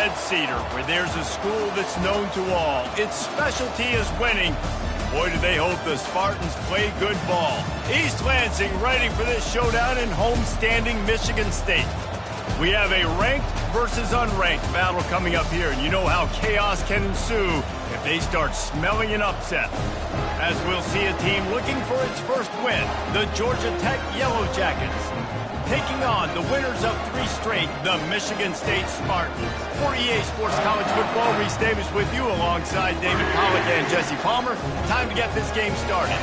Red Cedar, where there's a school that's known to all. Its specialty is winning. Boy, do they hope the Spartans play good ball. East Lansing ready for this showdown in homestanding Michigan State. We have a ranked versus unranked battle coming up here, and you know how chaos can ensue if they start smelling an upset. As we'll see a team looking for its first win, the Georgia Tech Yellow Jackets, taking on the winners of 3 straight, the Michigan State Spartans. For EA Sports College Football, Reese Davis with you alongside David Pollack and Jesse Palmer. Time to get this game started.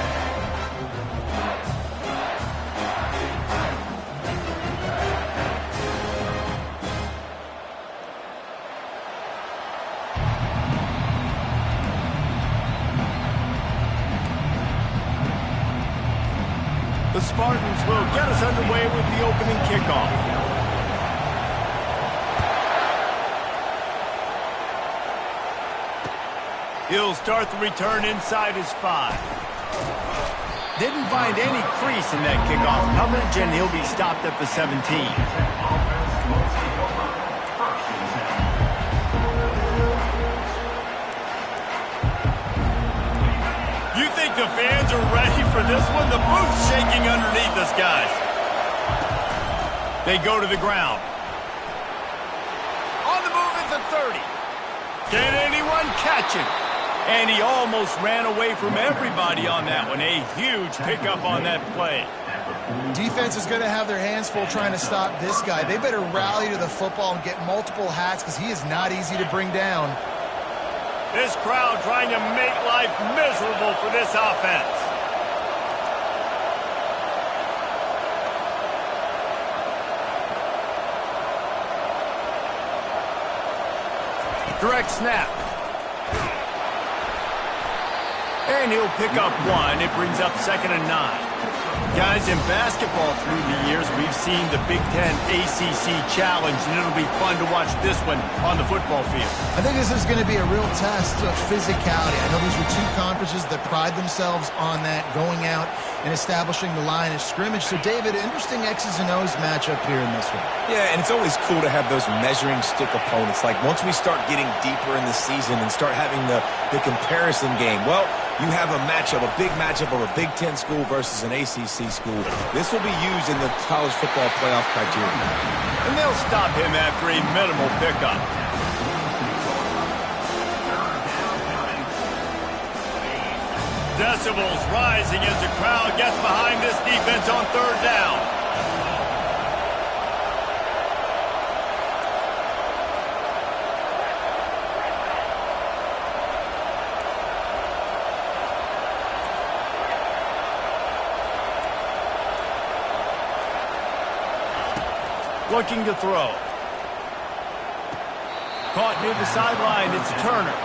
The Spartans will get us underway with the opening kickoff. He'll start the return inside his 5. Didn't find any crease in that kickoff coverage, and he'll be stopped at the 17. You think the fans are ready for this one? The booth's shaking underneath us, guys. They go to the ground. On the move at the 30. Can anyone catch him? And he almost ran away from everybody on that one. A huge pickup on that play. Defense is going to have their hands full trying to stop this guy. They better rally to the football and get multiple hats because he is not easy to bring down. This crowd trying to make life miserable for this offense. Direct snap. And he'll pick up 1. It brings up 2nd and 9. Guys, in basketball through the years, we've seen the Big Ten ACC Challenge, and it'll be fun to watch this one on the football field. I think this is going to be a real test of physicality. I know these are 2 conferences that pride themselves on that, going out and establishing the line of scrimmage. So, David, interesting X's and O's matchup here in this one. Yeah, and it's always cool to have those measuring stick opponents. Like, once we start getting deeper in the season and start having the comparison game, well, you have a matchup, a big matchup of a Big Ten school versus an ACC school. This will be used in the college football playoff criteria. And they'll stop him after a minimal pickup. Decibels rising as the crowd gets behind this defense on 3rd down. Looking to throw. Caught near the sideline, it's Turner.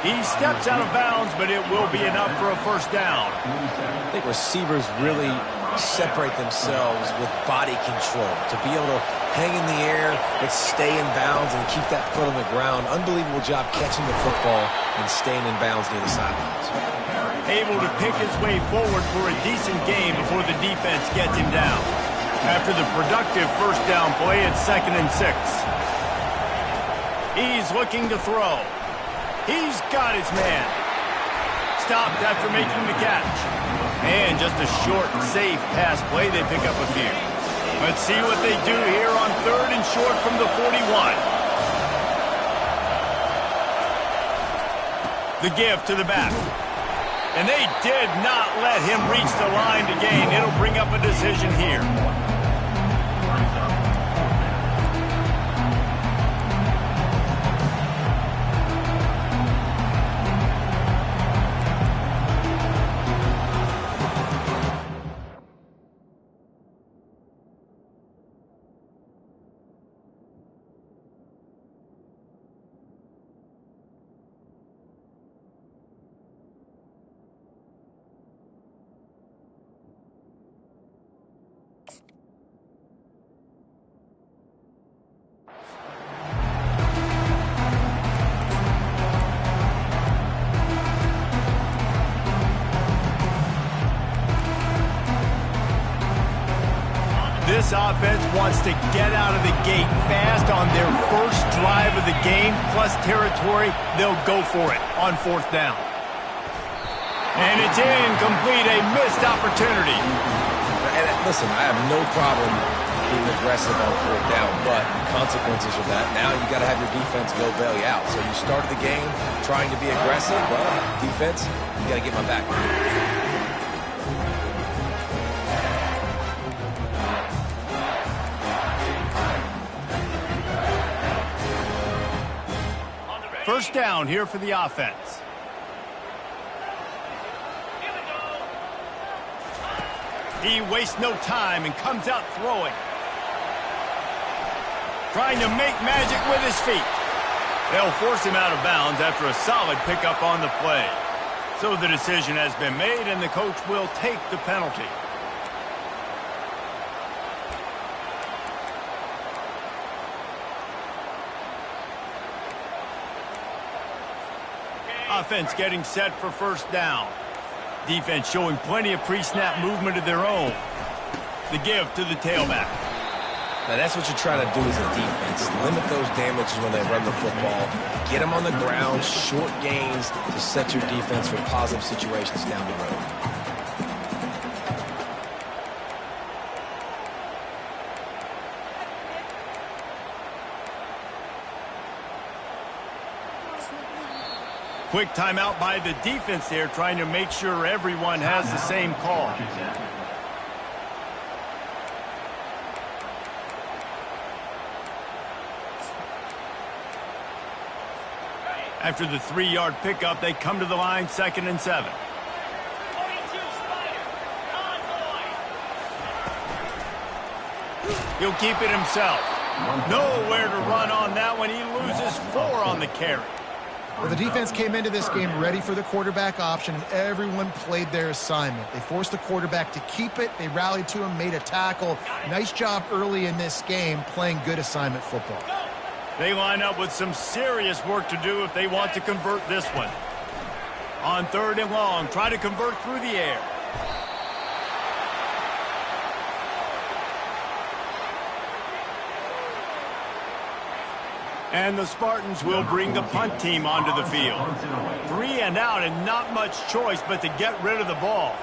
He steps out of bounds, but it will be enough for a first down. I think receivers really separate themselves with body control. To be able to hang in the air, but stay in bounds and keep that foot on the ground. Unbelievable job catching the football and staying in bounds near the sidelines. Able to pick his way forward for a decent game before the defense gets him down. After the productive first down play, it's 2nd and 6. He's looking to throw. He's got his man. Stopped after making the catch. And just a short, safe pass play. They pick up a few. Let's see what they do here on 3rd and short from the 41. The give to the back. And they did not let him reach the line to gain. It'll bring up a decision here. This offense wants to get out of the gate fast on their first drive of the game, plus territory. They'll go for it on 4th down. And it's incomplete, a missed opportunity. And listen, I have no problem being aggressive on 4th down, but the consequences of that, now you got to have your defense go bail you out. So you started the game trying to be aggressive. Well, defense, you got to get my back. First down here for the offense. He wastes no time and comes out throwing. Trying to make magic with his feet. They'll force him out of bounds after a solid pickup on the play. So the decision has been made, and the coach will take the penalty. Offense getting set for first down. Defense showing plenty of pre-snap movement of their own. The give to the tailback. Now that's what you try to do as a defense. Limit those damages when they run the football. Get them on the ground, short gains to set your defense for positive situations down the road. Quick timeout by the defense there, trying to make sure everyone has the same call. After the 3-yard pickup, they come to the line, 2nd and 7. He'll keep it himself. Nowhere to run on that one. He loses 4 on the carry. Well, the defense came into this game ready for the quarterback option, and everyone played their assignment. They forced the quarterback to keep it. They rallied to him, made a tackle. Nice job early in this game playing good assignment football. They line up with some serious work to do if they want to convert this one. On 3rd and long, try to convert through the air. And the Spartans will bring the punt team onto the field. 3 and out, and not much choice but to get rid of the ball.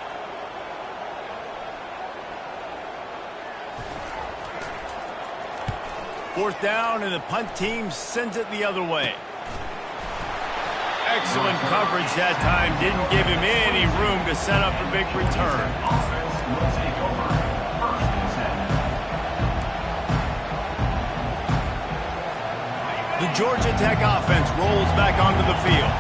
Fourth down, and the punt team sends it the other way. Excellent coverage that time. Didn't give him any room to set up a big return. The Georgia Tech offense rolls back onto the field.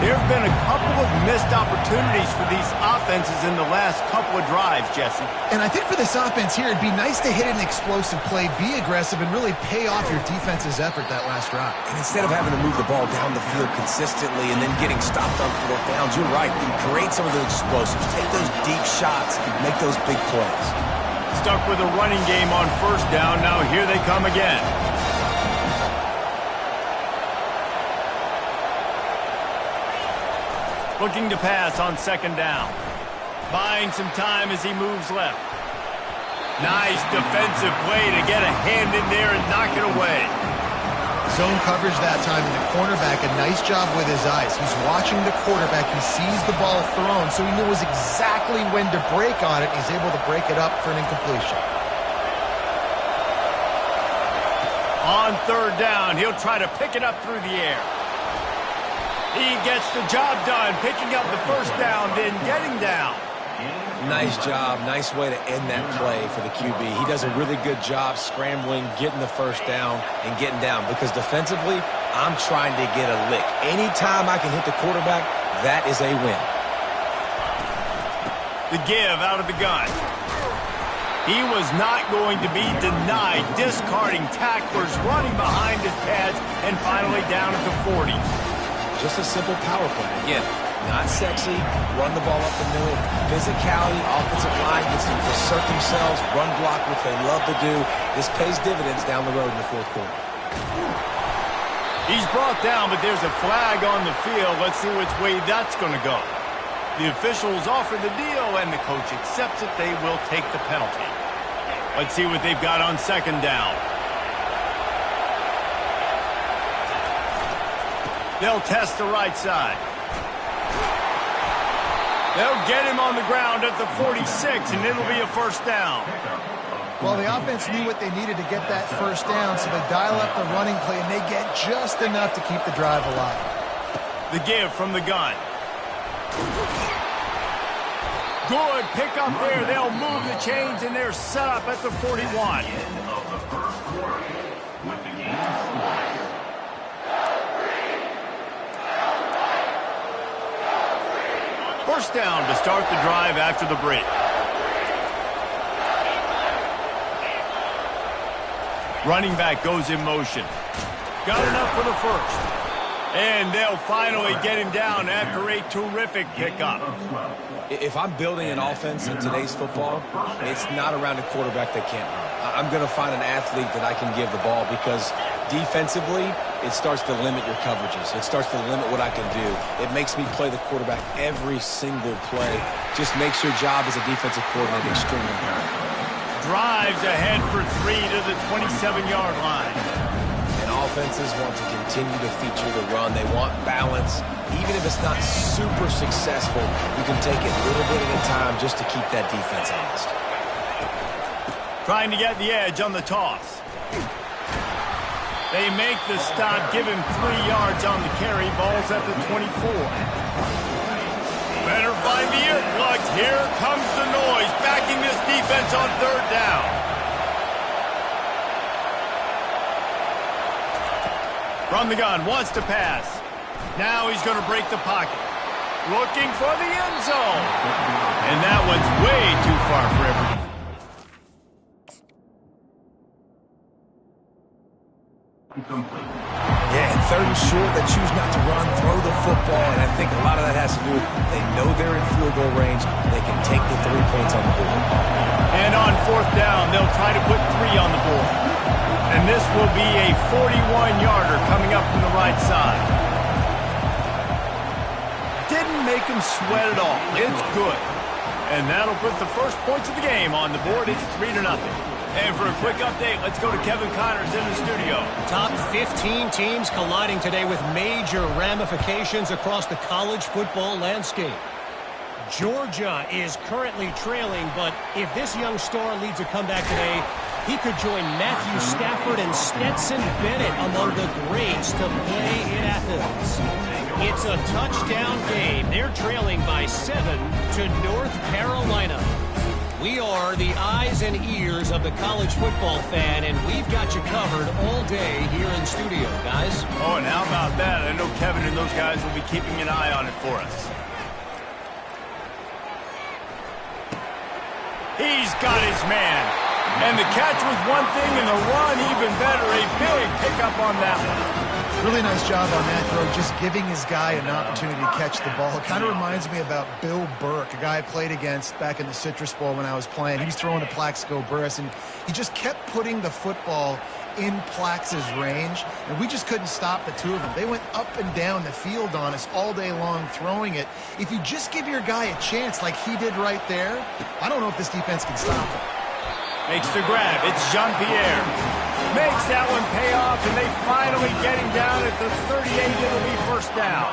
There have been a couple of missed opportunities for these offenses in the last couple of drives, Jesse. And I think for this offense here, it'd be nice to hit an explosive play, be aggressive, and really pay off your defense's effort that last drive. And instead of having to move the ball down the field consistently and then getting stopped on 4th downs, you're right. Create some of those explosives. Take those deep shots. Make those big plays. Stuck with a running game on 1st down. Now here they come again. Looking to pass on 2nd down. Buying some time as he moves left. Nice defensive play to get a hand in there and knock it away. Zone coverage that time, and the cornerback, a nice job with his eyes. He's watching the quarterback. He sees the ball thrown, so he knows exactly when to break on it. He's able to break it up for an incompletion. On 3rd down, he'll try to pick it up through the air. He gets the job done, picking up the 1st down, then getting down. Nice job. Nice way to end that play for the QB. He does a really good job scrambling, getting the 1st down, and getting down. Because defensively, I'm trying to get a lick. Anytime I can hit the quarterback, that is a win. The give out of the gun. He was not going to be denied, discarding tacklers, running behind his pads, and finally down at the 40. Just a simple power play. Again, not sexy, run the ball up the middle, physicality, offensive line gets to assert themselves, run block, which they love to do. This pays dividends down the road in the 4th quarter. He's brought down, but there's a flag on the field. Let's see which way that's going to go. The officials offer the deal, and the coach accepts it. They will take the penalty. Let's see what they've got on second down. They'll test the right side. They'll get him on the ground at the 46, and it'll be a first down. Well, the offense knew what they needed to get that first down, so they dial up the running play, and they get just enough to keep the drive alive. The give from the gun. Good pick up there. They'll move the chains, and they're set up at the 41. First down to start the drive after the break. Running back goes in motion. Got enough for the first. And they'll finally get him down after a terrific pickup. If I'm building an offense in today's football, it's not around a quarterback that can't run. I'm going to find an athlete that I can give the ball because defensively, it starts to limit your coverages. It starts to limit what I can do. It makes me play the quarterback every single play. Just makes your job as a defensive coordinator extremely hard. Drives ahead for 3 to the 27-yard line. And offenses want to continue to feature the run. They want balance. Even if it's not super successful, you can take it a little bit at a time just to keep that defense honest. Trying to get the edge on the toss. They make the stop, give him 3 yards on the carry. Ball's at the 24. Better find the earplugs. Here comes the noise, backing this defense on third down. From the gun, wants to pass. Now he's going to break the pocket. Looking for the end zone. And that one's way too far for everyone. Yeah, and third and short, they choose not to run, throw the football, and I think a lot of that has to do with they know they're in field goal range. They can take the 3 points on the board. And on fourth down, they'll try to put 3 on the board. And this will be a 41-yarder coming up from the right side. Didn't make him sweat at all. It's good. And that'll put the first points of the game on the board. It's 3-0. And for a quick update, let's go to Kevin Connors in the studio. Top 15 teams colliding today with major ramifications across the college football landscape. Georgia is currently trailing, but if this young star leads a comeback today, he could join Matthew Stafford and Stetson Bennett among the greats to play in Athens. It's a touchdown game. They're trailing by 7 to North Carolina. We are the eyes and ears of the college football fan, and we've got you covered all day here in studio, guys. Oh, and how about that? I know Kevin and those guys will be keeping an eye on it for us. He's got his man. And the catch was one thing, and the run even better. A big pickup on that one. Really nice job on that throw, just giving his guy an opportunity to catch the ball. It kind of reminds me about Bill Burke, a guy I played against back in the Citrus Bowl when I was playing. He was throwing to Plaxico Burress, and he just kept putting the football in Plax's range, and we just couldn't stop the two of them. They went up and down the field on us all day long throwing it. If you just give your guy a chance like he did right there, I don't know if this defense can stop him. Makes the grab. It's Jean-Pierre. Makes that one pay off, and they finally get him down at the 38. It'll be first down.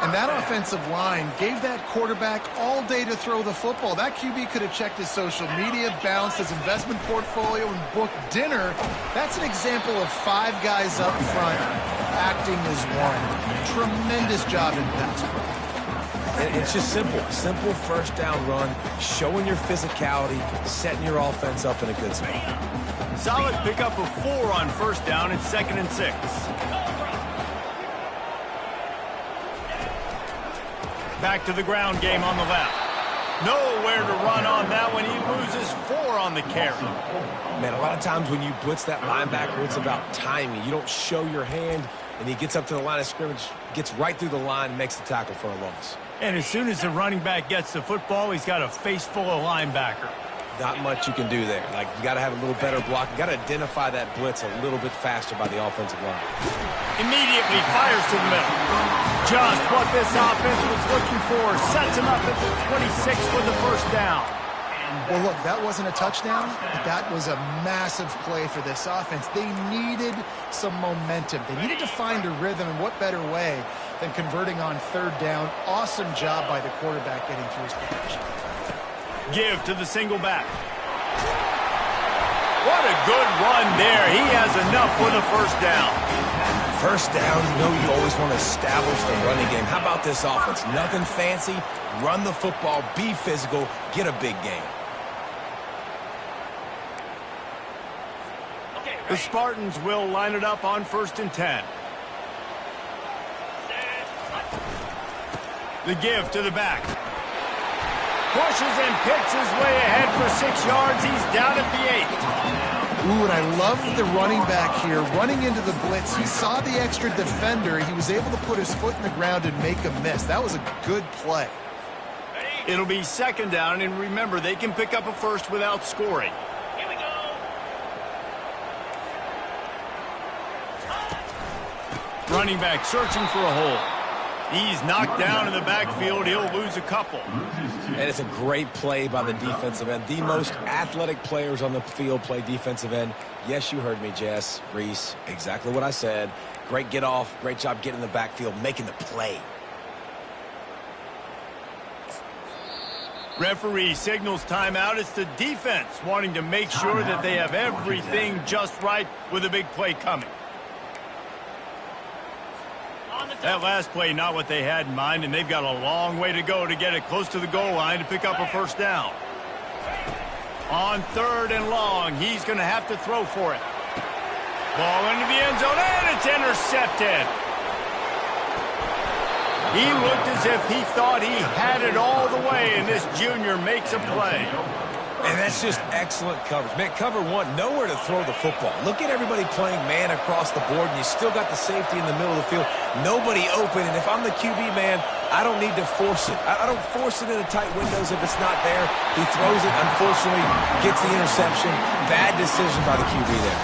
And that offensive line gave that quarterback all day to throw the football. That QB could have checked his social media, balanced his investment portfolio, and booked dinner. That's an example of 5 guys up front acting as one. Tremendous job in pass pro. It's just simple. Simple first down run, showing your physicality, setting your offense up in a good spot. Solid pickup of 4 on first down. It's 2nd and 6. Back to the ground game on the left. Nowhere to run on that one. He loses 4 on the carry. Man, a lot of times when you blitz that linebacker, it's about timing. You don't show your hand, and he gets up to the line of scrimmage, gets right through the line, and makes the tackle for a loss. And as soon as the running back gets the football, he's got a face full of linebacker. Not much you can do there. Like, you got to have a little better block. You got to identify that blitz a little bit faster by the offensive line. Immediately fires to the middle. Just what this offense was looking for. Sets him up at the 26 for the first down. Well, look, that wasn't a touchdown, but that was a massive play for this offense. They needed some momentum. They needed to find a rhythm, and what better way than converting on third down. Awesome job by the quarterback getting through his protection. Give to the single back. What a good run there. He has enough for the first down. First down, you know you always want to establish the running game. How about this offense? Nothing fancy. Run the football, be physical, get a big gain. The Spartans will line it up on 1st and 10. The give to the back. Pushes and picks his way ahead for 6 yards. He's down at the 8. Ooh, and I love the running back here. Running into the blitz, he saw the extra defender. He was able to put his foot in the ground and make a miss. That was a good play. It'll be 2nd down, and remember, they can pick up a first without scoring. Here we go. Running back searching for a hole. He's knocked down in the backfield. He'll lose a couple. And it's a great play by the defensive end. The most athletic players on the field play defensive end. Yes, you heard me, Jess, Reese. Exactly what I said. Great get off. Great job getting in the backfield, making the play. Referee signals timeout. It's the defense wanting to make sure that they have everything just right with a big play coming. That last play, not what they had in mind, and they've got a long way to go to get it close to the goal line to pick up a first down. On 3rd and long, he's going to have to throw for it. Ball into the end zone, and it's intercepted. He looked as if he thought he had it all the way, and this junior makes a play. And that's just excellent coverage. Man, cover one, nowhere to throw the football. Look at everybody playing man across the board, and you still got the safety in the middle of the field. Nobody open, and if I'm the QB, man, I don't need to force it. I don't force it into tight windows if it's not there. He throws it, unfortunately, gets the interception. Bad decision by the QB there.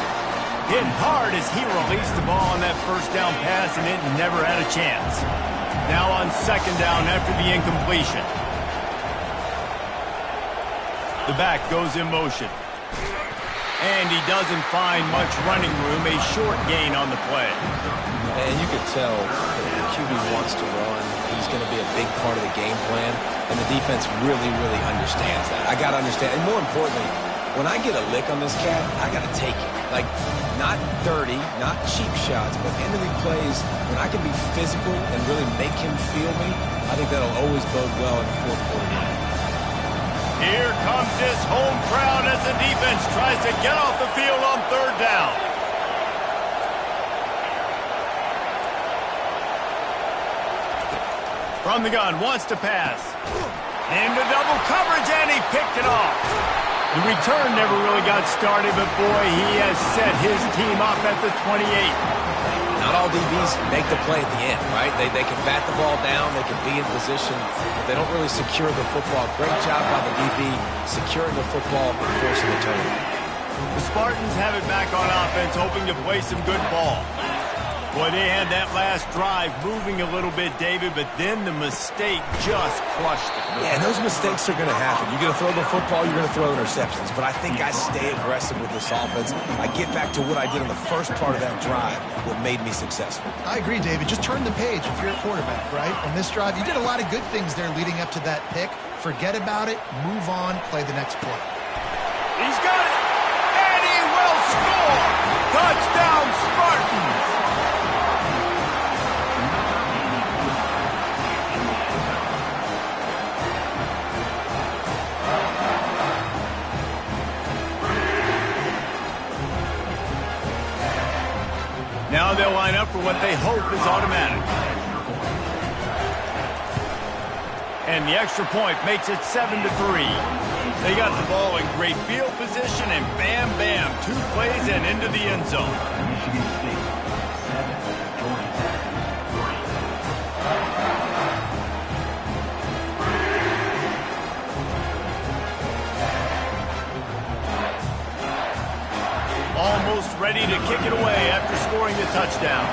Hit hard as he released the ball on that first down pass, and it never had a chance. Now on 2nd down after the incompletion. The back goes in motion. And he doesn't find much running room. A short gain on the play. And you could tell the QB wants to run. He's going to be a big part of the game plan. And the defense really, really understands that. I got to understand. And more importantly, when I get a lick on this cat, I got to take it. Like, not dirty, not cheap shots, but end-of-the plays, when I can be physical and really make him feel me, I think that'll always bode well in the 4th quarter game. Here comes this home crowd as the defense tries to get off the field on 3rd down. From the gun, wants to pass. Into double coverage, and he picked it off. The return never really got started, but boy, he has set his team up at the 28. Not all DBs make the play at the end, right? They can bat the ball down, they can be in position, but they don't really secure the football. Great job by the DB securing the football and forcing the turnover. The Spartans have it back on offense, hoping to play some good ball. Boy, they had that last drive moving a little bit, David, but then the mistake just crushed it. Yeah, and those mistakes are going to happen. You're going to throw the football, you're going to throw interceptions. But I think I stay aggressive with this offense. I get back to what I did on the first part of that drive, what made me successful. I agree, David. Just turn the page if you're a quarterback, right? On this drive, you did a lot of good things there leading up to that pick. Forget about it, move on, play the next play. He's got it, and he will score! Touchdown, Spartans! Now they'll line up for what they hope is automatic. And the extra point makes it 7-3. They got the ball in great field position, and bam, bam, 2 plays and into the end zone. Almost ready to kick it away after scoring the touchdown.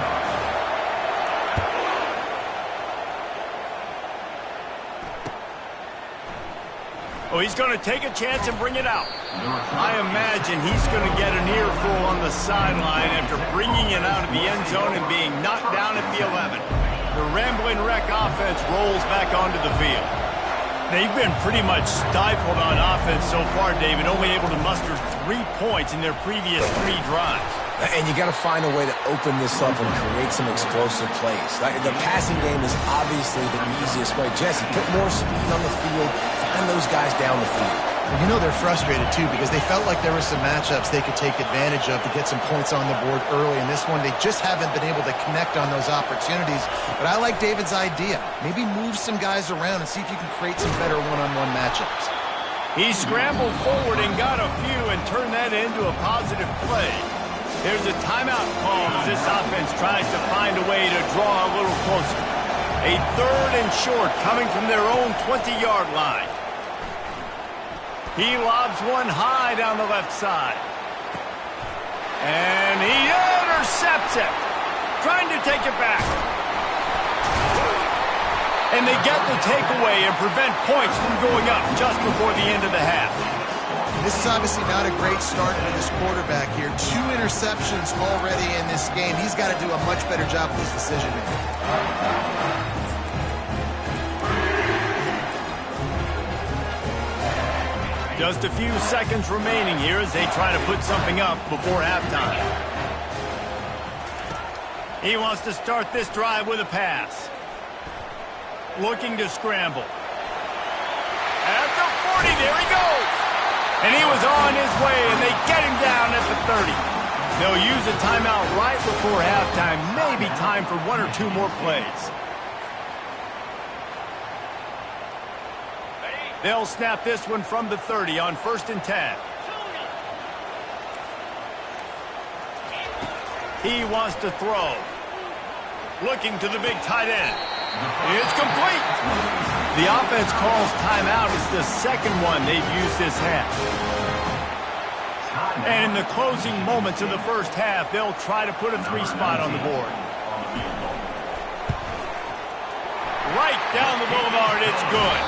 Oh, he's going to take a chance and bring it out. I imagine he's going to get an earful on the sideline after bringing it out of the end zone and being knocked down at the 11. The Ramblin' Wreck offense rolls back onto the field. They've been pretty much stifled on offense so far, David, only able to muster 3 points in their previous 3 drives. And you got to find a way to open this up and create some explosive plays. The passing game is obviously the easiest way. Jesse, put more speed on the field, find those guys down the field. And you know they're frustrated, too, because they felt like there were some matchups they could take advantage of to get some points on the board early. In this one, they just haven't been able to connect on those opportunities. But I like David's idea. Maybe move some guys around and see if you can create some better one-on-one matchups. He scrambled forward and got a few and turned that into a positive play. There's a timeout call as this offense tries to find a way to draw a little closer. A 3rd and short coming from their own 20-yard line. He lobs one high down the left side. And he intercepts it. Trying to take it back. And they get the takeaway and prevent points from going up just before the end of the half. This is obviously not a great start for this quarterback here. 2 interceptions already in this game. He's got to do a much better job with his decision-making. Just a few seconds remaining here as they try to put something up before halftime. He wants to start this drive with a pass. Looking to scramble. At the 40, there he goes. And he was on his way, and they get him down at the 30. They'll use a timeout right before halftime. Maybe time for 1 or 2 more plays. They'll snap this one from the 30 on 1st and 10. He wants to throw. Looking to the big tight end. It's complete. The offense calls timeout. It's the second one they've used this half. And in the closing moments of the first half, they'll try to put a 3 spot on the board. Right down the boulevard, it's good.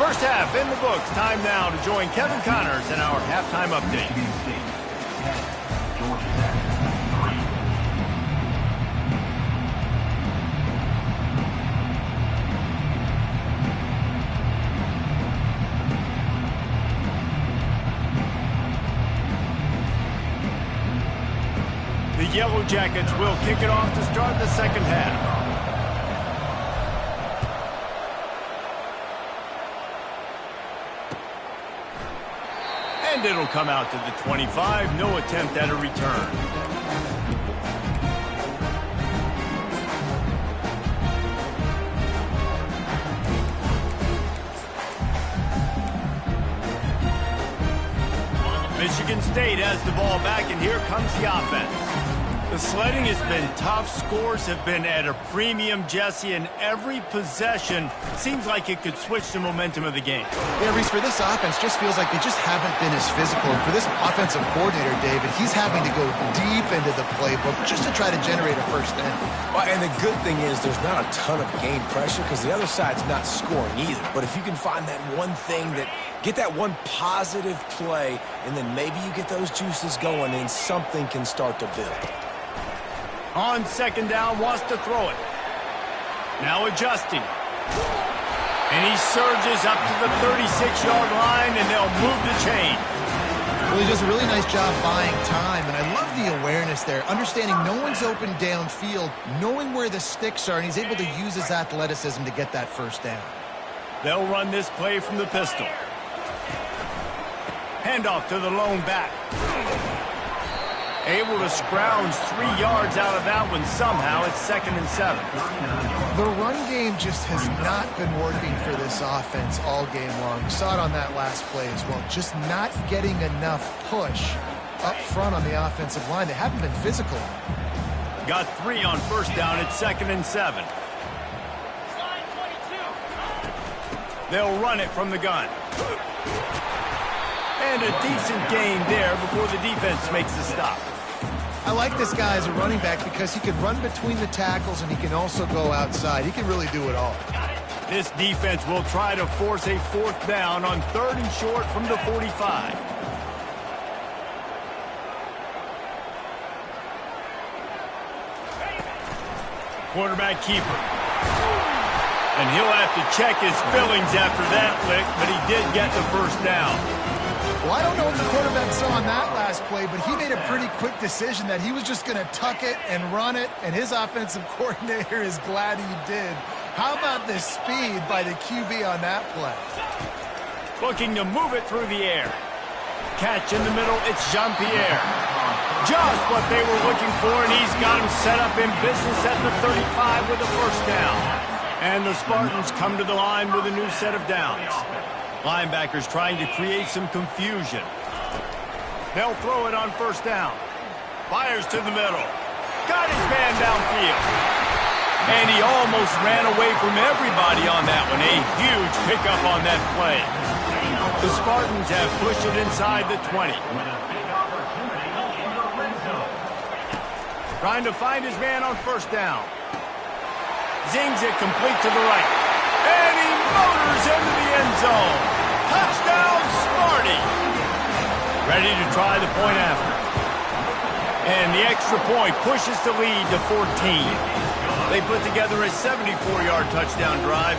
First half in the books. Time now to join Kevin Connors in our halftime update. The Yellow Jackets will kick it off to start the second half. And it'll come out to the 25. No attempt at a return. Michigan State has the ball back, and here comes the offense. The sledding has been tough. Scores have been at a premium, Jesse, and every possession seems like it could switch the momentum of the game. Yeah, Reese, for this offense, just feels like they just haven't been as physical. And for this offensive coordinator, David, he's having to go deep into the playbook just to try to generate a first down. Well, and the good thing is there's not a ton of game pressure because the other side's not scoring either. But if you can find that one thing get that one positive play, and then maybe you get those juices going and something can start to build. On second down, wants to throw it. Now adjusting. And he surges up to the 36-yard line, and they'll move the chain. Well, he does a really nice job buying time, and I love the awareness there. Understanding no one's open downfield, knowing where the sticks are, and he's able to use his athleticism to get that first down. They'll run this play from the pistol. Handoff to the lone back. Able to scrounge 3 yards out of that one somehow. It's 2nd and 7. The run game just has not been working for this offense all game long. We saw it on that last play as well. Just not getting enough push up front on the offensive line. They haven't been physical. Got 3 on first down. It's 2nd and 7. They'll run it from the gun. And a decent gain there before the defense makes the stop. I like this guy as a running back because he can run between the tackles and he can also go outside. He can really do it all. This defense will try to force a 4th down on 3rd and short from the 45. Quarterback keeper. And he'll have to check his fillings after that lick, but he did get the 1st down. Well, I don't know what the quarterback saw on that last play, but he made a pretty quick decision that he was just going to tuck it and run it, and his offensive coordinator is glad he did. How about the speed by the QB on that play? Looking to move it through the air. Catch in the middle, it's Jean-Pierre. Just what they were looking for, and he's got him set up in business at the 35 with a 1st down. And the Spartans come to the line with a new set of downs. Linebackers trying to create some confusion. They'll throw it on 1st down. Fires to the middle. Got his man downfield. And he almost ran away from everybody on that one. A huge pickup on that play. The Spartans have pushed it inside the 20. Trying to find his man on 1st down. Zings it complete to the right. And he motors into the end zone. Touchdown, Sparty. Ready to try the point after. And the extra point pushes the lead to 14. They put together a 74-yard touchdown drive.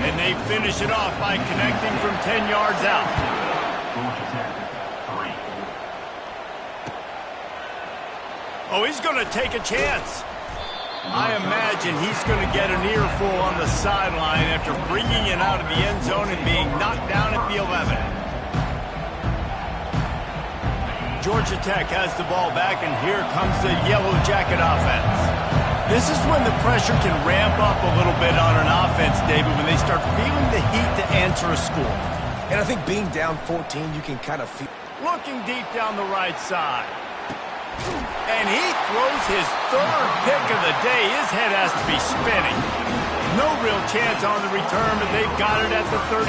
And they finish it off by connecting from 10 yards out. Oh, he's going to take a chance. I imagine he's going to get an earful on the sideline after bringing it out of the end zone and being knocked down at the 11. Georgia Tech has the ball back, and here comes the Yellow Jacket offense. This is when the pressure can ramp up a little bit on an offense, David, when they start feeling the heat to answer a score. And I think being down 14, you can kind of feel... Looking deep down the right side. And he throws his 3rd pick of the day. His head has to be spinning. No real chance on the return, but they've got it at the 34.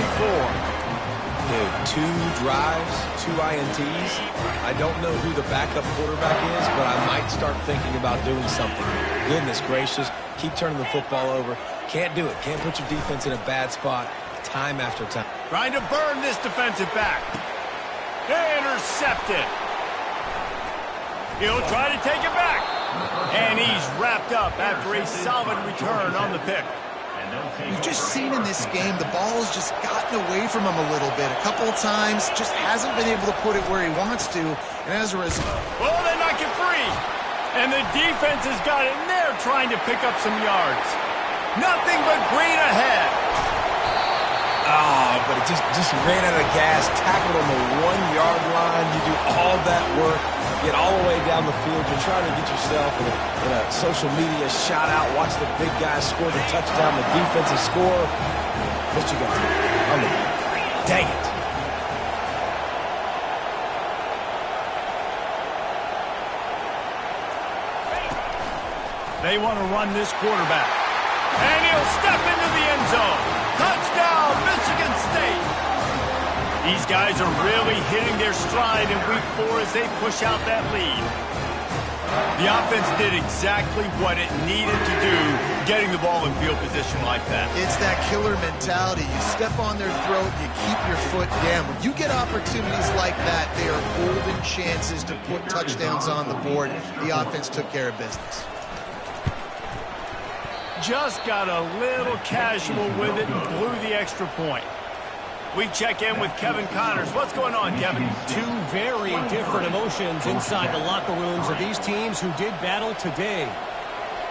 Dude, 2 drives, 2 INTs. I don't know who the backup quarterback is, but I might start thinking about doing something. Goodness gracious, keep turning the football over. Can't do it. Can't put your defense in a bad spot time after time. Trying to burn this defensive back. Intercepted. He'll try to take it back. And he's wrapped up after a solid return on the pick. We've just seen in this game the ball has just gotten away from him a little bit. A couple of times, just hasn't been able to put it where he wants to. And as a result... Well, they knock it free. And the defense has got it in there trying to pick up some yards. Nothing but green ahead. Oh, but it just ran out of gas, tackled on the 1-yard line. You do all that work, get all the way down the field. You're trying to get yourself in a social media shout out. Watch the big guy score the touchdown, the defensive score. What you got to do? Dang it. They want to run this quarterback. And he'll step into the end zone. Touchdown, Michigan State. These guys are really hitting their stride in week 4 as they push out that lead. The offense did exactly what it needed to do, getting the ball in field position like that. It's that killer mentality. You step on their throat, you keep your foot down. When you get opportunities like that, they are golden chances to put touchdowns on the board. The offense took care of business. Just got a little casual with it and blew the extra point. We check in with Kevin Connors. What's going on, Kevin? 2 very different emotions inside the locker rooms of these teams who did battle today.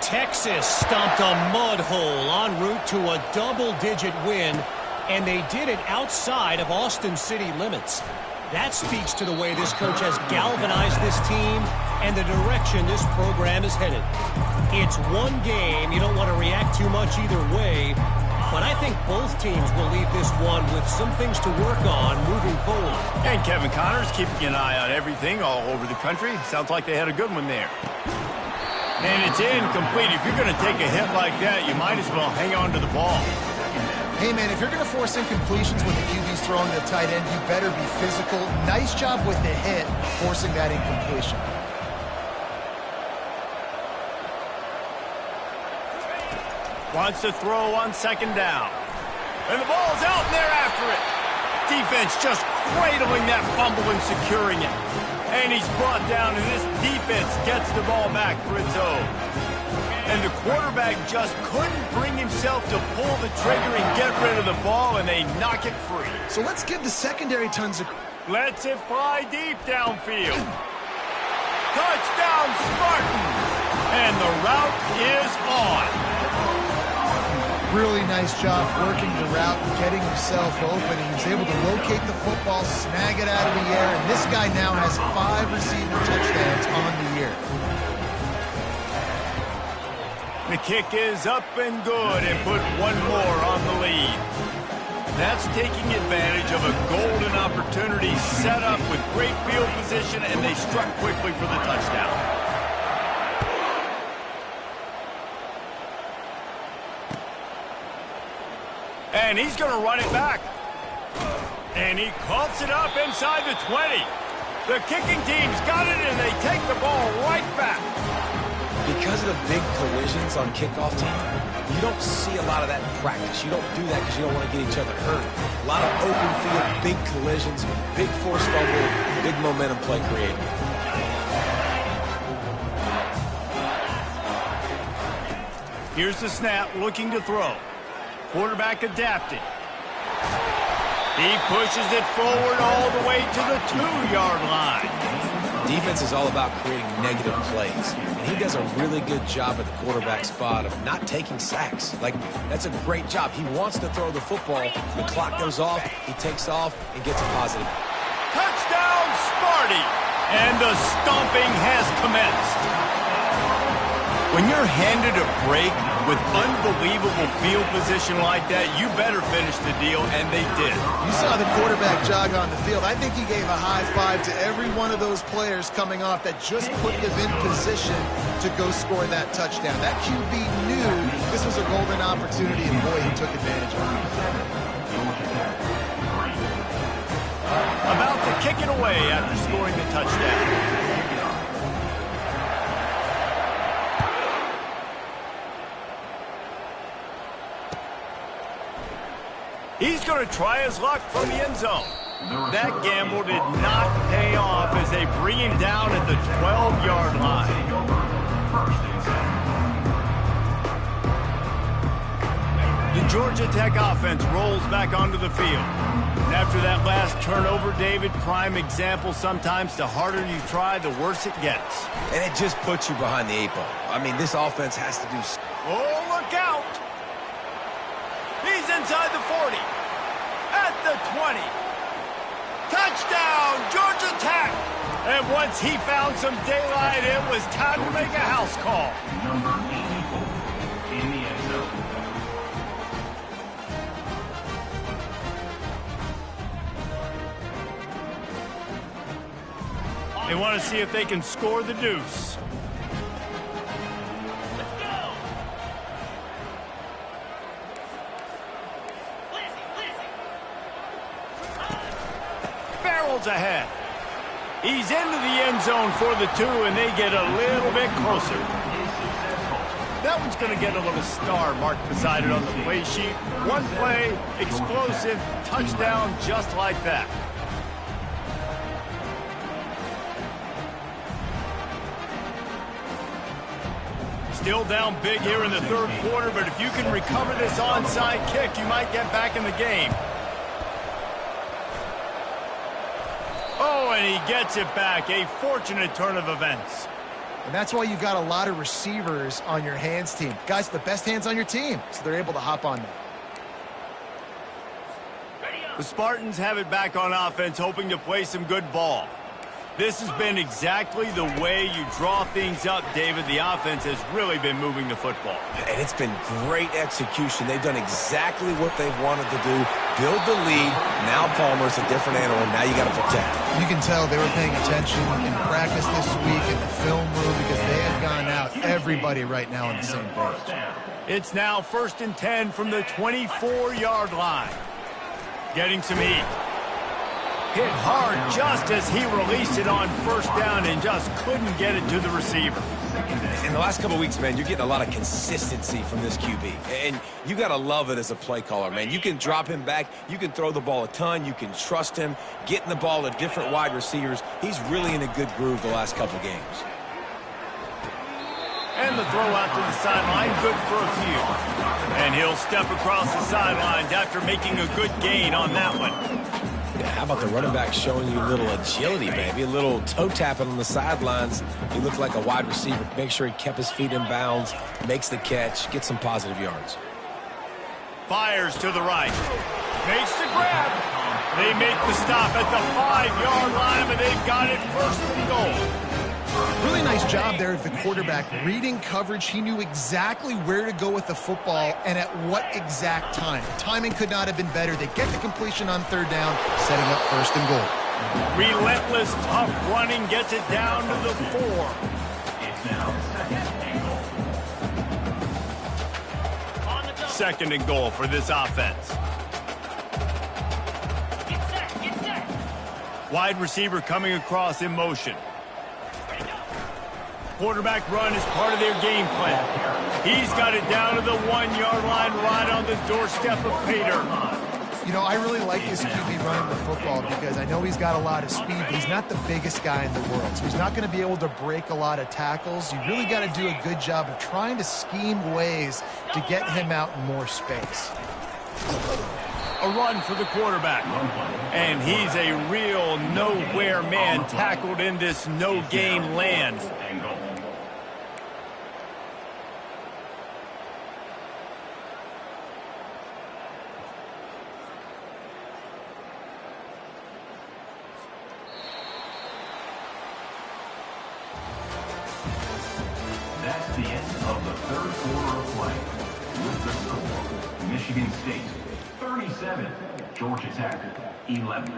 Texas stomped a mud hole en route to a double-digit win, and they did it outside of Austin city limits. That speaks to the way this coach has galvanized this team and the direction this program is headed. It's one game. You don't want to react too much either way, but I think both teams will leave this one with some things to work on moving forward. And Kevin Connors keeping an eye on everything all over the country. Sounds like they had a good one there. And it's incomplete. If you're going to take a hit like that, you might as well hang on to the ball. Hey, man, if you're going to force incompletions when the QB's throwing the tight end, you better be physical. Nice job with the hit, forcing that incompletion. Wants to throw on 2nd down. And the ball's out, and they're after it. Defense just cradling that fumble and securing it. And he's brought down, and this defense gets the ball back for its own. And the quarterback just couldn't bring himself to pull the trigger and get rid of the ball, and they knock it free. So let's give the secondary tons of... Lets it fly deep downfield. Touchdown, Spartans! And the route is on. Really nice job working the route and getting himself open. He was able to locate the football, snag it out of the air, and this guy now has 5 receiving touchdowns on the year. The kick is up and good and put one more on the lead. That's taking advantage of a golden opportunity set up with great field position, and they struck quickly for the touchdown. And he's going to run it back. And he coughs it up inside the 20. The kicking team's got it, and they take the ball right back. Because of the big collisions on kickoff team, you don't see a lot of that in practice. You don't do that because you don't want to get each other hurt. A lot of open field, big collisions, big forced fumble, big momentum play created. Here's the snap, looking to throw. Quarterback adapting. He pushes it forward all the way to the 2-yard line. Defense is all about creating negative plays, and he does a really good job at the quarterback spot of not taking sacks. Like, that's a great job. He wants to throw the football. The clock goes off. He takes off and gets a positive. Touchdown, Sparty! And the stomping has commenced. When you're handed a break with unbelievable field position like that, you better finish the deal, and they did. You saw the quarterback jog on the field. I think he gave a high five to every one of those players coming off that just put him in position to go score that touchdown. That QB knew this was a golden opportunity, and boy, he took advantage of it. About to kick it away after scoring the touchdown. He's going to try his luck from the end zone. That gamble did not pay off as they bring him down at the 12-yard line. The Georgia Tech offense rolls back onto the field. And after that last turnover, David, prime example, sometimes the harder you try, the worse it gets. And it just puts you behind the 8 ball. I mean, this offense has to do... Oh, look out! He's inside the 40. At the 20. Touchdown, Georgia Tech! And once he found some daylight, it was time to make a house call. Number 84 in the end zone. They want to see if they can score the deuce. Barrels ahead. He's into the end zone for the 2, and they get a little bit closer. That one's going to get a little star marked beside it on the play sheet. One play, explosive, touchdown, just like that. Still down big here in the third quarter, but if you can recover this onside kick, you might get back in the game. Oh, and he gets it back. A fortunate turn of events. And that's why you got a lot of receivers on your hands team. Guys, the best hands on your team, so they're able to hop on them. The Spartans have it back on offense, hoping to play some good ball. This has been exactly the way you draw things up, David. The offense has really been moving the football. And it's been great execution. They've done exactly what they've wanted to do. Build the lead. Now Palmer's a different animal. Now you got to protect. You can tell they were paying attention in practice this week in the film room because they have gone out. Everybody right now on the same page. It's now 1st and 10 from the 24-yard line. Getting some heat. Hit hard just as he released it on 1st down and just couldn't get it to the receiver. In the last couple of weeks, man, you're getting a lot of consistency from this QB. And you got to love it as a play caller, man. You can drop him back. You can throw the ball a ton. You can trust him. Getting the ball to different wide receivers. He's really in a good groove the last couple games. And the throw out to the sideline, good for a few. And he'll step across the sidelines after making a good gain on that one. Yeah, how about the running back showing you a little agility, maybe a little toe tapping on the sidelines. He looked like a wide receiver. Make sure he kept his feet in bounds, makes the catch, gets some positive yards. Fires to the right. Makes the grab. They make the stop at the 5-yard line, but they've got it first and goal. Really nice job there of the quarterback. Reading coverage, he knew exactly where to go with the football and at what exact time. Timing could not have been better. They get the completion on third down, setting up first and goal. Relentless, tough running gets it down to the 4. It's now Second and goal for this offense. Wide receiver coming across in motion. Quarterback run is part of their game plan. He's got it down to the 1-yard line right on the doorstep of Pater. You know, I really like this QB running the football because I know he's got a lot of speed, but he's not the biggest guy in the world. So he's not going to be able to break a lot of tackles. You really got to do a good job of trying to scheme ways to get him out in more space. A run for the quarterback. And he's a real nowhere man tackled in this no-gain land. That's the end of the third quarter of play. With the score, Michigan State 37, Georgia Tech 11.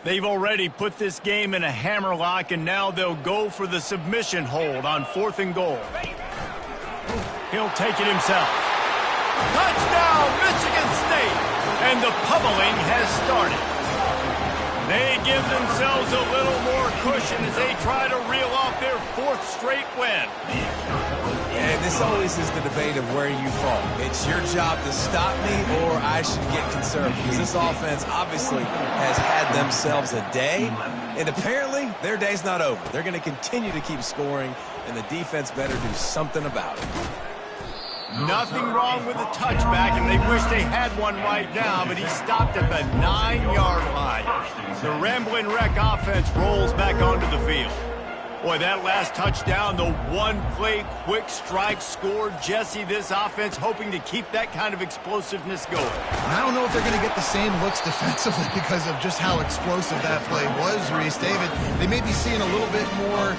They've already put this game in a hammerlock, and now they'll go for the submission hold on 4th and goal. He'll take it himself. Touchdown, Michigan State! And the pummeling has started. They give themselves a little more cushion as they try to reel off their 4th straight win. And this always is the debate of where you fall. It's your job to stop me or I should get concerned because this offense obviously has had themselves a day, and apparently their day's not over. They're going to continue to keep scoring, and the defense better do something about it. Nothing wrong with the touchback, and they wish they had one right now, but he stopped at the 9-yard line. The Ramblin' Wreck offense rolls back onto the field. Boy, that last touchdown, the one-play quick strike score. Jesse, this offense hoping to keep that kind of explosiveness going. And I don't know if they're going to get the same looks defensively because of just how explosive that play was, Reese. David, they may be seeing a little bit more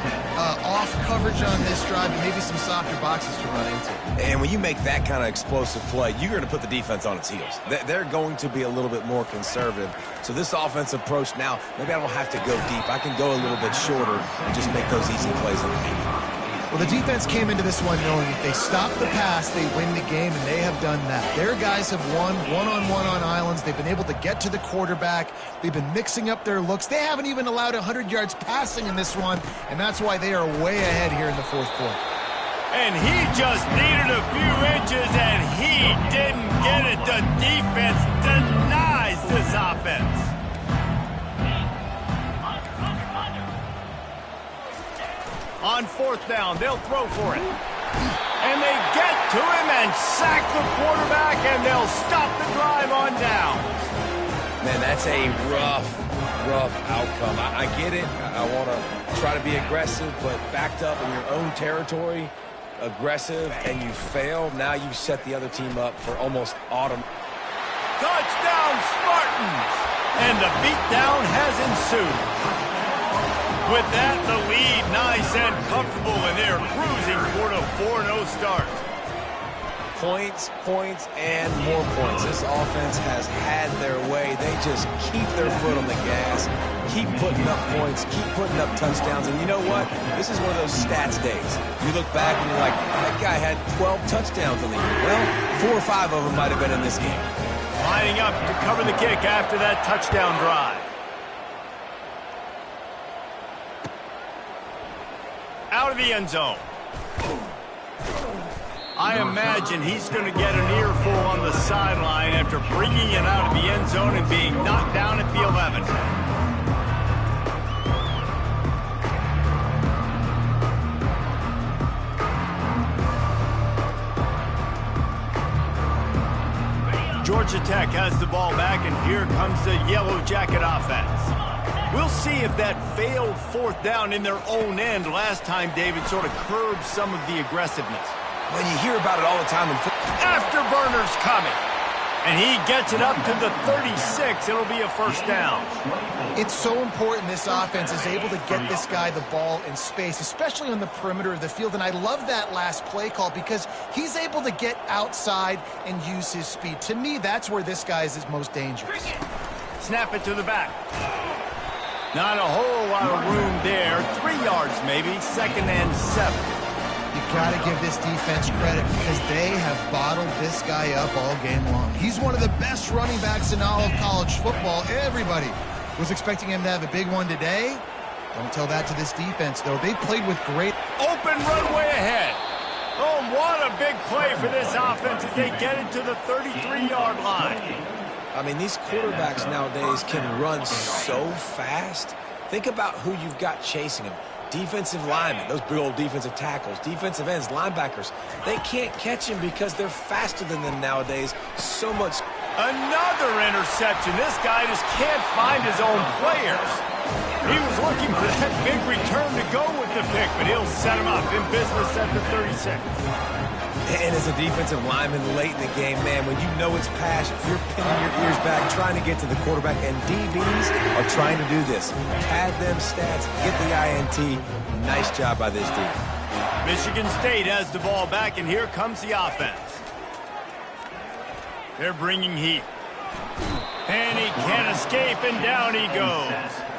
off coverage on this drive and maybe some softer boxes to run into. And when you make that kind of explosive play, you're going to put the defense on its heels. They're going to be a little bit more conservative. So this offensive approach now, maybe I don't have to go deep. I can go a little bit shorter and just make those easy plays underneath. Well, the defense came into this one knowing if they stop the pass, they win the game, and they have done that. Their guys have won one-on-one on islands. They've been able to get to the quarterback. They've been mixing up their looks. They haven't even allowed 100 yards passing in this one, and that's why they are way ahead here in the 4th quarter. And he just needed a few inches, and he didn't get it. The defense denies this offense. On 4th down, they'll throw for it. And they get to him and sack the quarterback, and they'll stop the drive on down. Man, that's a rough outcome. I get it. I want to try to be aggressive, but backed up in your own territory, aggressive, and you fail. Now you've set the other team up for almost autumn. Touchdown, Spartans! And the beatdown has ensued. With that, the lead nice and comfortable, and they're cruising toward a 4-0 start. points, points, and more points. This offense has had their way. They just keep their foot on the gas, keep putting up points, keep putting up touchdowns. And you know what? This is one of those stats days. You look back and you're like, that guy had 12 touchdowns on the year. Well, 4 or 5 of them might have been in this game. Lining up to cover the kick after that touchdown drive. Out of the end zone. I imagine he's going to get an earful on the sideline after bringing it out of the end zone and being knocked down at the 11. Georgia Tech has the ball back, and here comes the Yellow Jacket offense. We'll see if that failed fourth down in their own end last time, David, sort of curbed some of the aggressiveness. Well, you hear about it all the time. Afterburner's coming. And he gets it up to the 36. It'll be a first down. It's so important this offense is able to get this guy the ball in space, especially on the perimeter of the field. And I love that last play call because he's able to get outside and use his speed. To me, that's where this guy is his most dangerous. Snap it to the back. Not a whole lot of room there. 3 yards maybe. 2nd and 7. You got to give this defense credit because they have bottled this guy up all game long. He's one of the best running backs in all of college football. Everybody was expecting him to have a big one today. Don't tell that to this defense, though. They played with great... Open runway ahead. Oh, what a big play for this offense as they get it to the 33-yard line. I mean, these quarterbacks nowadays can run so fast. Think about who you've got chasing them. Defensive linemen, those big old defensive tackles, defensive ends, linebackers. They can't catch him because they're faster than them nowadays. So much. Another interception. This guy just can't find his own players. He was looking for that big return to go with the pick, but he'll set him up in business at the 36. And as a defensive lineman late in the game, man, when you know it's past, you're pinning your ears back, trying to get to the quarterback, and DBs are trying to do this. Pad them stats, get the INT. Nice job by this team. Michigan State has the ball back, and here comes the offense. They're bringing heat. And he can't escape, and down he goes.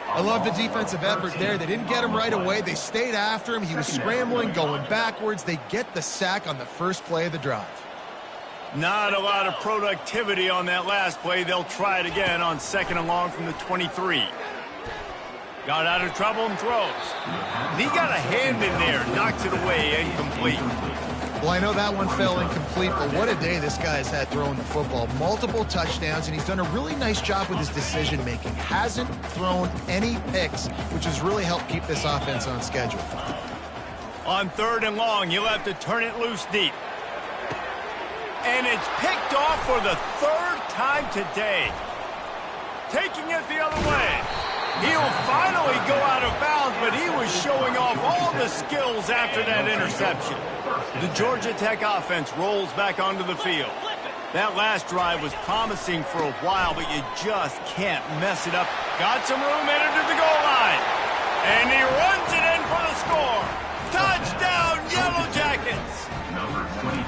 I love the defensive effort there. They didn't get him right away. They stayed after him. He was scrambling, going backwards. They get the sack on the first play of the drive. Not a lot of productivity on that last play. They'll try it again on 2nd and long from the 23. Got out of trouble and throws. He got a hand in there, knocks it away, incomplete. Well, I know that one fell incomplete, but what a day this guy has had throwing the football. Multiple touchdowns, and he's done a really nice job with his decision-making. Hasn't thrown any picks, which has really helped keep this offense on schedule. On 3rd and long, he'll have to turn it loose deep. And it's picked off for the 3rd time today. Taking it the other way. He'll finally go out of bounds, but he was showing off all the skills after that interception. The Georgia Tech offense rolls back onto the field. That last drive was promising for a while, but you just can't mess it up. Got some room headed to the goal line. And he runs it in for the score. Touchdown, Yellow Jackets! Number 22.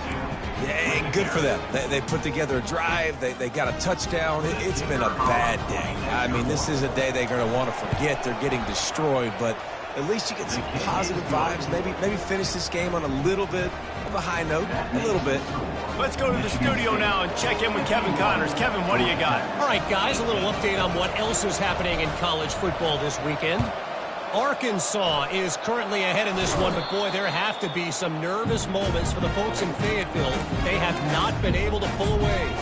Yeah, good for them. They put together a drive. They got a touchdown. It's been a bad day. I mean, this is a day they're going to want to forget. They're getting destroyed, but at least you get some positive vibes. Maybe finish this game on a little bit of a high note, a little bit. Let's go to the studio now and check in with Kevin Connors. Kevin, what do you got? All right, guys, a little update on what else is happening in college football this weekend. Arkansas is currently ahead in this one, but boy, there have to be some nervous moments for the folks in Fayetteville. They have not been able to pull away.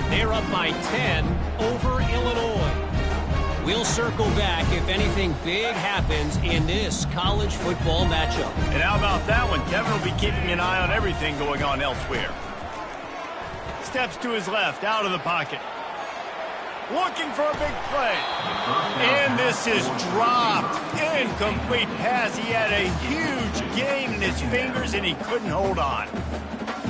They're up by 10 over Illinois. We'll circle back if anything big happens in this college football matchup. And how about that one? Kevin will be keeping an eye on everything going on elsewhere. Steps to his left, out of the pocket. Looking for a big play. And this is dropped. Incomplete pass. He had a huge gain in his fingers, and he couldn't hold on.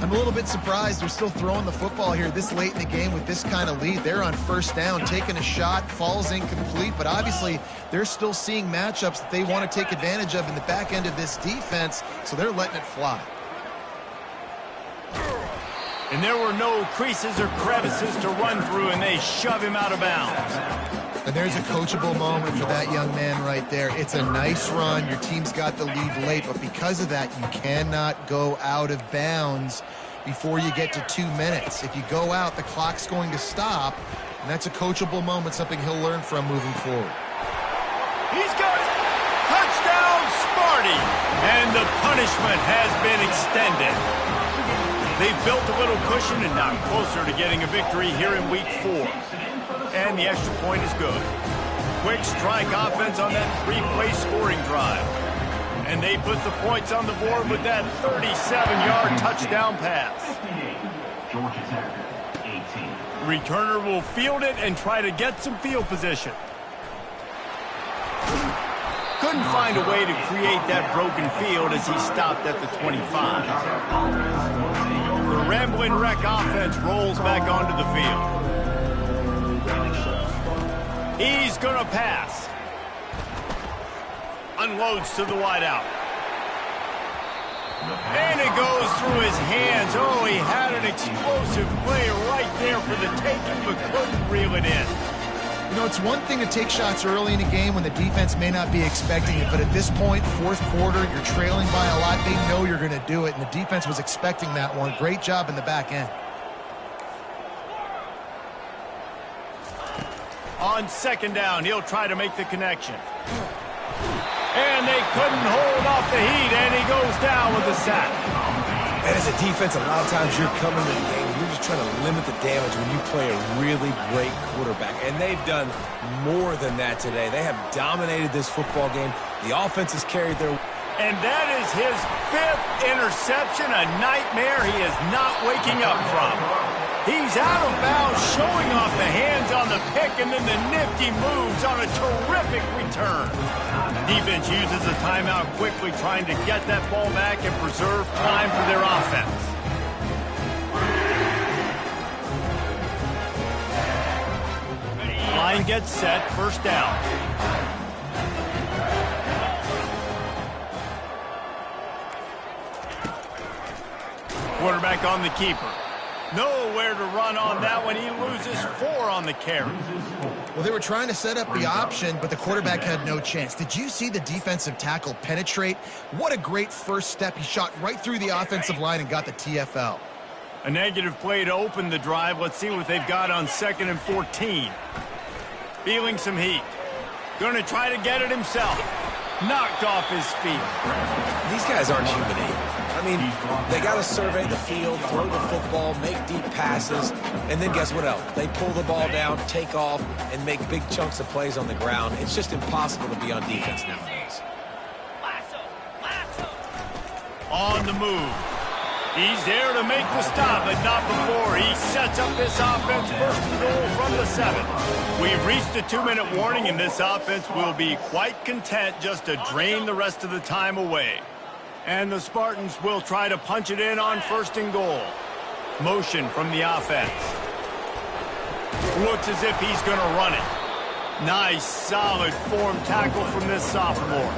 I'm a little bit surprised they're still throwing the football here this late in the game with this kind of lead. They're on 1st down, taking a shot, falls incomplete, but obviously they're still seeing matchups that they want to take advantage of in the back end of this defense, so they're letting it fly. And there were no creases or crevices to run through, and they shove him out of bounds. And there's a coachable moment for that young man right there. It's a nice run. Your team's got the lead late, but because of that, you cannot go out of bounds before you get to 2 minutes. If you go out, the clock's going to stop, and that's a coachable moment, something he'll learn from moving forward. He's got it! Touchdown, Sparty! And the punishment has been extended. They've built a little cushion and now closer to getting a victory here in Week 4. And the extra point is good. Quick strike offense on that 3-play scoring drive. And they put the points on the board with that 37-yard touchdown pass. Georgia Tech, 18. Returner will field it and try to get some field position. Couldn't find a way to create that broken field as he stopped at the 25. The Ramblin' Wreck offense rolls back onto the field. He's going to pass. Unloads to the wideout. And it goes through his hands. Oh, he had an explosive play right there for the taking, but couldn't reel it in. You know, it's one thing to take shots early in a game when the defense may not be expecting it, but at this point, fourth quarter, you're trailing by a lot. They know you're going to do it, and the defense was expecting that one. Great job in the back end. On second down, he'll try to make the connection. And they couldn't hold off the heat, and he goes down with a sack. And as a defense, a lot of times you're coming to the game, you're just trying to limit the damage when you play a really great quarterback. And they've done more than that today. They have dominated this football game. The offense has carried their... And that is his 5th interception, a nightmare he is not waking up from. He's out of bounds, showing off the hands on the pick, and then the nifty moves on a terrific return. Defense uses a timeout quickly, trying to get that ball back and preserve time for their offense. Line gets set, first down. Quarterback on the keeper. Nowhere to run on that one. He loses 4 on the carry. Well, they were trying to set up the option, but the quarterback had no chance. Did you see the defensive tackle penetrate? What a great first step. He shot right through the offensive line and got the TFL. A negative play to open the drive. Let's see what they've got on 2nd and 14. Feeling some heat. Going to try to get it himself. Knocked off his feet. These guys aren't human. I mean, they got to survey the field, throw the football, make deep passes, and then guess what else? They pull the ball down, take off, and make big chunks of plays on the ground. It's just impossible to be on defense nowadays. On the move. He's there to make the stop, but not before. He sets up this offense, 1st and goal from the 7. We've reached a 2-minute warning, and this offense will be quite content just to drain the rest of the time away. And the Spartans will try to punch it in on 1st and goal. Motion from the offense. Looks as if he's going to run it. Nice, solid form tackle from this sophomore.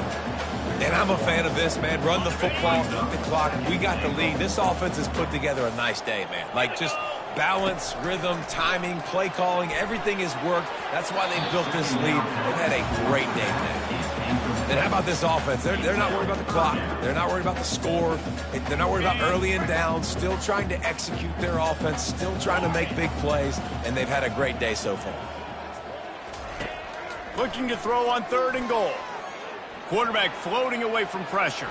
And I'm a fan of this, man. Run the football, eat the clock. We got the lead. This offense has put together a nice day, man. Like, just balance, rhythm, timing, play calling, everything has worked. That's why they built this lead. They've had a great day today. And how about this offense? They're not worried about the clock. They're not worried about the score. They're not worried about early and down. Still trying to execute their offense. Still trying to make big plays. And they've had a great day so far. Looking to throw on 3rd and goal. Quarterback floating away from pressure.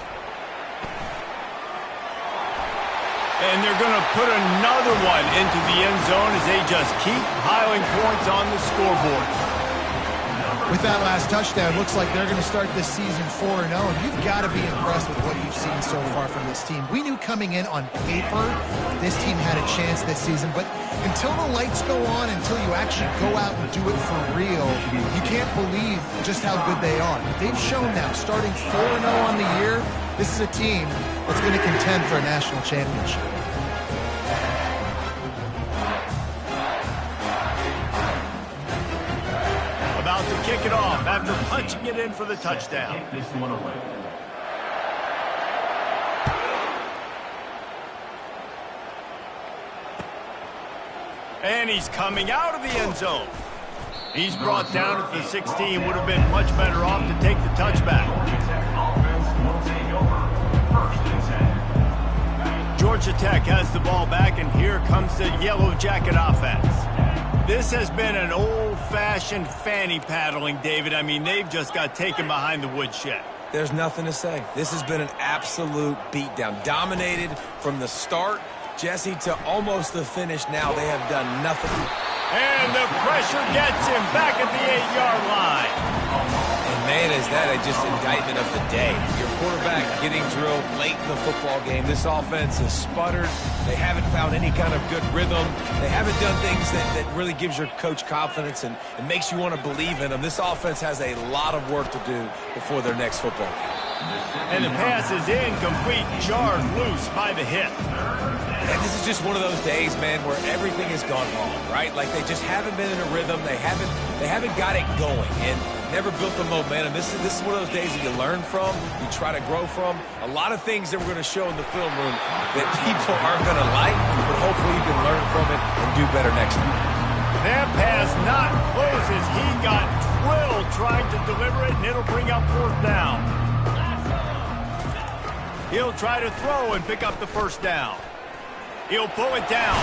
And they're going to put another one into the end zone as they just keep piling points on the scoreboard. With that last touchdown, looks like they're going to start this season 4-0, and you've got to be impressed with what you've seen so far from this team. We knew coming in on paper this team had a chance this season, but until the lights go on, until you actually go out and do it for real, you can't believe just how good they are. But they've shown now, starting 4-0 on the year, this is a team that's going to contend for a national championship. About to kick it off after punching it in for the touchdown. Take this one away. And he's coming out of the end zone. He's brought down at the 16. Would have been much better off to take the touchback. Georgia Tech has the ball back, and here comes the Yellow Jacket offense. This has been an old-fashioned fanny paddling, David. I mean, they've just got taken behind the woodshed. There's nothing to say. This has been an absolute beatdown. Dominated from the start, Jesse, to almost the finish now. They have done nothing. And the pressure gets him back at the 8-yard line. And man, is that just indictment of the day. Your quarterback getting drilled late in the football game. This offense has sputtered. They haven't found any kind of good rhythm. They haven't done things that really gives your coach confidence and makes you want to believe in them. This offense has a lot of work to do before their next football game. And the pass is incomplete, jarred loose by the hit. And this is just one of those days, man, where everything has gone wrong, right? Like they just haven't been in a rhythm. They haven't got it going and never built the momentum. This is one of those days that you learn from, you try to grow from. A lot of things that we're going to show in the film room that people aren't going to like, but hopefully you can learn from it and do better next time. That pass not close as he got drilled trying to deliver it, and it'll bring up 4th down. He'll try to throw and pick up the 1st down. He'll pull it down.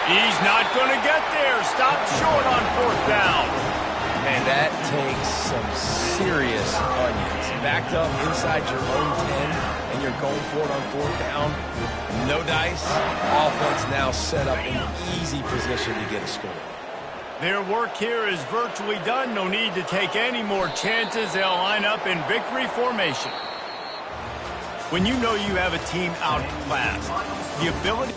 He's not going to get there. Stopped short on 4th down. Man, that takes some serious onions. Backed up inside your own 10, and you're going for it on 4th down. No dice. Offense now set up in easy position to get a score. Their work here is virtually done. No need to take any more chances. They'll line up in victory formation. When you know you have a team outclassed, the ability...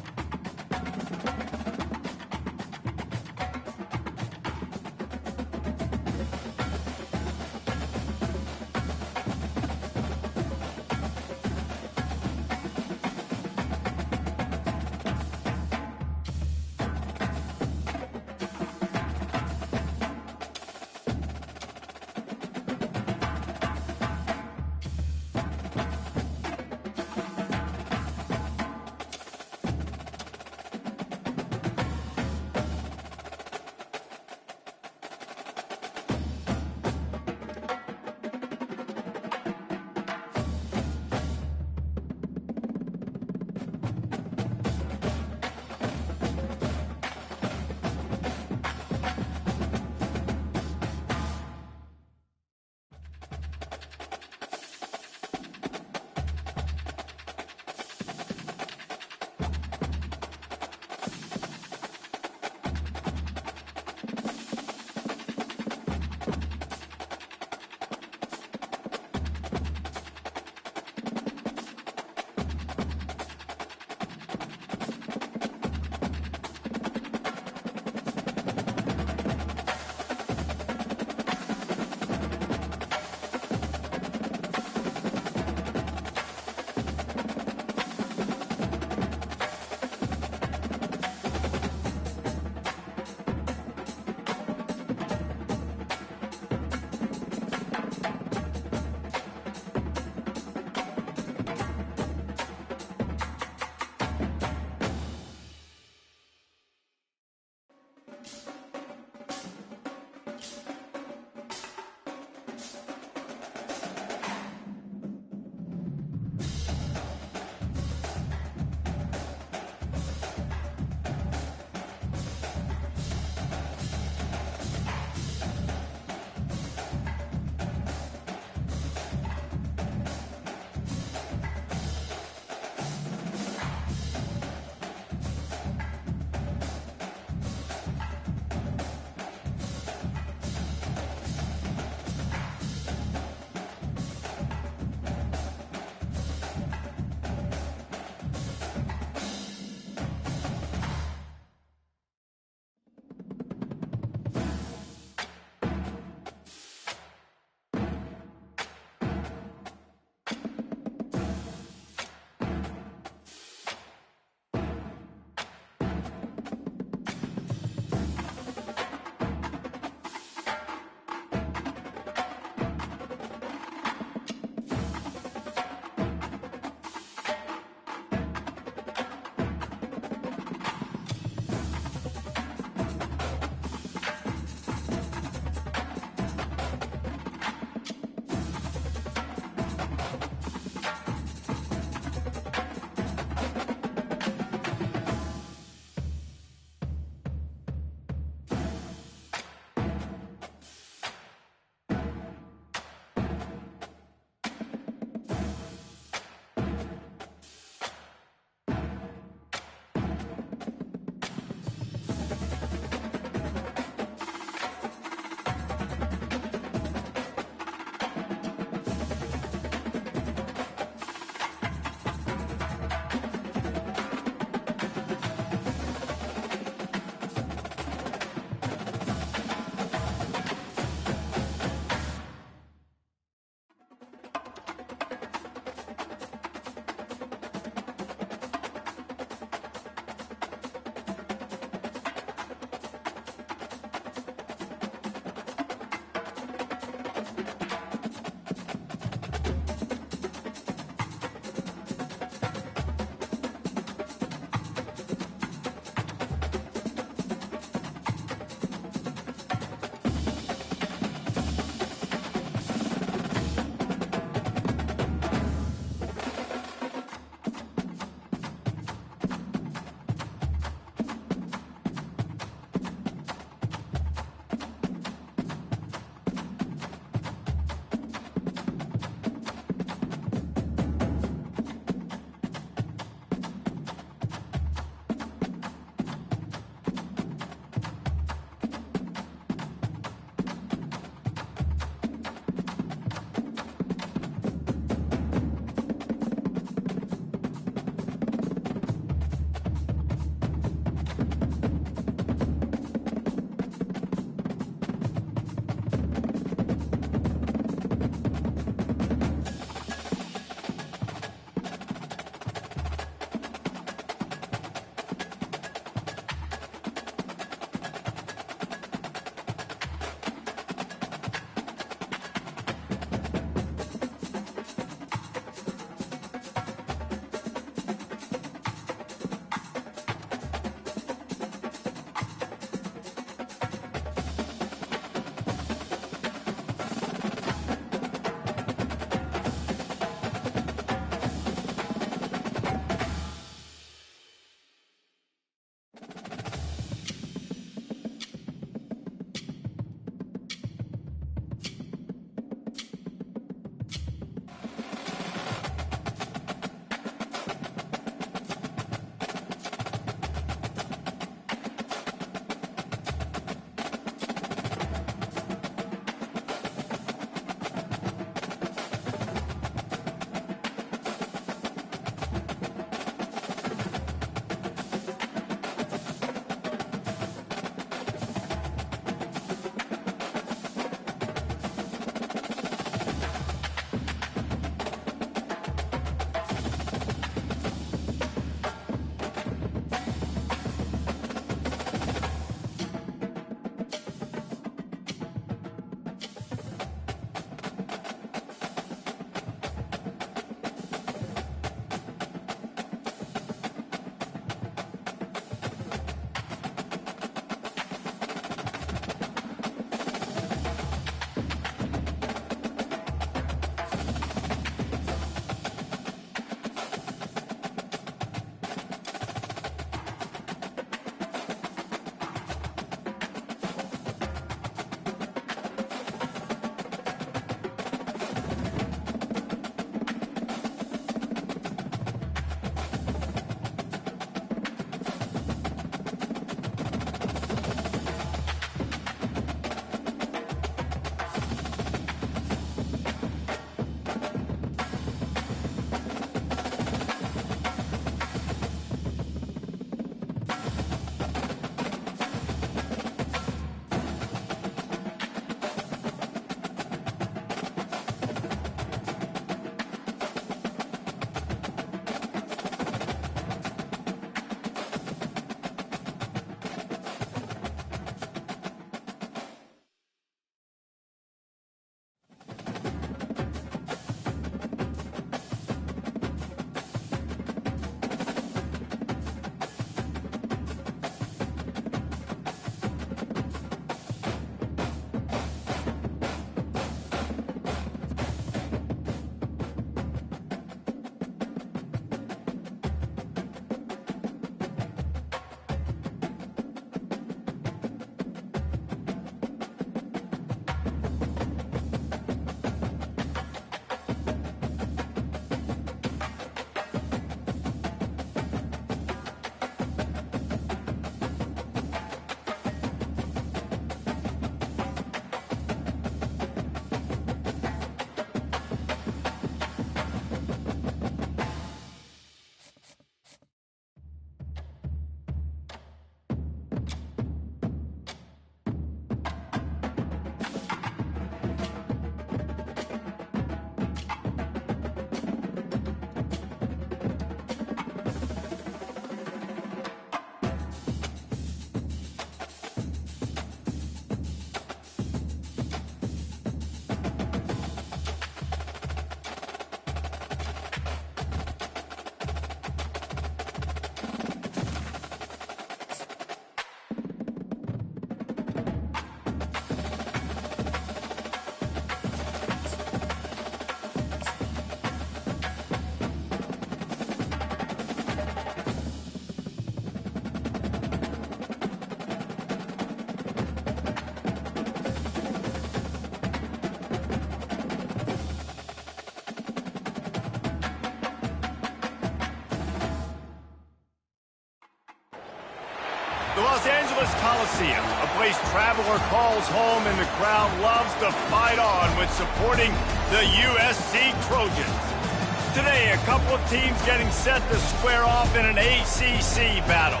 The Los Angeles Coliseum, a place traveler calls home and the crowd loves to fight on with supporting the USC Trojans. Today, a couple of teams getting set to square off in an ACC battle.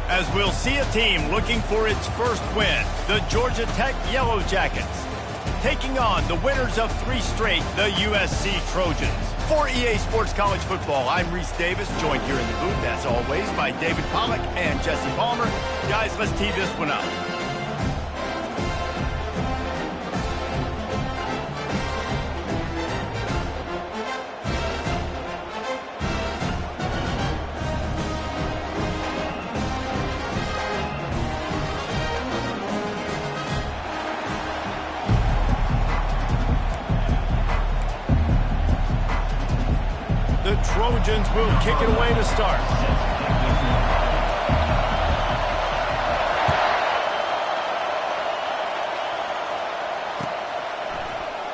As we'll see a team looking for its first win, the Georgia Tech Yellow Jackets, taking on the winners of 3 straight, the USC Trojans. For EA Sports College Football, I'm Reese Davis, joined here in the booth, as always, by David Pollack and Jesse Palmer. Guys, let's tee this one up. The Trojans will kick it away to start.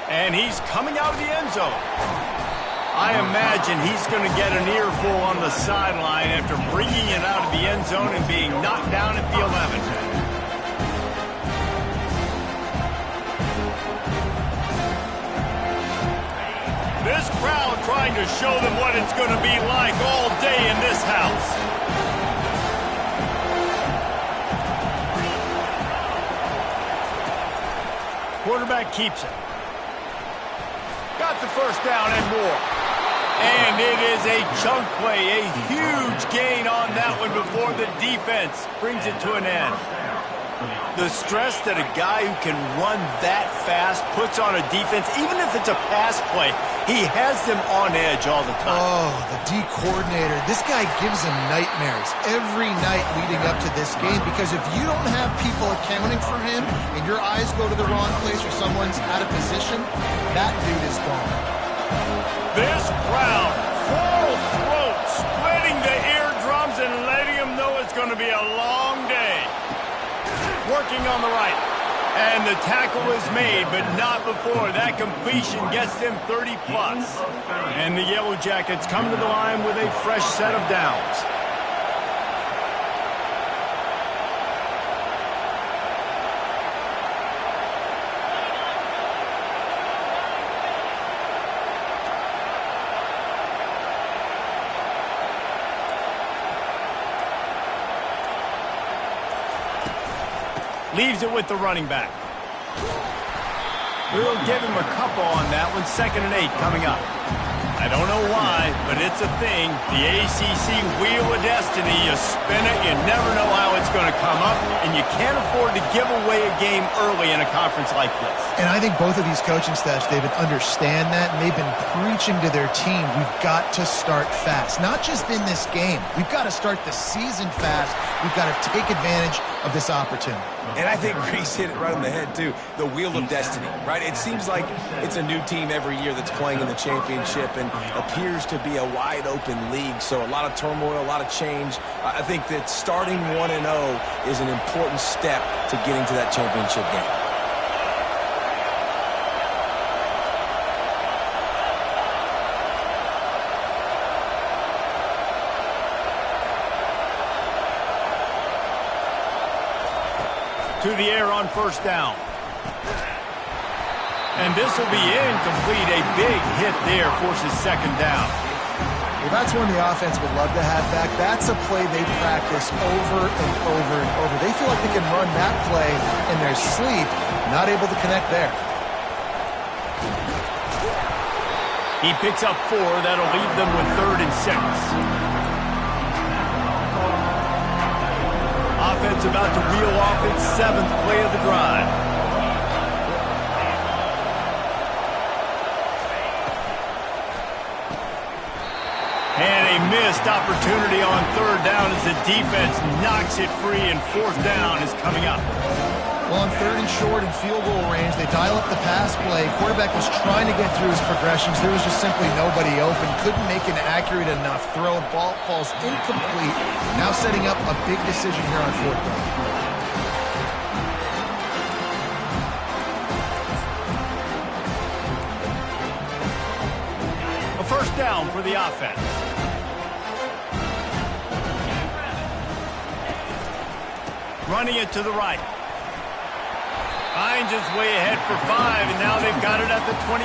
And he's coming out of the end zone. I imagine he's going to get an earful on the sideline after bringing it out of the end zone and being knocked down at the 11. This crowd trying to show them what it's going to be like all day in this house. Quarterback keeps it. Got the first down and more. And it is a chunk play, a huge gain on that one before the defense brings it to an end. The stress that a guy who can run that fast puts on a defense, even if it's a pass play, he has them on edge all the time. Oh, the D coordinator. This guy gives him nightmares every night leading up to this game, because if you don't have people accounting for him and your eyes go to the wrong place or someone's out of position, that dude is gone. This crowd, full throat, splitting the eardrums and letting them know it's going to be a long day. Working on the right. And the tackle is made, but not before. That completion gets them 30+. And the Yellow Jackets come to the line with a fresh set of downs. Leaves it with the running back. We'll give him a couple on that one. 2nd and 8 coming up. I don't know why, but it's a thing. The ACC Wheel of Destiny. You spin it, you never know how it's going to come up, and you can't afford to give away a game early in a conference like this. And I think both of these coaching staffs, David, understand that, and they've been preaching to their team, we've got to start fast. Not just in this game. We've got to start the season fast. We've got to take advantage of this opportunity. And I think Reese hit it right on the head, too. The Wheel of Destiny, right? It seems like it's a new team every year that's playing in the championship and appears to be a wide-open league. So a lot of turmoil, a lot of change. I think that starting 1-0 is an important step to getting to that championship game. To the air on first down. And this will be incomplete. A big hit there forces 2nd down. Well, that's one the offense would love to have back. That's a play they practice over and over and over. They feel like they can run that play in their sleep, not able to connect there. He picks up 4. That'll leave them with 3rd and 6. Offense about to reel off its 7th play of the drive. And a missed opportunity on 3rd down as the defense knocks it free, and 4th down is coming up. Well, on 3rd and short and field goal range, they dial up the pass play. Quarterback was trying to get through his progressions. There was just simply nobody open. Couldn't make an accurate enough throw. Ball falls incomplete. Now setting up a big decision here on 4th down. A first down for the offense. running it to the right. Hines is way ahead for 5, and now they've got it at the 28.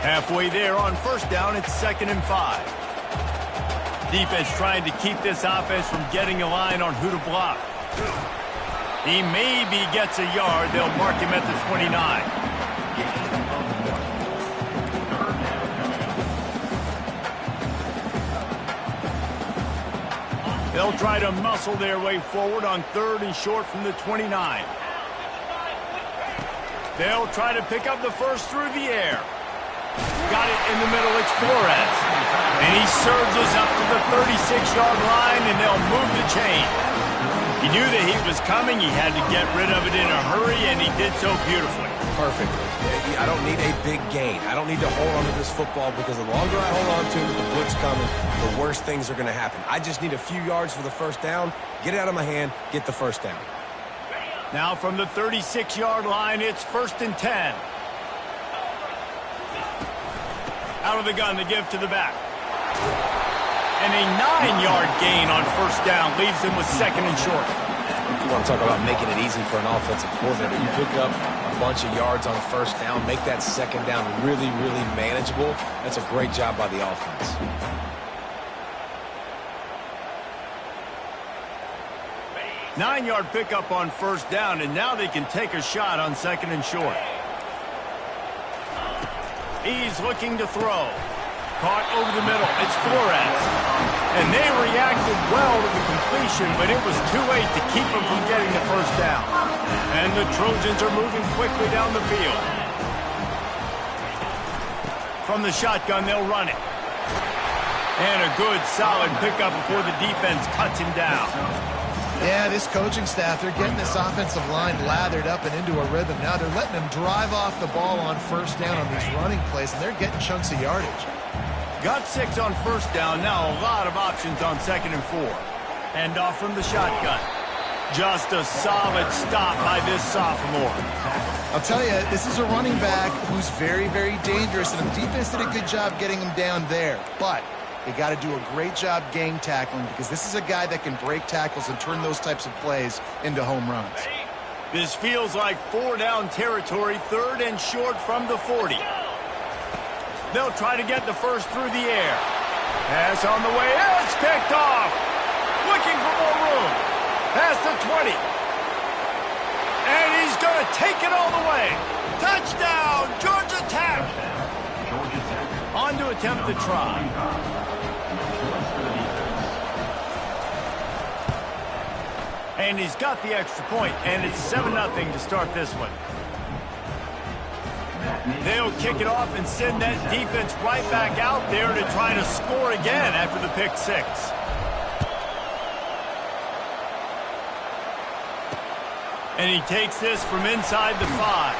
Halfway there on first down, it's 2nd and 5. Defense trying to keep this offense from getting a line on who to block. He maybe gets a yard. They'll mark him at the 29. They'll try to muscle their way forward on 3rd and short from the 29. They'll try to pick up the first through the air. Got it in the middle, it's Flores. And he surges up to the 36-yard line, and they'll move the chain. He knew that he was coming. He had to get rid of it in a hurry, and he did so beautifully. Perfectly. I don't need a big gain. I don't need to hold on to this football because the longer I hold on to it with the blitz coming, the worse things are going to happen. I just need a few yards for the first down, get it out of my hand, get the first down. Now from the 36-yard line, it's 1st and 10. Out of the gun to give to the back. And a 9-yard gain on first down leaves him with 2nd and short. You want to talk about making it easy for an offensive coordinator. You pick up a bunch of yards on first down, make that 2nd down really, really manageable. That's a great job by the offense. Nine-yard pickup on first down, and now they can take a shot on 2nd and short. He's looking to throw. Caught over the middle. It's Flores. And they reacted well to the completion, but it was too late to keep them from getting the first down. And the Trojans are moving quickly down the field. From the shotgun, they'll run it. And a good, solid pickup before the defense cuts him down. Yeah, this coaching staff, they're getting this offensive line lathered up and into a rhythm. Now they're letting them drive off the ball on first down on these running plays, and they're getting chunks of yardage. Got 6 on first down. Now a lot of options on 2nd and 4. And off from the shotgun. Just a solid stop by this sophomore. I'll tell you, this is a running back who's very, very dangerous, and the defense did a good job getting him down there. But they got to do a great job gang tackling because this is a guy that can break tackles and turn those types of plays into home runs. This feels like 4-down territory, 3rd and short from the 40. They'll try to get the first through the air. Pass on the way. It's picked off. Looking for more room. Past the 20. And he's going to take it all the way. Touchdown, Georgia Tech. On to attempt the try. And he's got the extra point, and it's 7-0 to start this one. They'll kick it off and send that defense right back out there to try to score again after the pick 6. And he takes this from inside the 5.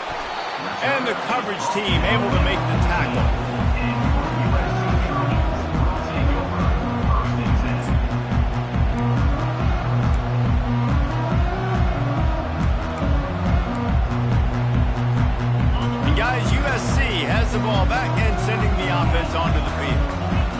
And the coverage team able to make the tackle. USC has the ball back and sending the offense onto the field.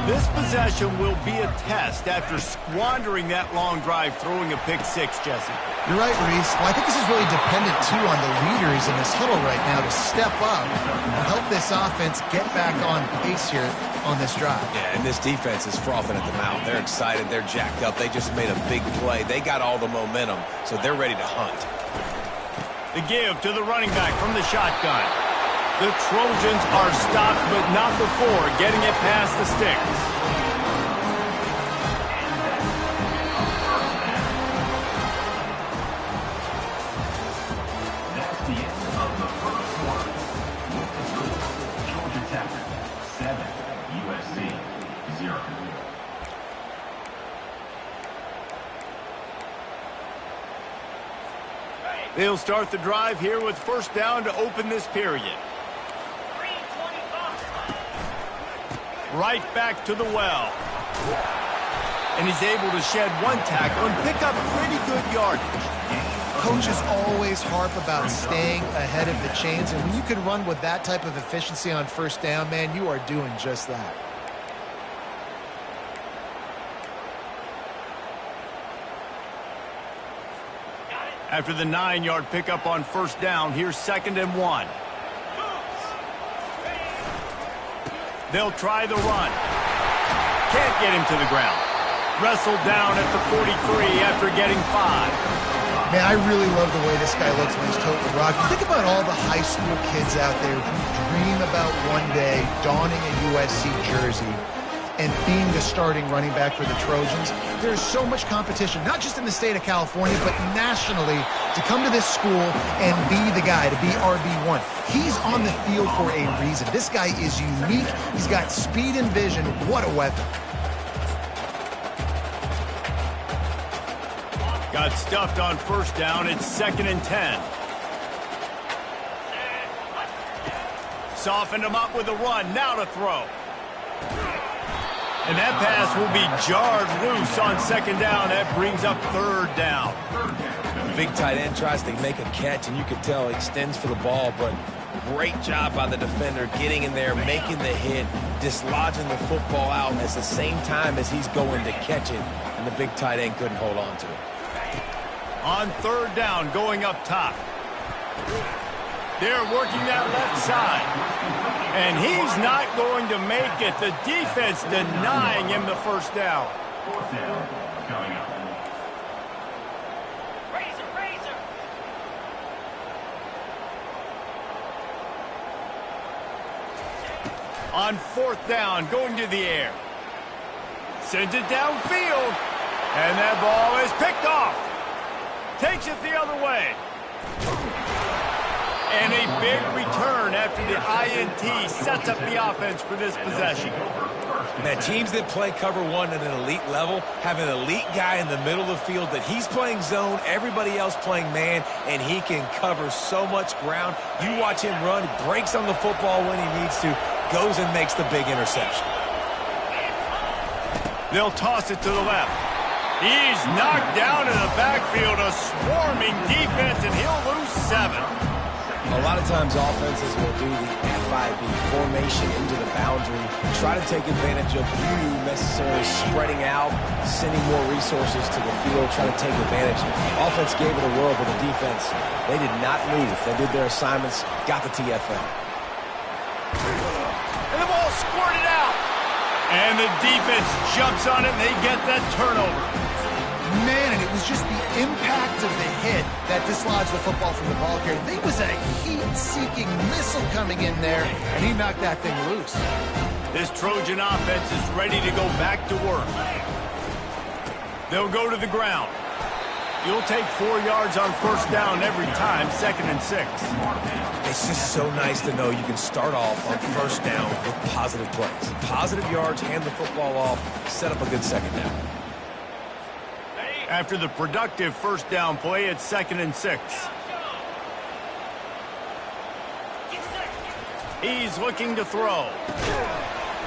This possession will be a test after squandering that long drive throwing a pick 6, Jesse. You're right, Reese. Well, I think this is really dependent, too, on the leaders in this huddle right now to step up and help this offense get back on pace here on this drive. Yeah, and this defense is frothing at the mouth. They're excited. They're jacked up. They just made a big play. They got all the momentum, so they're ready to hunt. The give to the running back from the shotgun. The Trojans are stopped, but not before getting it past the sticks. That's the end of the first quarter. With the score, Georgia Tech 7, USC 0. They'll start the drive here with first down to open this period. Right back to the well. And he's able to shed one tackle and pick up pretty good yardage. Coaches always harp about staying ahead of the chains, and when you can run with that type of efficiency on first down, man, you are doing just that. After the 9-yard pickup on first down, here's 2nd and 1. They'll try the run. Can't get him to the ground. Wrestled down at the 43 after getting 5. Man, I really love the way this guy looks when he's toting the rock. Think about all the high school kids out there who dream about one day donning a USC jersey and being the starting running back for the Trojans. There's so much competition, not just in the state of California, but nationally, to come to this school and be the guy, to be RB1. He's on the field for a reason. This guy is unique. He's got speed and vision. What a weapon. Got stuffed on first down. It's 2nd and 10. Softened him up with a run. Now to throw. And that pass will be jarred loose on 2nd down. That brings up 3rd down. The big tight end tries to make a catch, and you can tell he extends for the ball, but great job by the defender getting in there, making the hit, dislodging the football out at the same time as he's going to catch it, and the big tight end couldn't hold on to it. On 3rd down, going up top. They're working that left side. And he's not going to make it. The defense denying him the first down. 4th down coming up. On 4th down, going to the air. Sends it downfield. And that ball is picked off. Takes it the other way. And a big return after the INT sets up the offense for this possession. Man, teams that play cover one at an elite level have an elite guy in the middle of the field that he's playing zone, everybody else playing man, and he can cover so much ground. You watch him run, breaks on the football when he needs to, goes and makes the big interception. They'll toss it to the left. He's knocked down in the backfield, a swarming defense, and he'll lose 7. A lot of times offenses will do the FIB, formation into the boundary, try to take advantage of you necessarily spreading out, sending more resources to the field, trying to take advantage. Offense gave it a whirl, but the defense, they did not move. They did their assignments, got the TFL. And the ball squirted out. And the defense jumps on it, and they get that turnover. Man, and it was just the impact of the hit that dislodged the football from the ball carrier. There was a heat-seeking missile coming in there, and he knocked that thing loose. This Trojan offense is ready to go back to work. They'll go to the ground. You'll take 4 yards on first down every time, 2nd and 6. It's just so nice to know you can start off on first down with positive plays. Positive yards, hand the football off, set up a good 2nd down. After the productive first down play, it's 2nd and 6. He's looking to throw.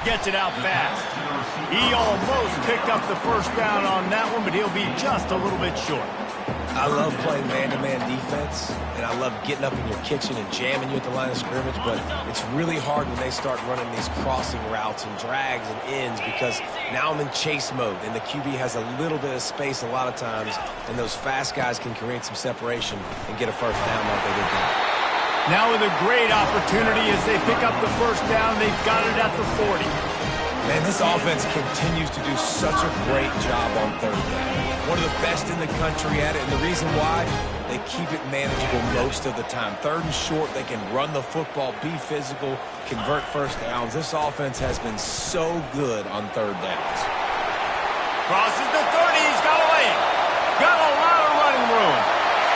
Gets it out fast. He almost picked up the first down on that one, but he'll be just a little bit short. I love playing man-to-man defense, and I love getting up in your kitchen and jamming you at the line of scrimmage, but it's really hard when they start running these crossing routes and drags and ends because now I'm in chase mode, and the QB has a little bit of space a lot of times, and those fast guys can create some separation and get a first down like they did there. Now with a great opportunity as they pick up the first down, they've got it at the 40. Man, this offense continues to do such a great job on 3rd down. One of the best in the country at it, and the reason why, they keep it manageable most of the time. 3rd and short, they can run the football, be physical, convert first downs. This offense has been so good on 3rd downs. Crosses the 30, he's got a lane. Got a lot of running room.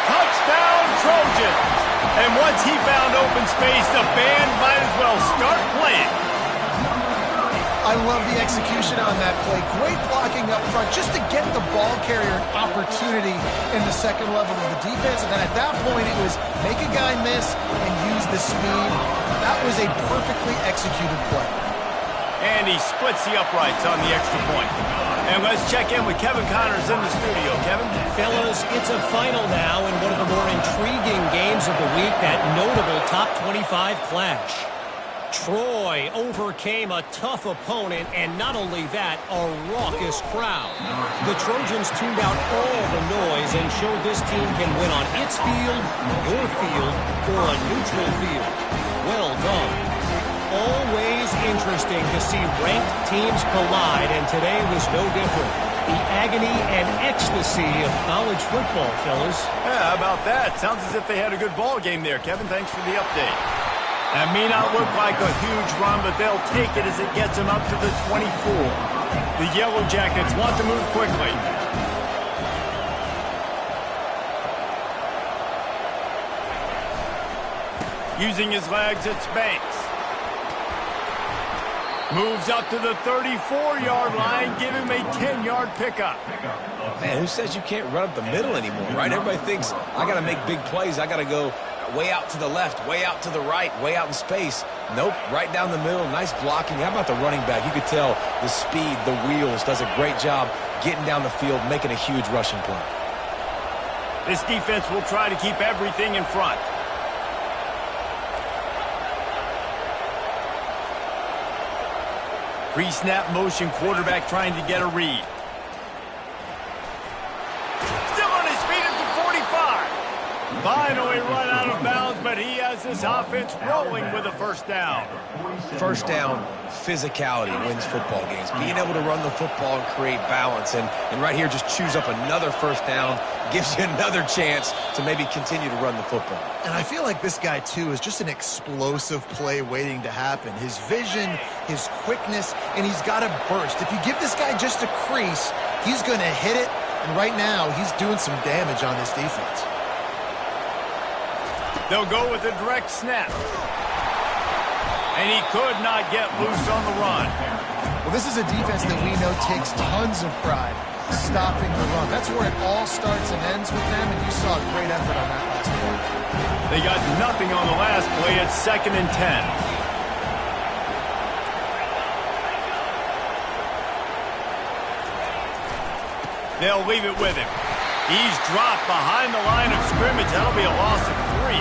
Touchdown, Trojans. And once he found open space, the band might as well start playing. I love the execution on that play. Great blocking up front just to get the ball carrier an opportunity in the second level of the defense. And then at that point, it was make a guy miss and use the speed. That was a perfectly executed play. And he splits the uprights on the extra point. And let's check in with Kevin Connors in the studio. Kevin? Fellas, it's a final now in one of the more intriguing games of the week, that notable top 25 clash. Troy overcame a tough opponent, and not only that, a raucous crowd. The Trojans tuned out all the noise and showed this team can win on its field, your field, or a neutral field. Well done. Always interesting to see ranked teams collide, and today was no different. The agony and ecstasy of college football, fellas. Yeah, how about that? Sounds as if they had a good ball game there. Kevin, thanks for the update. That may not look like a huge run, but they'll take it as it gets them up to the 24. The Yellow Jackets want to move quickly. Using his legs, it's Banks. Moves up to the 34-yard line, give him a 10-yard pickup. Man, who says you can't run up the middle anymore, right? Everybody thinks, I got to make big plays. I got to go way out to the left, way out to the right, way out in space. Nope, right down the middle, nice blocking. How about the running back? You could tell the speed, the wheels, does a great job getting down the field, making a huge rushing play. This defense will try to keep everything in front. Pre-snap motion, quarterback trying to get a read. Still on his feet at the 45. Finally run out of bounds, but he has this offense rolling with a first down. First down, physicality wins football games. Being able to run the football and create balance. And right here, just choose up another first down, gives you another chance to maybe continue to run the football. And I feel like this guy, too, is just an explosive play waiting to happen. His vision, his quickness, and he's got a burst. If you give this guy just a crease, he's going to hit it. And right now, he's doing some damage on this defense. They'll go with a direct snap. And he could not get loose on the run. Well, this is a defense that we know takes tons of pride stopping the run. That's where it all starts and ends with them, and you saw a great effort on that last play. They got nothing on the last play. It's 2nd and 10. They'll leave it with him. He's dropped behind the line of scrimmage. That'll be a loss of 3.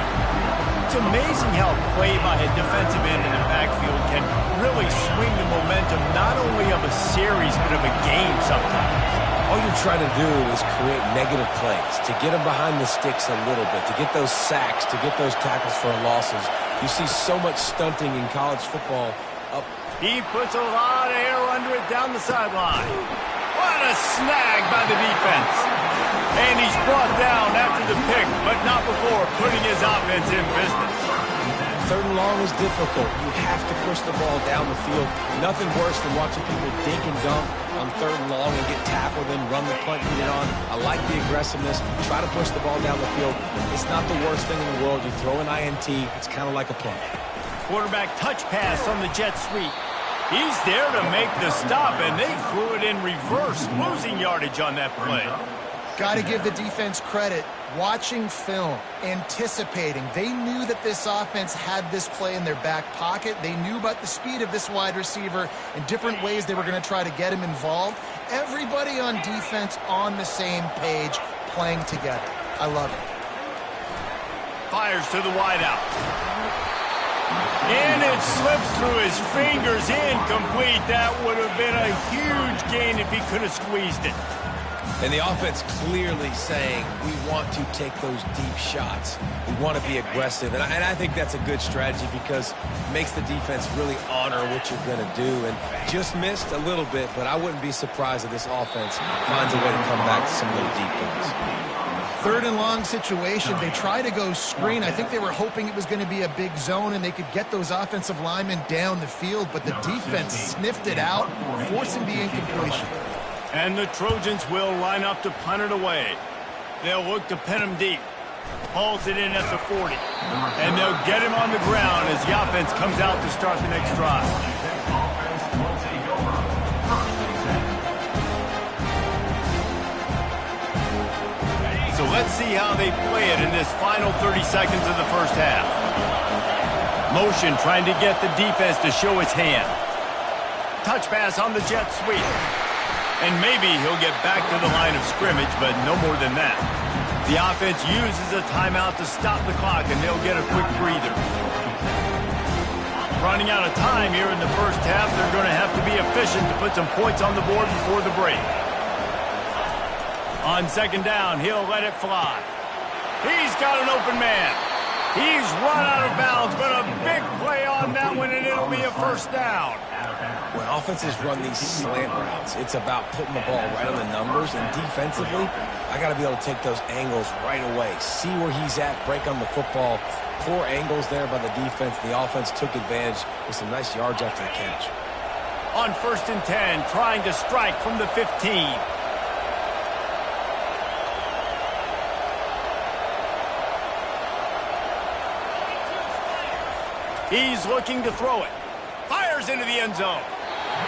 It's amazing how a play by a defensive end in the backfield can really swing the momentum not only of a series but of a game sometimes. All you're trying to do is create negative plays, to get them behind the sticks a little bit, to get those sacks, to get those tackles for losses. You see so much stunting in college football. He puts a lot of air under it down the sideline. What a snag by the defense. And he's brought down after the pick, but not before putting his offense in business. 3rd and long is difficult. You have to push the ball down the field. Nothing worse than watching people dink and dunk on 3rd and long and get tackled and run the punt unit on. I like the aggressiveness. Try to push the ball down the field. It's not the worst thing in the world. You throw an INT. It's kind of like a punt. Quarterback touch pass on the jet sweep. He's there to make the stop, and they threw it in reverse, losing yardage on that play. Got to give the defense credit. Watching film, anticipating. They knew that this offense had this play in their back pocket. They knew about the speed of this wide receiver and different ways they were going to try to get him involved. Everybody on defense on the same page, playing together. I love it. Fires to the wideout. And it slips through his fingers, incomplete. That would have been a huge gain if he could have squeezed it. And the offense clearly saying, we want to take those deep shots. We want to be aggressive. And I think that's a good strategy because it makes the defense really honor what you're going to do. And just missed a little bit, but I wouldn't be surprised if this offense finds a way to come back to some of those deep ones. 3rd and long situation. They try to go screen. I think they were hoping it was going to be a big zone and they could get those offensive linemen down the field, but the defense sniffed it out, forcing the incompletion. And the Trojans will line up to punt it away. They'll look to pin him deep. Hauls it in at the 40. And they'll get him on the ground as the offense comes out to start the next drive. So let's see how they play it in this final 30 seconds of the first half. Motion trying to get the defense to show its hand. Touch pass on the jet sweep. And maybe he'll get back to the line of scrimmage, but no more than that. The offense uses a timeout to stop the clock, and they'll get a quick breather. Running out of time here in the first half. They're going to have to be efficient to put some points on the board before the break. On second down, he'll let it fly. He's got an open man. He's run out of bounds, but a big play on that one, and it'll be a first down. When offenses run these slant routes, it's about putting the ball right on the numbers, and defensively, I got to be able to take those angles right away. See where he's at, break on the football. Poor angles there by the defense. The offense took advantage with some nice yards after the catch. On 1st and 10, trying to strike from the 15. He's looking to throw it. Fires into the end zone.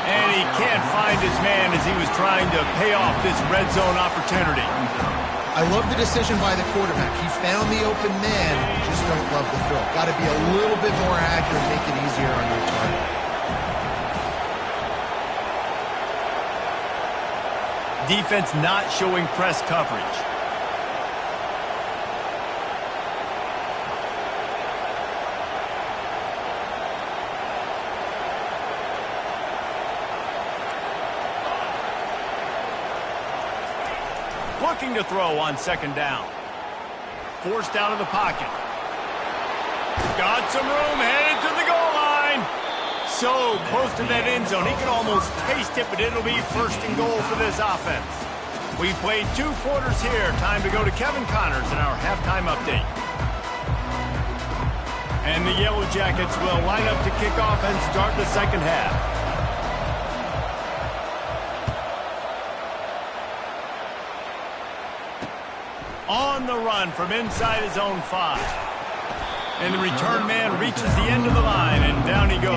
And he can't find his man as he was trying to pay off this red zone opportunity. I love the decision by the quarterback. He found the open man, just don't love the throw. Got to be a little bit more accurate, make it easier on your target. Defense not showing press coverage. Looking to throw on second down. Forced out of the pocket. Got some room, headed to the goal line. So close to that end zone, he can almost taste it, but it'll be 1st and goal for this offense. We played 2 quarters here. Time to go to Kevin Connors in our halftime update. And the Yellow Jackets will line up to kick off and start the second half. On the run from inside his own 5. And the return man reaches the end of the line, and down he goes.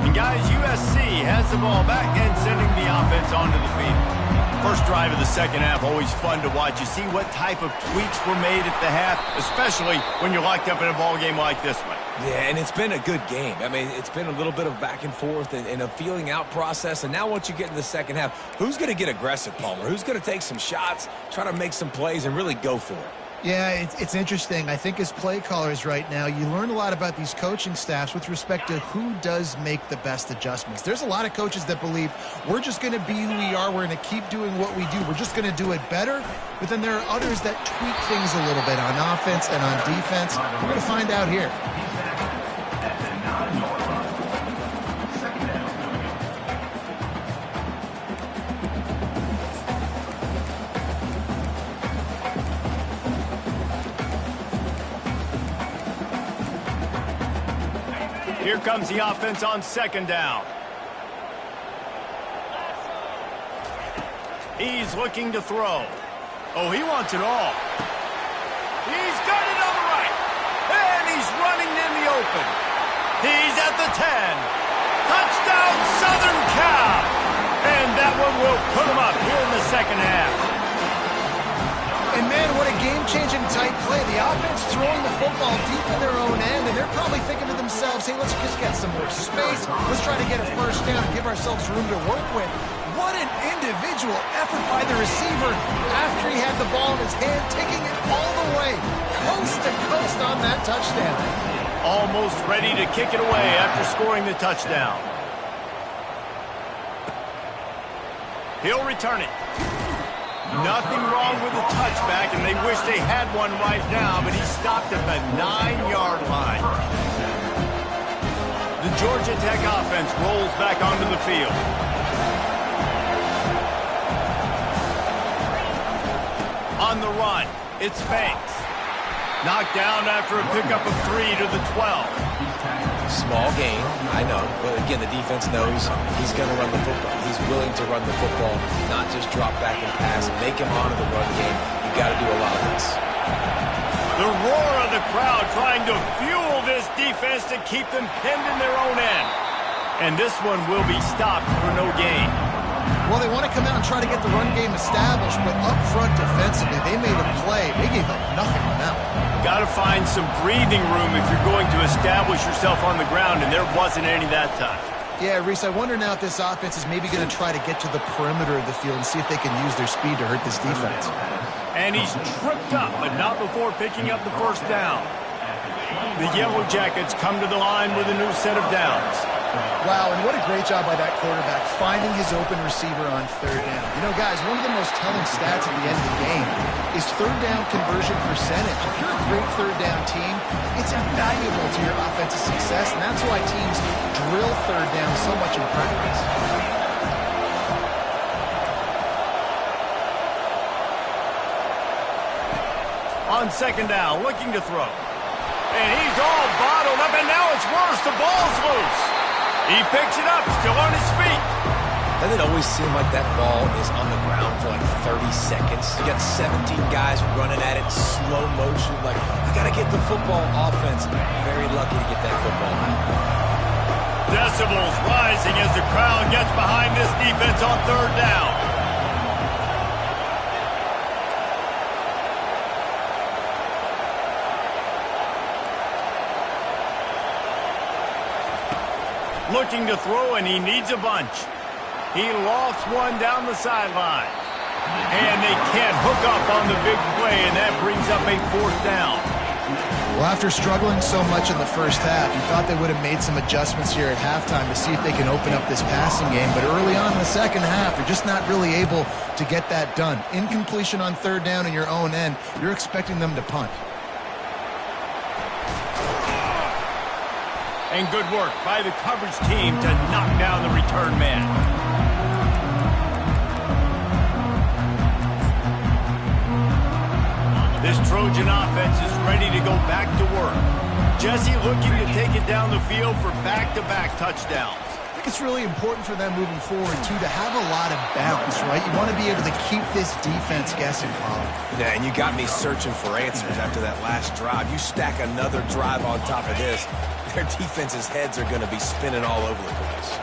And guys, USC has the ball back and sending the offense onto the field. First drive of the second half, always fun to watch. You see what type of tweaks were made at the half, especially when you're locked up in a ball game like this one. Yeah, and it's been a good game. I mean, it's been a little bit of back and forth and a feeling out process. And now once you get in the second half, who's going to get aggressive, Palmer? Who's going to take some shots, try to make some plays, and really go for it? Yeah, it's interesting. I think as play callers right now, you learn a lot about these coaching staffs with respect to who does make the best adjustments. There's a lot of coaches that believe we're just going to be who we are. We're going to keep doing what we do. We're just going to do it better. But then there are others that tweak things a little bit on offense and on defense. We're going to find out here. Here comes the offense on second down. He's looking to throw. Oh, he wants it all. He's got it on the right. And he's running in the open. He's at the 10. Touchdown, Southern Cal. And that one will put him up here in the second half. And, man, what a game-changing tight play. The offense throwing the football deep in their own end, and they're probably thinking to themselves, hey, let's just get some more space. Let's try to get a first down and give ourselves room to work with. What an individual effort by the receiver after he had the ball in his hand, taking it all the way, coast to coast on that touchdown. Almost ready to kick it away after scoring the touchdown. He'll return it. Nothing wrong with the touchback, and they wish they had one right now, but he stopped at the 9-yard line. The Georgia Tech offense rolls back onto the field. On the run, it's Banks. Knocked down after a pickup of 3 to the 12. Small game, I know, but again, the defense knows he's going to run the football. He's willing to run the football, not just drop back and pass, make him onto the run game. You got to do a lot of this. The roar of the crowd trying to fuel this defense to keep them pinned in their own end. And this one will be stopped for no gain. Well, they want to come out and try to get the run game established, but up front defensively, they made a play. They gave up nothing on that one. Got to find some breathing room if you're going to establish yourself on the ground, and there wasn't any that time. Yeah, Reese, I wonder now if this offense is maybe going to try to get to the perimeter of the field and see if they can use their speed to hurt this defense. And he's tripped up, but not before picking up the first down. The Yellow Jackets come to the line with a new set of downs. Wow, and what a great job by that quarterback finding his open receiver on third down. You know, guys, one of the most telling stats at the end of the game is third down conversion percentage. If you're a great third down team, it's invaluable to your offensive success, and that's why teams drill third down so much in practice. On second down, looking to throw. And he's all bottled up, and now it's worse. The ball's loose. He picks it up, still on his feet. Doesn't it always seem like that ball is on the ground for like 30 seconds? You got 17 guys running at it, slow motion. Like, I got to get the football offense. Very lucky to get that football out. Decibels rising as the crowd gets behind this defense on third down. Looking to throw, and he needs a bunch. He lofts one down the sideline. And they can't hook up on the big play, and that brings up a fourth down. Well, after struggling so much in the first half, you thought they would have made some adjustments here at halftime to see if they can open up this passing game. But early on in the second half, they're just not really able to get that done. Incompletion on third down in your own end, you're expecting them to punt. And good work by the coverage team to knock down the return man. This Trojan offense is ready to go back to work. Jesse looking to take it down the field for back-to-back touchdowns. I think it's really important for them moving forward, too, to have a lot of balance, right? You want to be able to keep this defense guessing, Colin. Yeah, and you got me searching for answers after that last drive. You stack another drive on top of this, their defense's heads are going to be spinning all over the place.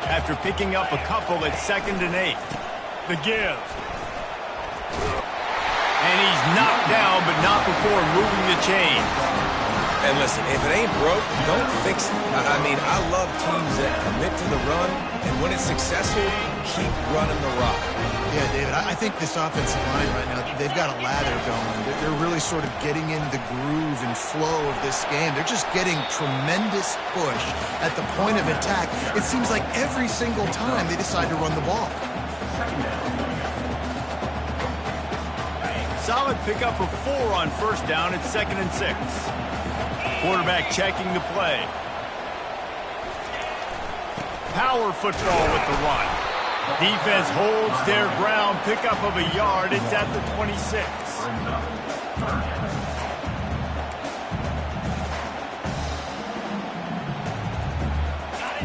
After picking up a couple at 2nd and 8. The give. And he's knocked down, but not before moving the chain. And listen, if it ain't broke, don't fix it. I mean, I love teams that commit to the run, and when it's successful, keep running the rock. Yeah, David, I think this offensive line right now, they've got a lather going. They're really sort of getting in the groove and flow of this game. They're just getting tremendous push at the point of attack. It seems like every single time they decide to run the ball. Solid pickup of 4 on first down at 2nd and 6. Quarterback checking the play. Power football with the run. Defense holds their ground. Pickup of a yard. It's at the 26.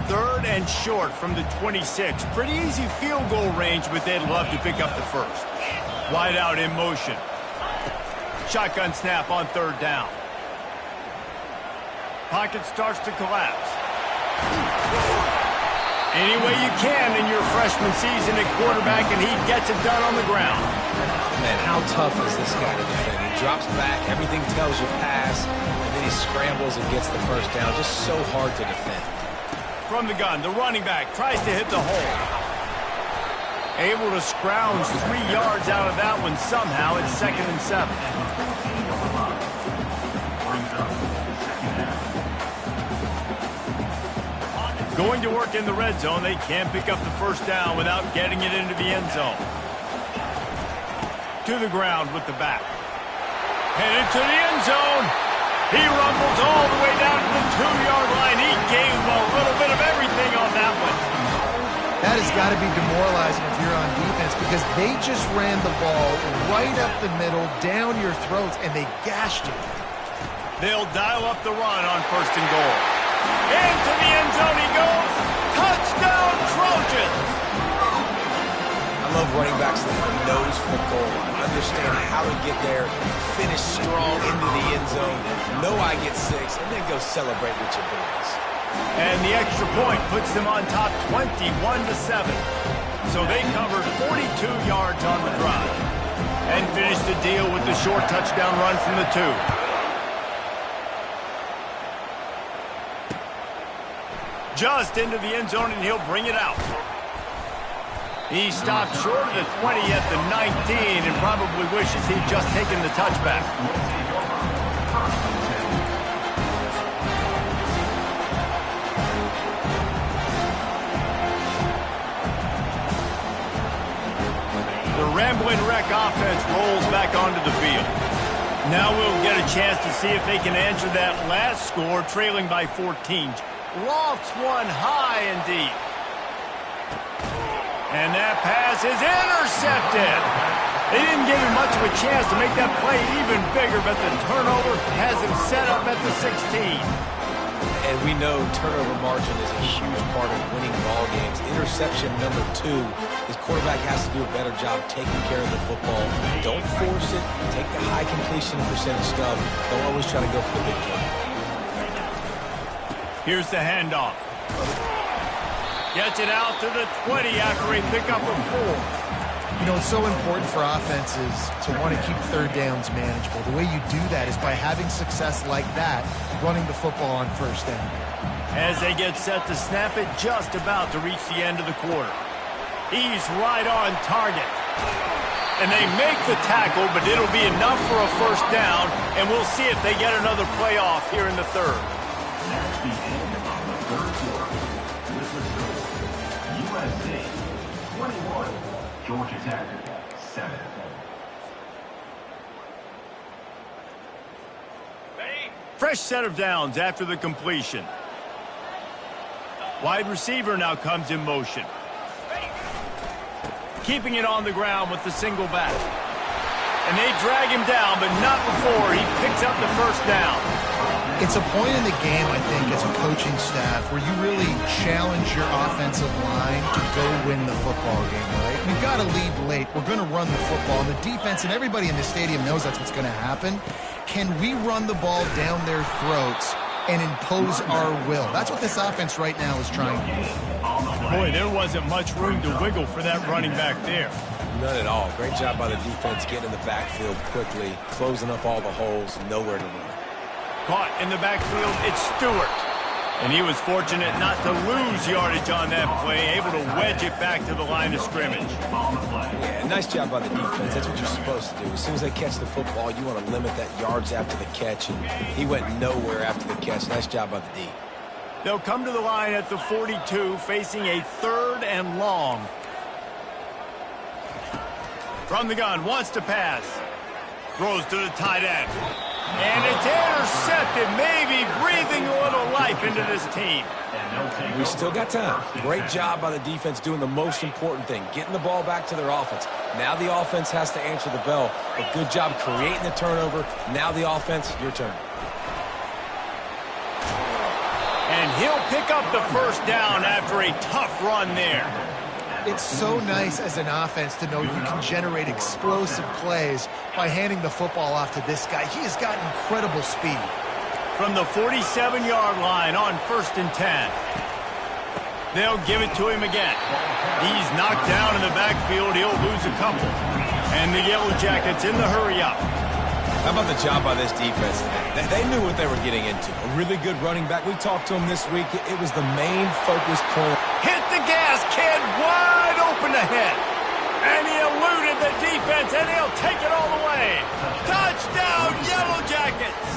Third and short from the 26. Pretty easy field goal range, but they'd love to pick up the first. Wide out in motion. Shotgun snap on third down. Pocket starts to collapse. Any way you can in your freshman season at quarterback, and he gets it done on the ground. Man, how tough is this guy to defend? He drops back, everything tells you pass, and then he scrambles and gets the first down. Just so hard to defend. From the gun, the running back tries to hit the hole. Able to scrounge 3 yards out of that one somehow at 2nd and 7. Going to work in the red zone. They can't pick up the first down without getting it into the end zone. To the ground with the back. Headed to the end zone. He rumbles all the way down to the 2-yard line. He gave a little bit of everything on that one. That has got to be demoralizing if you're on defense because they just ran the ball right up the middle, down your throats, and they gashed you. They'll dial up the run on 1st and goal. Into the end zone he goes. Touchdown, Trojans! I love running backs that have nose for the goal line. Understand how to get there, finish strong into the end zone, know I get 6, and then go celebrate with your boys. And the extra point puts them on top 21-7. So they covered 42 yards on the drive. And finish the deal with the short touchdown run from the 2. Just into the end zone, and he'll bring it out. He stopped short of the 20 at the 19 and probably wishes he'd just taken the touchback. The Rambling Wreck offense rolls back onto the field. Now we'll get a chance to see if they can answer that last score, trailing by 14. Lofts one high and deep. And that pass is intercepted. They didn't give him much of a chance to make that play even bigger, but the turnover has him set up at the 16. And we know turnover margin is a huge part of winning ball games. Interception number 2. His quarterback has to do a better job taking care of the football. Don't force it. Take the high completion percentage stuff. Don't always try to go for the big play. Here's the handoff. Gets it out to the 20 after a pickup of 4. You know, it's so important for offenses to want to keep third downs manageable. The way you do that is by having success like that, running the football on first down. As they get set to snap it, just about to reach the end of the quarter. He's right on target. And they make the tackle, but it'll be enough for a first down, and we'll see if they get another play off here in the third. That's the end of the third quarter. With the score, USA 21, Georgia Tech 7. Fresh set of downs after the completion. Wide receiver now comes in motion. Keeping it on the ground with the single back. And they drag him down, but not before he picks up the first down. It's a point in the game, I think, as a coaching staff, where you really challenge your offensive line to go win the football game, right? We've got to lead late. We're going to run the football. And the defense and everybody in the stadium knows that's what's going to happen. Can we run the ball down their throats and impose our will? That's what this offense right now is trying to do. Boy, there wasn't much room to wiggle for that running back there. None at all. Great job by the defense getting in the backfield quickly, closing up all the holes, nowhere to run. Caught in the backfield, it's Stewart. And he was fortunate not to lose yardage on that play, able to wedge it back to the line of scrimmage. Yeah, nice job by the defense. That's what you're supposed to do. As soon as they catch the football, you want to limit that yards after the catch, and he went nowhere after the catch. Nice job by the D. They'll come to the line at the 42, facing a 3rd and long. From the gun, wants to pass. Throws to the tight end. And it's intercepted, maybe breathing a little life into this team. We still got time. Great job by the defense doing the most important thing, getting the ball back to their offense. Now the offense has to answer the bell. A good job creating the turnover. Now the offense, your turn. And he'll pick up the first down after a tough run there. It's so nice as an offense to know you can generate explosive plays by handing the football off to this guy. He has got incredible speed. From the 47-yard line on 1st and 10. They'll give it to him again. He's knocked down in the backfield. He'll lose a couple. And the Yellow Jackets in the hurry-up. How about the job by this defense? They knew what they were getting into. A really good running back. We talked to him this week. It was the main focus point. Hit the gas, kid. Wide open ahead. And he eluded the defense, and he'll take it all the way. Touchdown, Yellow Jackets.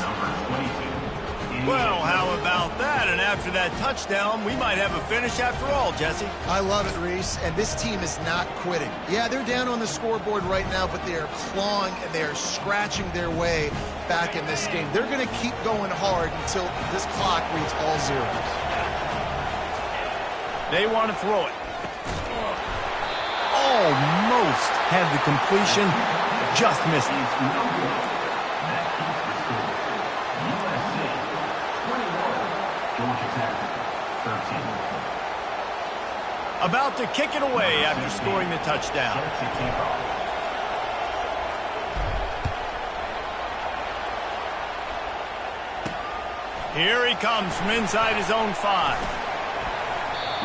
Well, how about that? And after that touchdown, we might have a finish after all, Jesse. I love it, Reese, and this team is not quitting. Yeah, they're down on the scoreboard right now, but they are clawing and they are scratching their way back in this game. They're going to keep going hard until this clock reads all zeros. They want to throw it. Almost had the completion, just missed it. About to kick it away after scoring the touchdown. Here he comes from inside his own 5.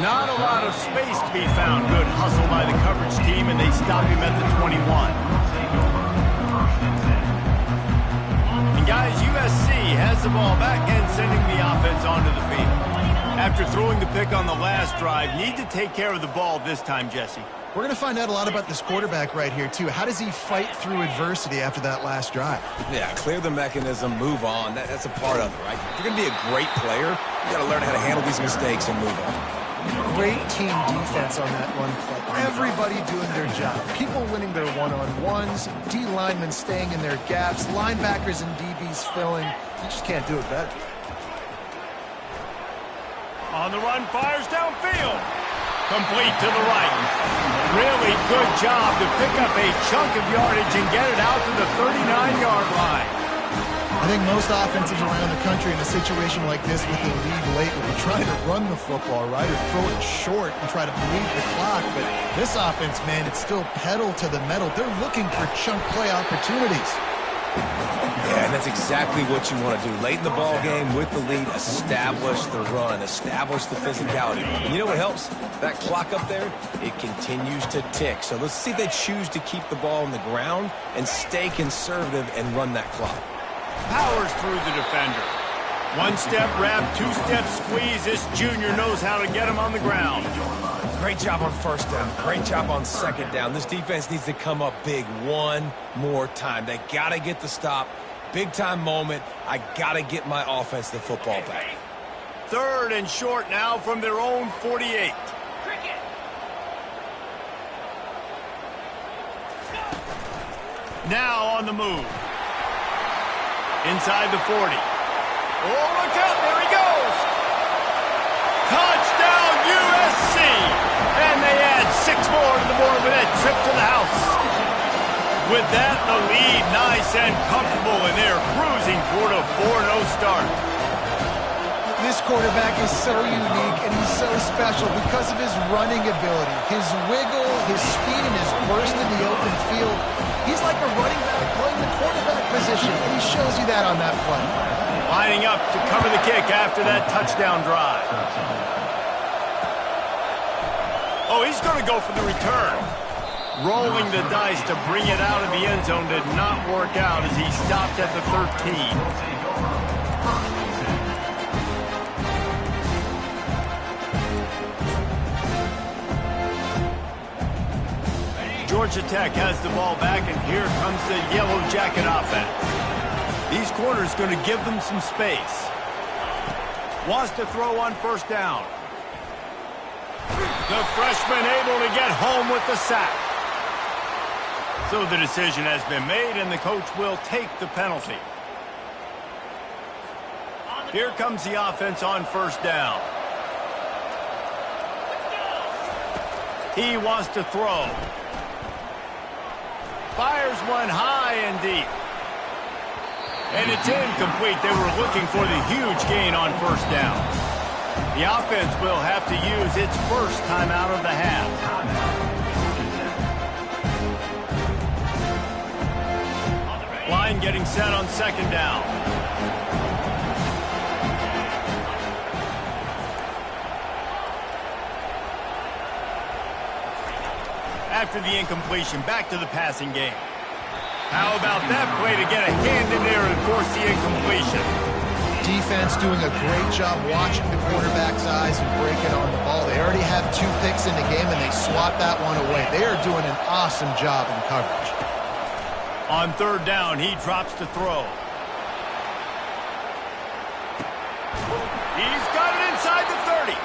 Not a lot of space to be found. Good hustle by the coverage team, and they stop him at the 21. And guys, USC has the ball back and sending the offense onto the field. After throwing the pick on the last drive, need to take care of the ball this time, Jesse. We're going to find out a lot about this quarterback right here, too. How does he fight through adversity after that last drive? Yeah, clear the mechanism, move on. That's a part of it, right? If you're going to be a great player, you got to learn how to handle these mistakes and move on. Great team defense on that run play. Everybody doing their job. People winning their one-on-ones, D linemen staying in their gaps, linebackers and DBs filling. You just can't do it better. On the run, fires downfield. Complete to the right. Really good job to pick up a chunk of yardage and get it out to the 39-yard line. I think most offenses around the country in a situation like this with the lead late will be trying to run the football, right, or throw it short and try to bleed the clock. But this offense, man, it's still pedal to the metal. They're looking for chunk play opportunities. Yeah, and that's exactly what you want to do. Late in the ball game with the lead, establish the run, establish the physicality. And you know what helps? That clock up there, it continues to tick. So let's see if they choose to keep the ball on the ground and stay conservative and run that clock. Powers through the defender. One-step wrap, two-step squeeze. This junior knows how to get him on the ground. Great job on first down. Great job on second down. This defense needs to come up big one more time. They got to get the stop. Big-time moment. I got to get my offense the football back. Third and short now from their own 48. Now on the move. Inside the 40. Oh, look out. There he goes. Touchdown, USC. And they add 6 more to the board with that trip to the house. With that, the lead nice and comfortable, and they're cruising toward a 4-0 start. This quarterback is so unique, and he's so special because of his running ability, his wiggle, his speed, and his burst in the open field. He's like a running back playing the quarterback position, and he shows you that on that play. Lining up to cover the kick after that touchdown drive. Oh, he's going to go for the return. Rolling the dice to bring it out of the end zone did not work out as he stopped at the 13. Georgia Tech has the ball back, and here comes the Yellow Jacket offense. These corners going to give them some space. Wants to throw on first down. The freshman able to get home with the sack. So the decision has been made, and the coach will take the penalty. Here comes the offense on first down. He wants to throw. Fires one high and deep. And it's incomplete. They were looking for the huge gain on first down. The offense will have to use its first timeout of the half. Line getting set on second down. After the incompletion, back to the passing game. How about that play to get a hand in there and force the incompletion? Defense doing a great job watching the quarterback's eyes and breaking on the ball. They already have 2 picks in the game, and they swat that one away. They are doing an awesome job in coverage. On third down, he drops to throw. He's got it inside the 30.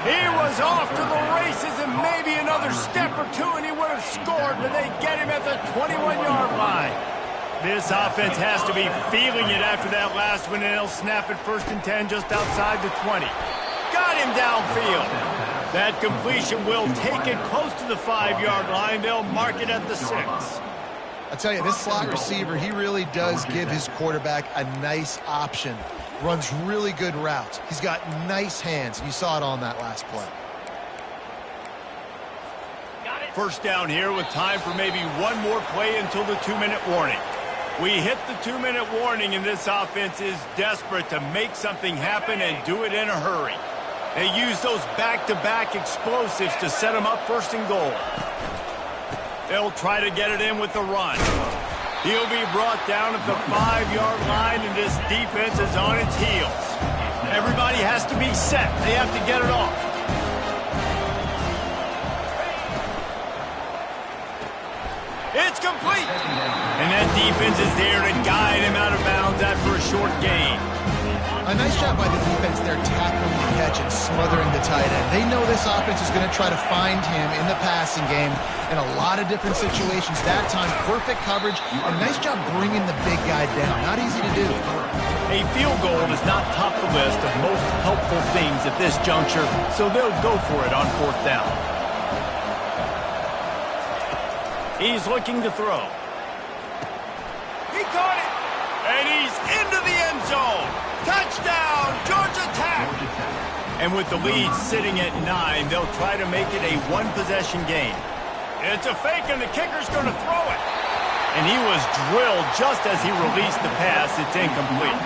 He was off to the races, and maybe another step or two, and he would have scored, but they get him at the 21-yard line. This offense has to be feeling it after that last one, and they'll snap it 1st and 10 just outside the 20. Got him downfield. That completion will take it close to the 5-yard line. They'll mark it at the 6. I tell you, this slot receiver, he really does give his quarterback a nice option. Runs really good routes. He's got nice hands. You saw it on that last play. First down here with time for maybe one more play until the 2-minute warning. We hit the 2-minute warning, and this offense is desperate to make something happen and do it in a hurry. They use those back-to-back explosives to set them up 1st and goal. They'll try to get it in with the run. He'll be brought down at the 5-yard line, and this defense is on its heels. Everybody has to be set. They have to get it off. It's complete. And that defense is there to guide him out of bounds after a short gain. A nice job by the defense there tackling the catch and smothering the tight end. They know this offense is going to try to find him in the passing game in a lot of different situations. That time, perfect coverage, and nice job bringing the big guy down. Not easy to do. A field goal does not top the list of most helpful things at this juncture, so they'll go for it on 4th down. He's looking to throw. He caught it, and he's into the end zone. Touchdown, Georgia Tech! And with the lead sitting at 9, they'll try to make it a one-possession game. It's a fake, and the kicker's going to throw it. And he was drilled just as he released the pass. It's incomplete.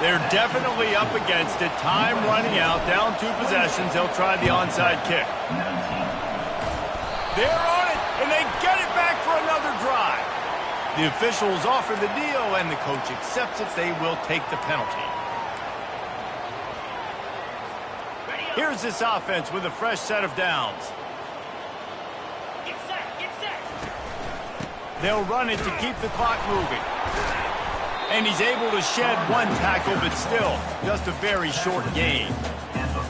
They're definitely up against it. Time running out, down 2 possessions. They'll try the onside kick. They're on it, and they get it back for another drive. The officials offer the deal, and the coach accepts it. They will take the penalty. Here's this offense with a fresh set of downs. Get set. They'll run it to keep the clock moving. And he's able to shed 1 tackle, but still, just a very short gain.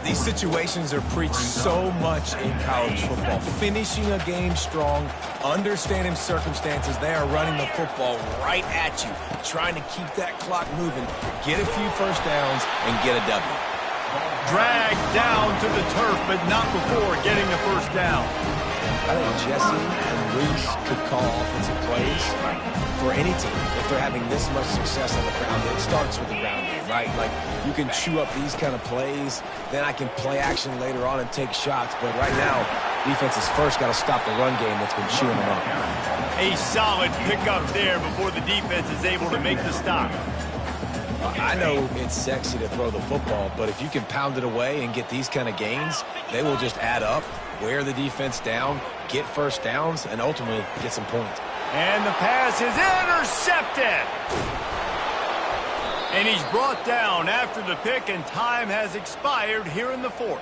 These situations are preached so much in college football. Finishing a game strong, understanding circumstances. They are running the football right at you, trying to keep that clock moving, get a few first downs, and get a W. Dragged down to the turf, but not before getting the first down. I think Jesse and Reese could call offensive plays for any team if they're having this much success on the ground. It starts with the ground game, right? Like, you can chew up these kind of plays, then I can play action later on and take shots. But right now, defense has first got to stop the run game that's been chewing them up. A solid pickup there before the defense is able to make the stop. I know it's sexy to throw the football, but if you can pound it away and get these kind of gains, they will just add up, wear the defense down, get first downs, and ultimately get some points. And the pass is intercepted. And he's brought down after the pick, and time has expired here in the 4th.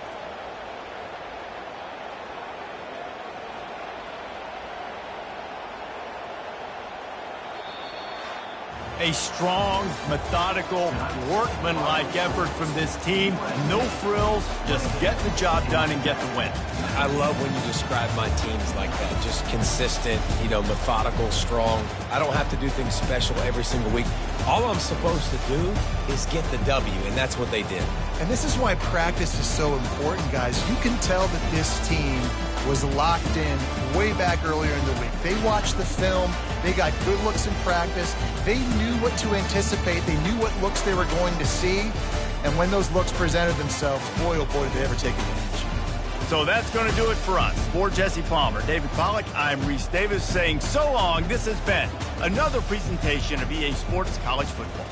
A strong, methodical, workmanlike effort from this team. No frills, just get the job done and get the win. I love when you describe my teams like that. Just consistent, methodical, strong. I don't have to do things special every single week. All I'm supposed to do is get the W, and that's what they did. And this is why practice is so important, guys. You can tell that this team was locked in way back earlier in the week. They watched the film. They got good looks in practice. They knew what to anticipate. They knew what looks they were going to see. And when those looks presented themselves, boy, oh boy, did they ever take advantage. So that's going to do it for us. For Jesse Palmer, David Pollack, I'm Reese Davis saying so long. This has been another presentation of EA Sports College Football.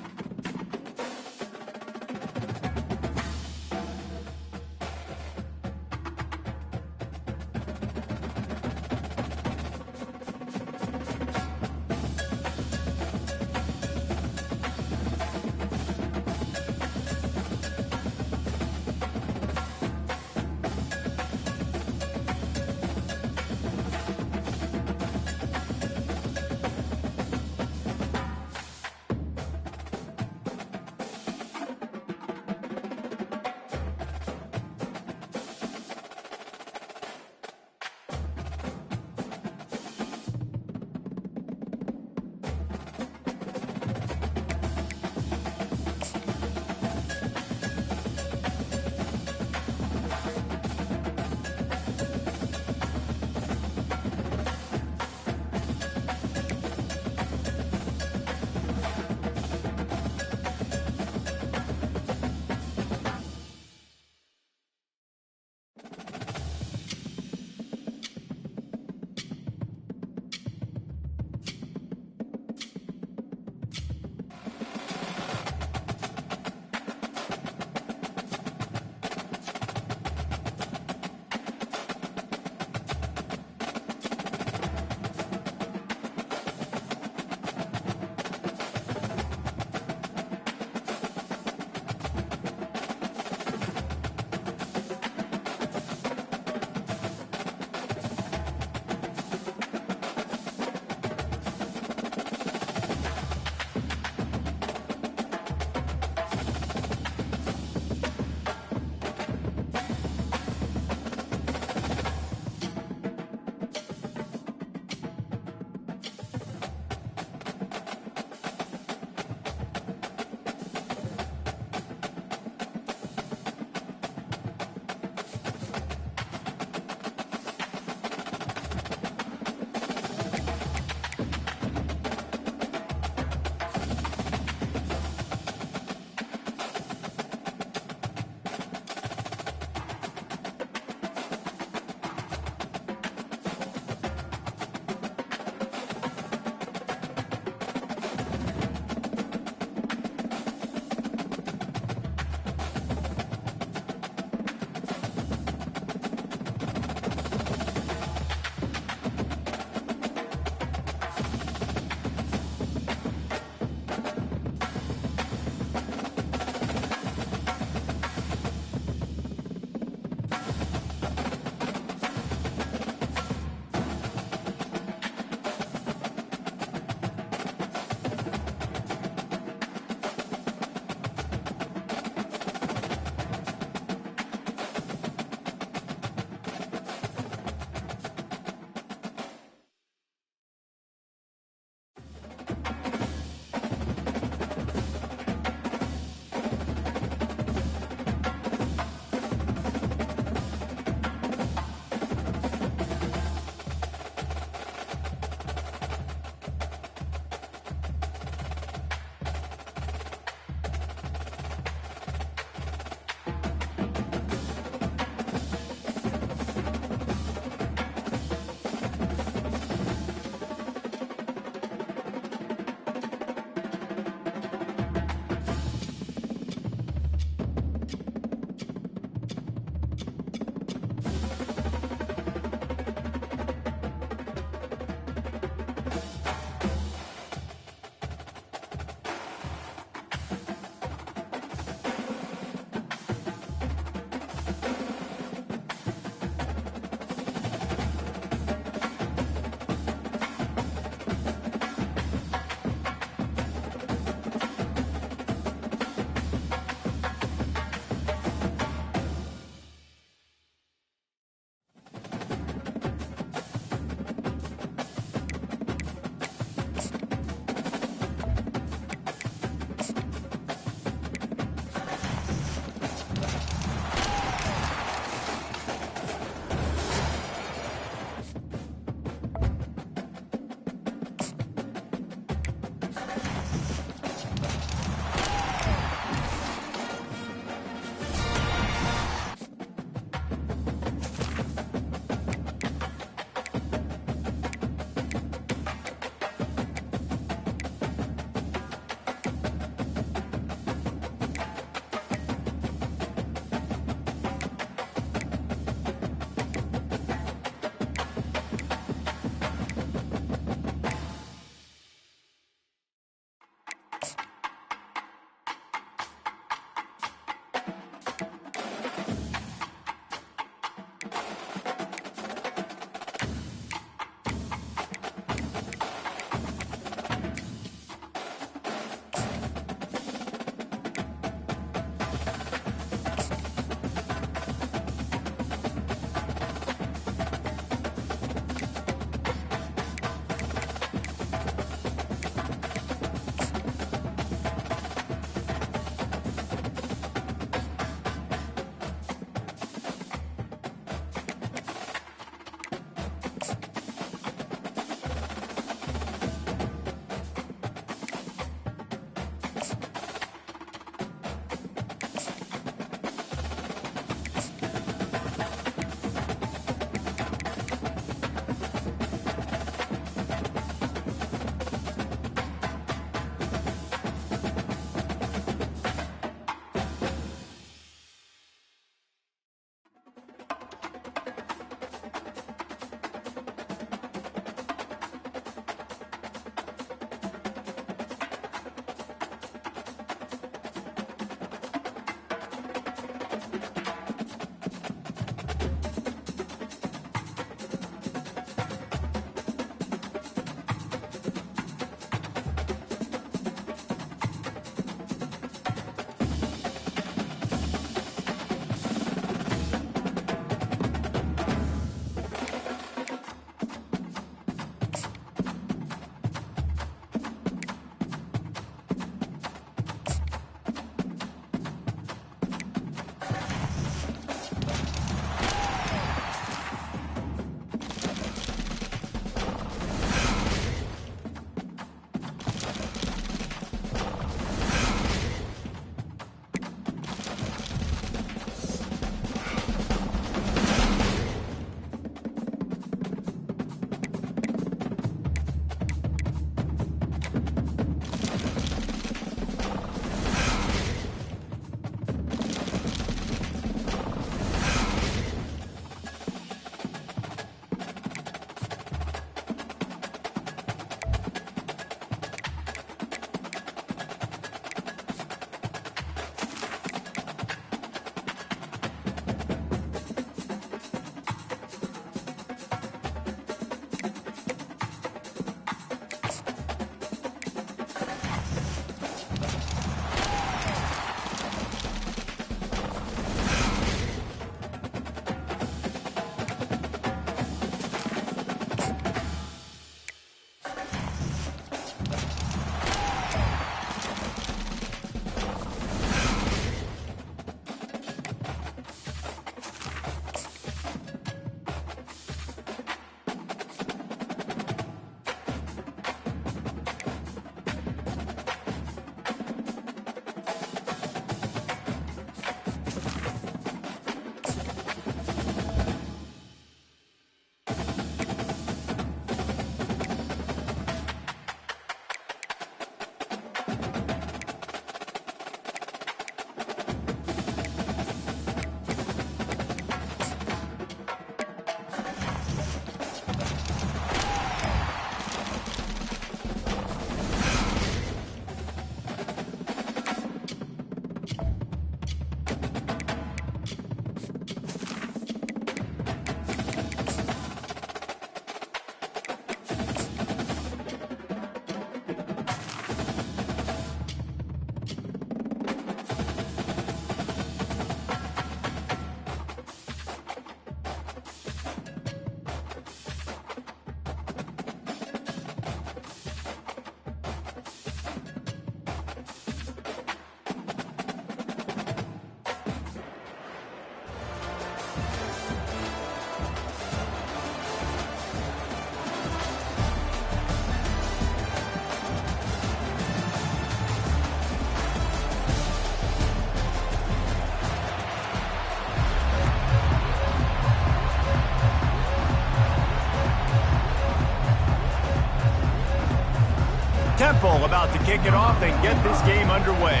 Temple about to kick it off and get this game underway.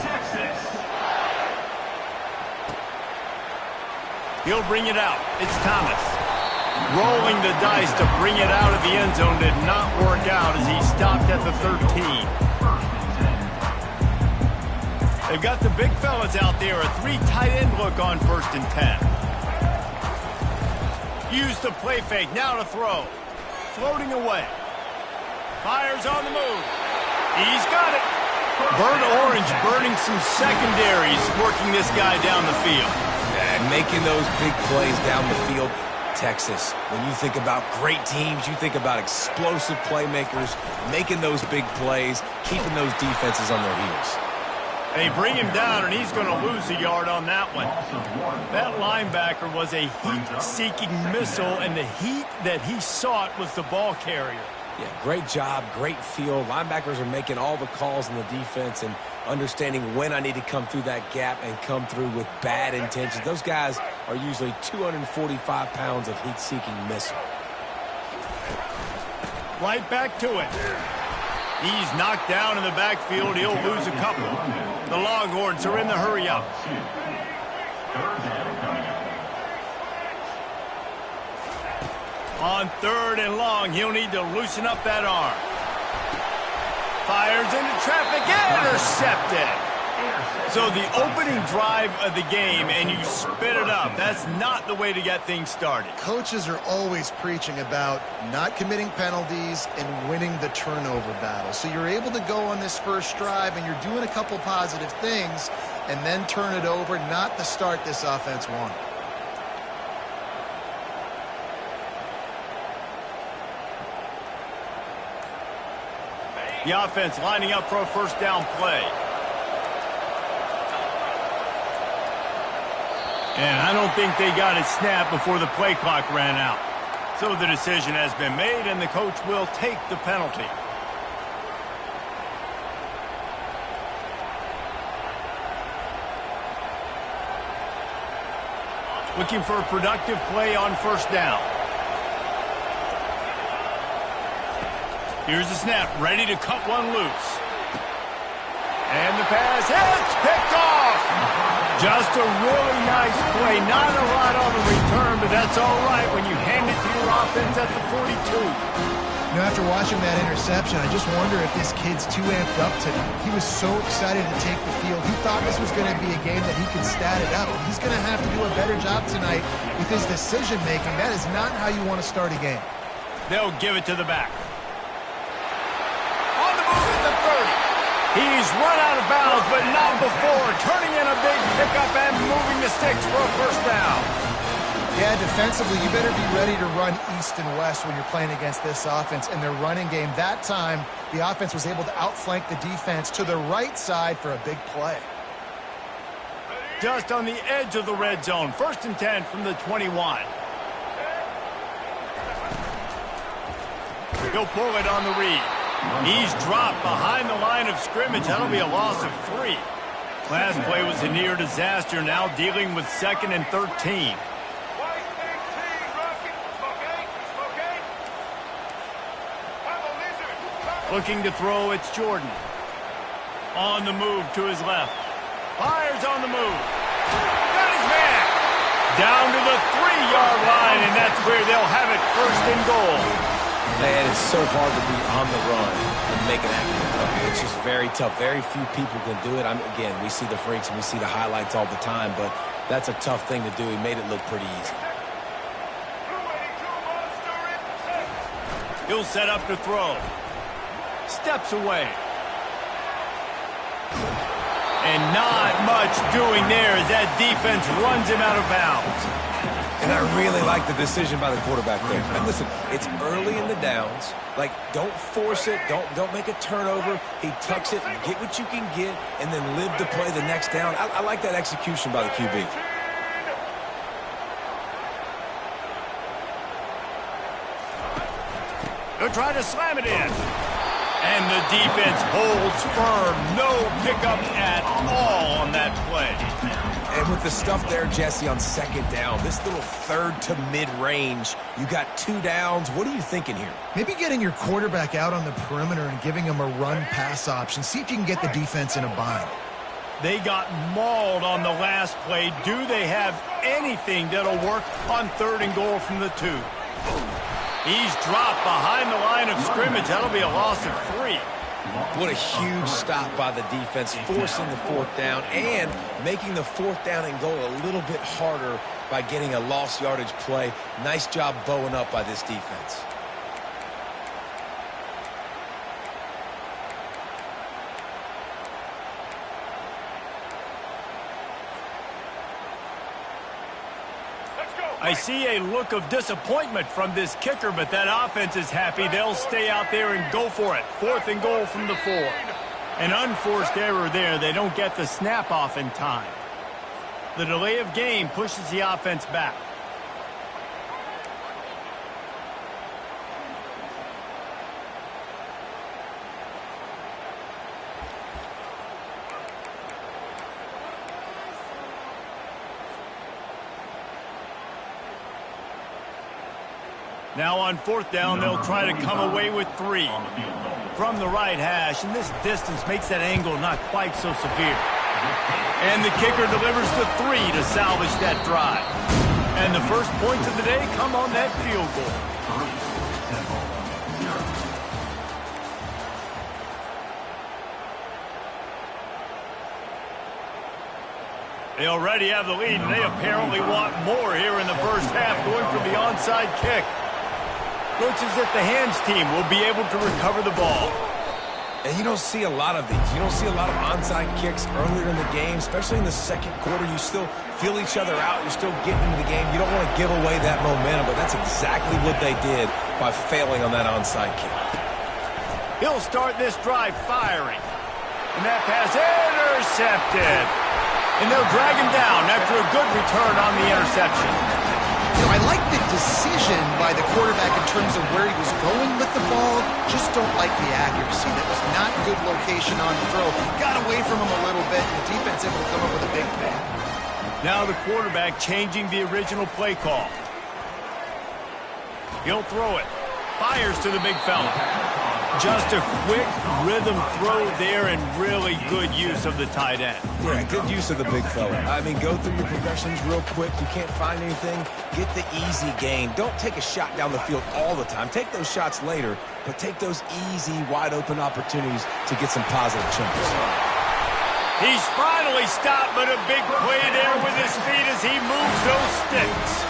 Texas. He'll bring it out. It's Thomas. Rolling the dice to bring it out of the end zone did not work out as he stopped at the 13. They've got the big fellas out there. A 3 tight end look on 1st and 10. Use the play fake. Now to throw. Floating away. Fires on the move. He's got it. Burnt Orange burning some secondaries, working this guy down the field. And making those big plays down the field. Texas, when you think about great teams, you think about explosive playmakers, making those big plays, keeping those defenses on their heels. They bring him down, and he's going to lose a yard on that one. That linebacker was a heat-seeking missile, and the heat that he sought was the ball carrier. Yeah, great job, great feel. Linebackers are making all the calls in the defense and understanding when I need to come through that gap and come through with bad intentions. Those guys are usually 245 pounds of heat-seeking missile. Right back to it. He's knocked down in the backfield. He'll lose a couple. The Longhorns are in the hurry-up. On 3rd and long, he'll need to loosen up that arm. Fires into traffic, intercepted. So the opening drive of the game, and you spit it up. That's not the way to get things started. Coaches are always preaching about not committing penalties and winning the turnover battle. So you're able to go on this first drive, and you're doing a couple positive things, and then turn it over, not the start this offense wanted. The offense lining up for a 1st down play. And I don't think they got it snapped before the play clock ran out. So the decision has been made, and the coach will take the penalty. Looking for a productive play on 1st down. Here's the snap, ready to cut one loose. And the pass, it's picked off. Just a really nice play. Not a lot on the return, but that's all right when you hand it to your offense at the 42. You know, after watching that interception, I just wonder if this kid's too amped up today. He was so excited to take the field. He thought this was going to be a game that he could stat it up. He's going to have to do a better job tonight with his decision-making. That is not how you want to start a game. They'll give it to the back. On the move at the 30. He's run out of bounds, but not before. Turning in a big pickup and moving the sticks for a 1st down. Yeah, defensively, you better be ready to run east and west when you're playing against this offense in their running game. That time, the offense was able to outflank the defense to the right side for a big play. Just on the edge of the red zone. 1st and 10 from the 21. He'll pull it on the read. He's dropped behind the line of scrimmage. That'll be a loss of 3. Last play was a near disaster. Now dealing with 2nd and 13. Looking to throw, it's Jordan. On the move to his left. Fires on the move. Got his man. Down to the 3-yard line, and that's where they'll have it 1st and goal. Man, it's so hard to be on the run and make an accurate throw. It's just very tough. Very few people can do it. Again, we see the freaks and we see the highlights all the time, but that's a tough thing to do. He made it look pretty easy. He'll set up to throw. Steps away. And not much doing there as that defense runs him out of bounds. And I really like the decision by the quarterback there. And listen, it's early in the downs. Like, don't force it. Don't make a turnover. He tucks it, get what you can get, and then live to play the next down. I like that execution by the QB. They'll try to slam it in. And the defense holds firm. No pickup at all on that play. And with the stuff there, Jesse, on second down, this little third to mid-range, you got 2 downs. What are you thinking here? Maybe getting your quarterback out on the perimeter and giving him a run-pass option. See if you can get the defense in a bind. They got mauled on the last play. Do they have anything that'll work on 3rd and goal from the 2? He's dropped behind the line of scrimmage. That'll be a loss of 3. What a huge stop by the defense, forcing the 4th down and making the 4th down and goal a little bit harder by getting a lost yardage play. Nice job bowing up by this defense. I see a look of disappointment from this kicker, but that offense is happy. They'll stay out there and go for it. 4th and goal from the 4. An unforced error there. They don't get the snap off in time. The delay of game pushes the offense back. Now on 4th down, they'll try to come away with 3 from the right hash, and this distance makes that angle not quite so severe. And the kicker delivers the 3 to salvage that drive. And the first points of the day come on that field goal. They already have the lead, and they apparently want more here in the first half, going for the onside kick. Looks as if the hands team will be able to recover the ball. And you don't see a lot of these. You don't see a lot of onside kicks earlier in the game, especially in the second quarter. You still feel each other out. You're still getting into the game. You don't want to give away that momentum, but that's exactly what they did by failing on that onside kick. He'll start this drive firing. And that pass intercepted. And they'll drag him down after a good return on the interception. You know, I like the decision by the quarterback in terms of where he was going with the ball. Just don't like the accuracy. That was not good location on the throw. Got away from him a little bit, and the defense able to come up with a big pick. Now the quarterback changing the original play call. He'll throw it. Fires to the big fella. Just a quick rhythm throw there and really good use of the tight end. Yeah, good use of the big fella. I mean, go through your progressions real quick. You can't find anything. Get the easy gain. Don't take a shot down the field all the time. Take those shots later, but take those easy, wide-open opportunities to get some positive chunks. He's finally stopped, but a big play there with his feet as he moves those sticks.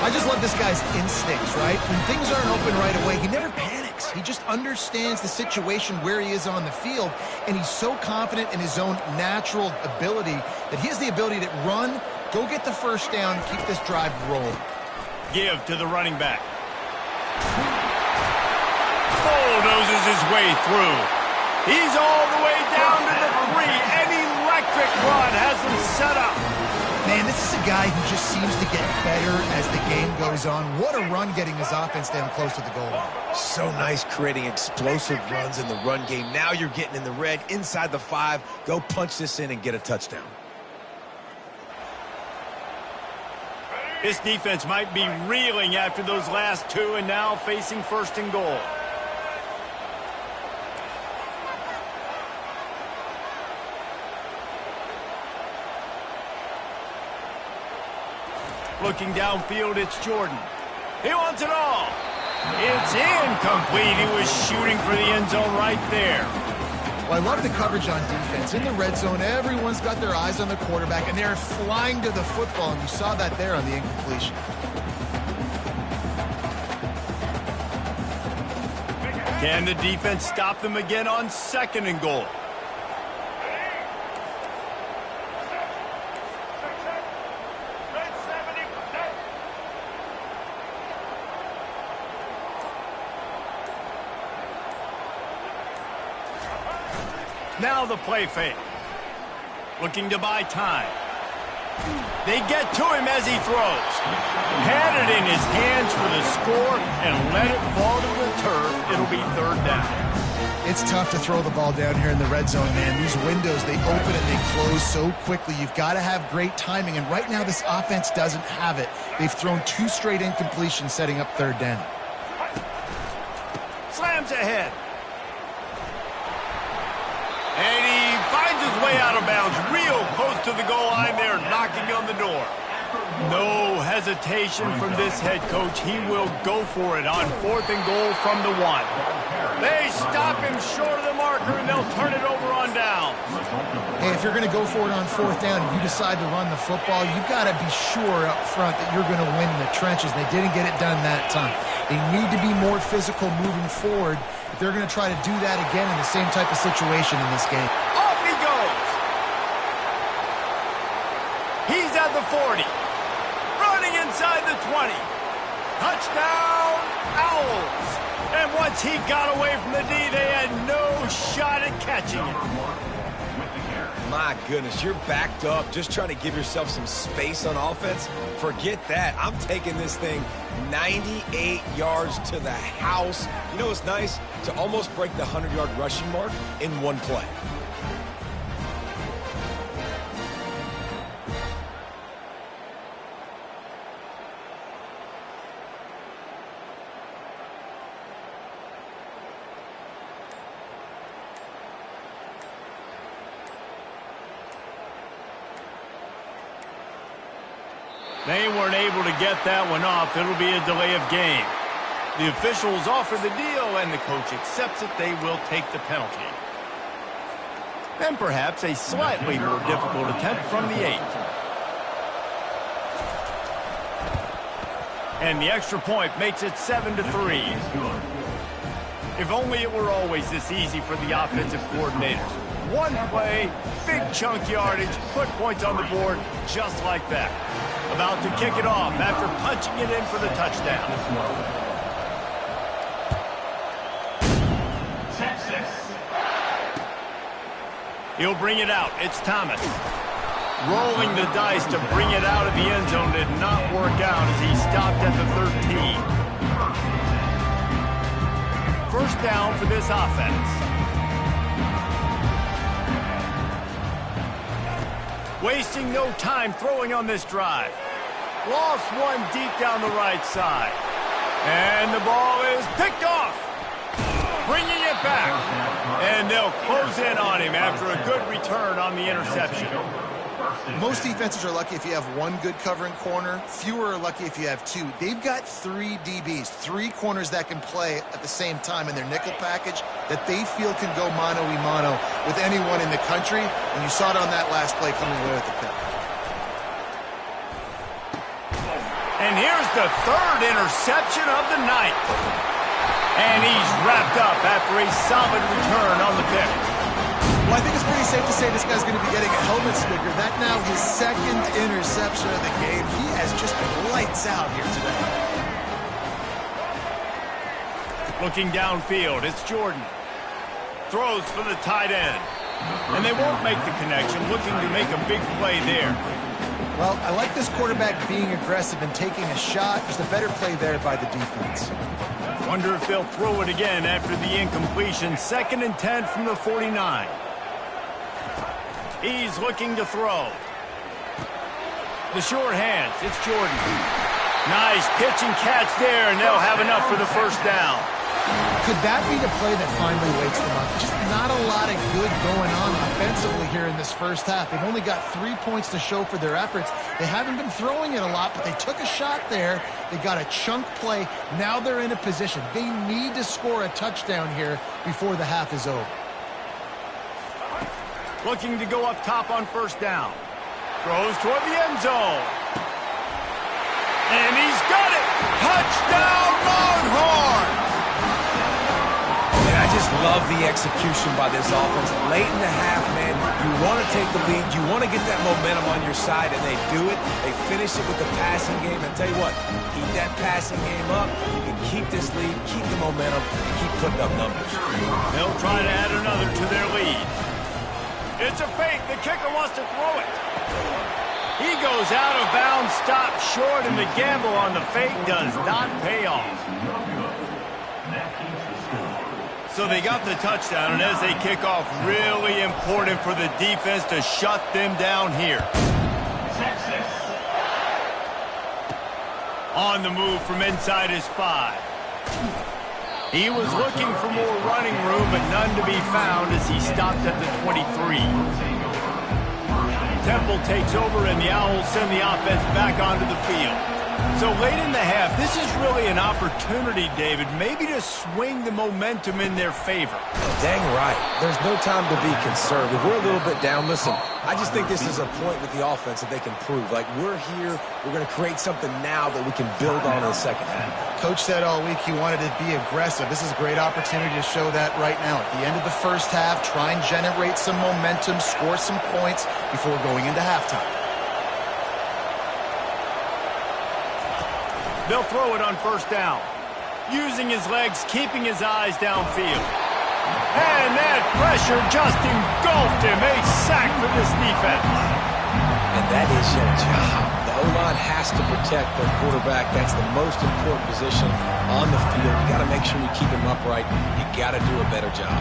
I just love this guy's instincts, right? When things aren't open right away, he never panics. He just understands the situation where he is on the field, and he's so confident in his own natural ability that he has the ability to run, go get the first down, keep this drive rolling. Give to the running back. Bulldozes his way through. He's all the way down to the 3. An electric run has him set up. Man, this is a guy who just seems to get better as the game goes on. What a run getting his offense down close to the goal line. So nice creating explosive runs in the run game. Now you're getting in the red, inside the 5. Go punch this in and get a touchdown. This defense might be reeling after those last 2 and now facing 1st and goal. Looking downfield, it's Jordan. He wants it all. It's incomplete. He was shooting for the end zone right there. Well, I love the coverage on defense. In the red zone, everyone's got their eyes on the quarterback, and they're flying to the football, and you saw that there on the incompletion. Can the defense stop them again on 2nd and goal? Now the play fake. Looking to buy time. They get to him as he throws. Had it in his hands for the score and let it fall to the turf. It'll be third down. It's tough to throw the ball down here in the red zone, man. These windows, they open and they close so quickly. You've got to have great timing, and right now this offense doesn't have it. They've thrown 2 straight incompletions setting up third down. Slams ahead. And he finds his way out of bounds real close to the goal line there, knocking on the door. No hesitation from this head coach. He will go for it on 4th and goal from the 1. They stop him short of the marker, and they'll turn it over on down. Hey, if you're going to go for it on 4th down and you decide to run the football, you've got to be sure up front that you're going to win in the trenches. They didn't get it done that time. They need to be more physical moving forward if they're going to try to do that again in the same type of situation in this game. Off he goes. He's at the 40. Running inside the 20. Touchdown, Owls. And once he got away from the D, they had no shot at catching it. My goodness, you're backed up just trying to give yourself some space on offense. Forget that. I'm taking this thing 98 yards to the house. You know what's nice? To almost break the 100-yard rushing mark in one play. They weren't able to get that one off. It'll be a delay of game. The officials offer the deal, and the coach accepts it. They will take the penalty. And perhaps a slightly more difficult attempt from the 8. And the extra point makes it 7-3. If only it were always this easy for the offensive coordinators. One play, big chunk yardage, put points on the board just like that. About to kick it off after punching it in for the touchdown. He'll bring it out. It's Thomas. Rolling the dice to bring it out of the end zone did not work out as he stopped at the 13. First down for this offense. Wasting no time throwing on this drive. Lost one deep down the right side. And the ball is picked off. Bringing it back. And they'll close in on him after a good return on the interception. Most defenses are lucky if you have one good covering corner. Fewer are lucky if you have 2. They've got 3 DBs, 3 corners that can play at the same time in their nickel package that they feel can go mano-a-mano with anyone in the country. And you saw it on that last play coming away with the pick. And here's the 3rd interception of the night. And he's wrapped up after a solid return on the pick. Well, I think it's pretty safe to say this guy's going to be getting a helmet sticker. That now his 2nd interception of the game. He has just been lights out here today. Looking downfield, it's Jordan. Throws for the tight end. And they won't make the connection, looking to make a big play there. Well, I like this quarterback being aggressive and taking a shot. Just a better play there by the defense. Wonder if they'll throw it again after the incompletion. 2nd and 10 from the 49. He's looking to throw. The short hands, it's Jordan. Nice pitch and catch there, and they'll have enough for the first down. Could that be the play that finally wakes them up? Just not a lot of good going on offensively here in this first half. They've only got 3 points to show for their efforts. They haven't been throwing it a lot, but they took a shot there. They got a chunk play. Now they're in a position. They need to score a touchdown here before the half is over. Looking to go up top on first down. Throws toward the end zone. And he's got it! Touchdown, Longhorns! And I just love the execution by this offense. Late in the half, man, you want to take the lead. You want to get that momentum on your side, and they do it. They finish it with the passing game. And tell you what, keep that passing game up. You can keep this lead, keep the momentum, and keep putting up numbers. They'll try to add another to their lead. It's a fake. The kicker wants to throw it. He goes out of bounds, stopped short, and the gamble on the fake does not pay off. So they got the touchdown, and as they kick off, really important for the defense to shut them down here. On the move from inside his 5. He was looking for more running room, but none to be found as he stopped at the 23. Temple takes over, and the Owls send the offense back onto the field. So late in the half, this is really an opportunity, David, maybe to swing the momentum in their favor. Dang right. There's no time to be concerned. If we're a little bit down, listen, I just think this is a point with the offense that they can prove. Like, we're here, we're going to create something now that we can build on in the second half. Coach said all week he wanted to be aggressive. This is a great opportunity to show that right now. At the end of the first half, try and generate some momentum, score some points before going into halftime. They'll throw it on first down. Using his legs, keeping his eyes downfield. And that pressure just engulfed him. A sack for this defense. And that is your job. The O-line has to protect their quarterback. That's the most important position on the field. You got to make sure you keep him upright. You got to do a better job.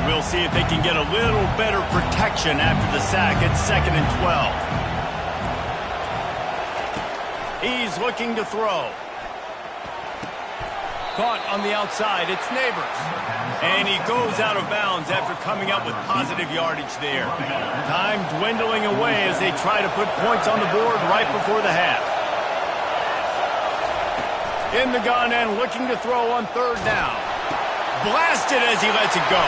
We'll see if they can get a little better protection after the sack. It's 2nd and 12. He's looking to throw. Caught on the outside. It's Neighbors. And he goes out of bounds after coming up with positive yardage there. Time dwindling away as they try to put points on the board right before the half. In the gun and looking to throw on 3rd down. Blasted as he lets it go.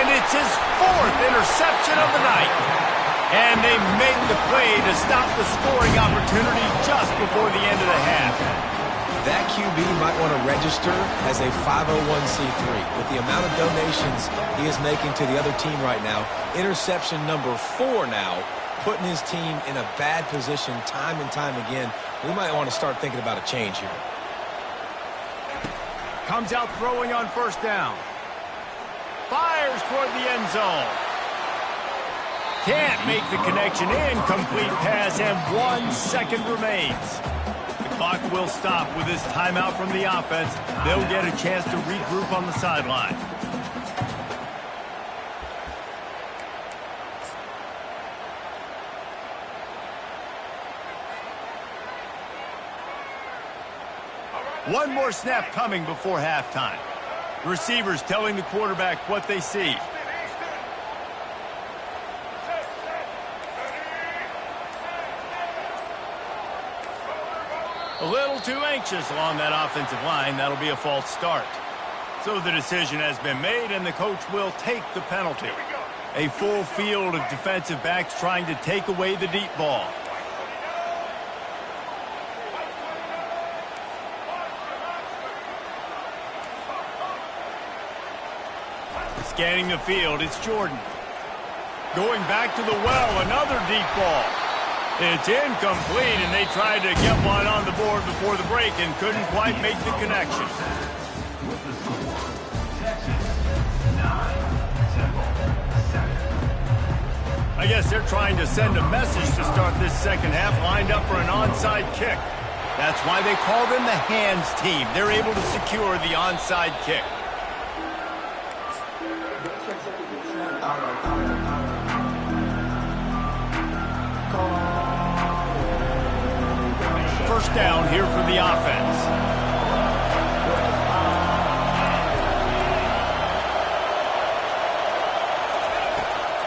And it's his 4th interception of the night. And they make the play to stop the scoring opportunity just before the end of the half. That QB might want to register as a 501c3. With the amount of donations he is making to the other team right now, interception number 4 now, putting his team in a bad position time and time again. We might want to start thinking about a change here. Comes out throwing on first down. Fires toward the end zone. Can't make the connection. Incomplete pass, and 1 second remains. The clock will stop with this timeout from the offense. They'll get a chance to regroup on the sideline. One more snap coming before halftime. The receivers telling the quarterback what they see. A little too anxious along that offensive line. That'll be a false start. So the decision has been made, and the coach will take the penalty. A full field of defensive backs trying to take away the deep ball. Scanning the field, it's Jordan. Going back to the well, another deep ball. It's incomplete, and they tried to get one on the board before the break and couldn't quite make the connection. With the score, Texas 9, Temple 7. I guess they're trying to send a message to start this second half, lined up for an onside kick. That's why they call them the hands team. They're able to secure the onside kick. First down here for the offense.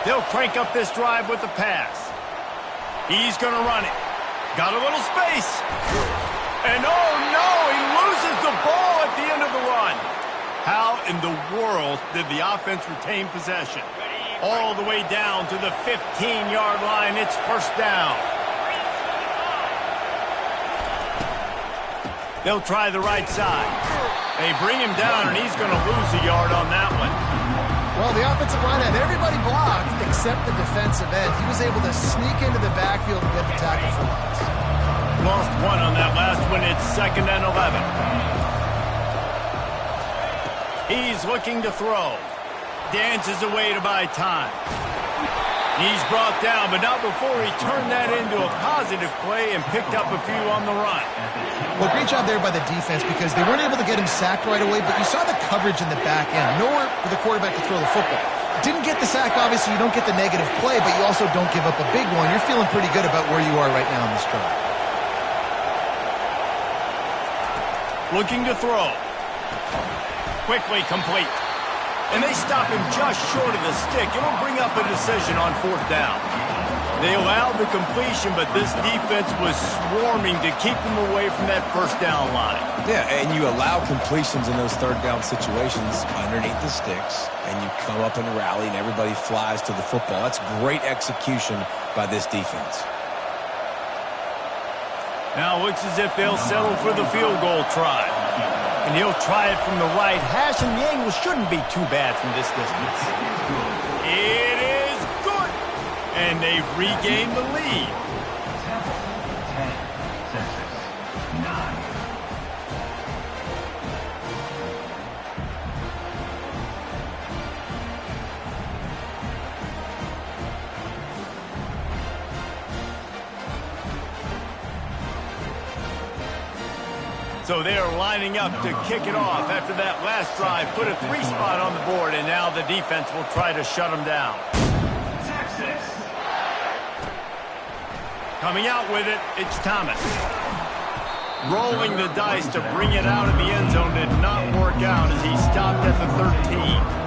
They'll crank up this drive with the pass. He's going to run it. Got a little space. And oh no, he loses the ball at the end of the run. How in the world did the offense retain possession? All the way down to the 15-yard line. It's first down. They'll try the right side. They bring him down, and he's going to lose a yard on that one. Well, the offensive line had everybody blocked except the defensive end. He was able to sneak into the backfield and get the tackle for loss. Lost one on that last one. It's 2nd and 11. He's looking to throw. Dances away to buy time. He's brought down, but not before he turned that into a positive play and picked up a few on the run. Well, great job there by the defense because they weren't able to get him sacked right away, but you saw the coverage in the back end. Nowhere for the quarterback to throw the football. Didn't get the sack, obviously. You don't get the negative play, but you also don't give up a big one. You're feeling pretty good about where you are right now in this drive. Looking to throw. Quickly complete. And they stop him just short of the stick. It'll bring up a decision on 4th down. They allowed the completion, but this defense was swarming to keep them away from that 1st down line. Yeah, and you allow completions in those 3rd down situations underneath the sticks, and you come up and rally, and everybody flies to the football. That's great execution by this defense. Now it looks as if they'll settle for the field goal try. And he'll try it from the right hash, and the angle shouldn't be too bad from this distance. It is good! And they've regained the lead. 10, Texas, 9. So they are lining up to kick it off after that last drive. Put a 3 spot on the board, and now the defense will try to shut them down. Texas. Coming out with it, it's Thomas. Rolling the dice to bring it out of the end zone did not work out as he stopped at the 13.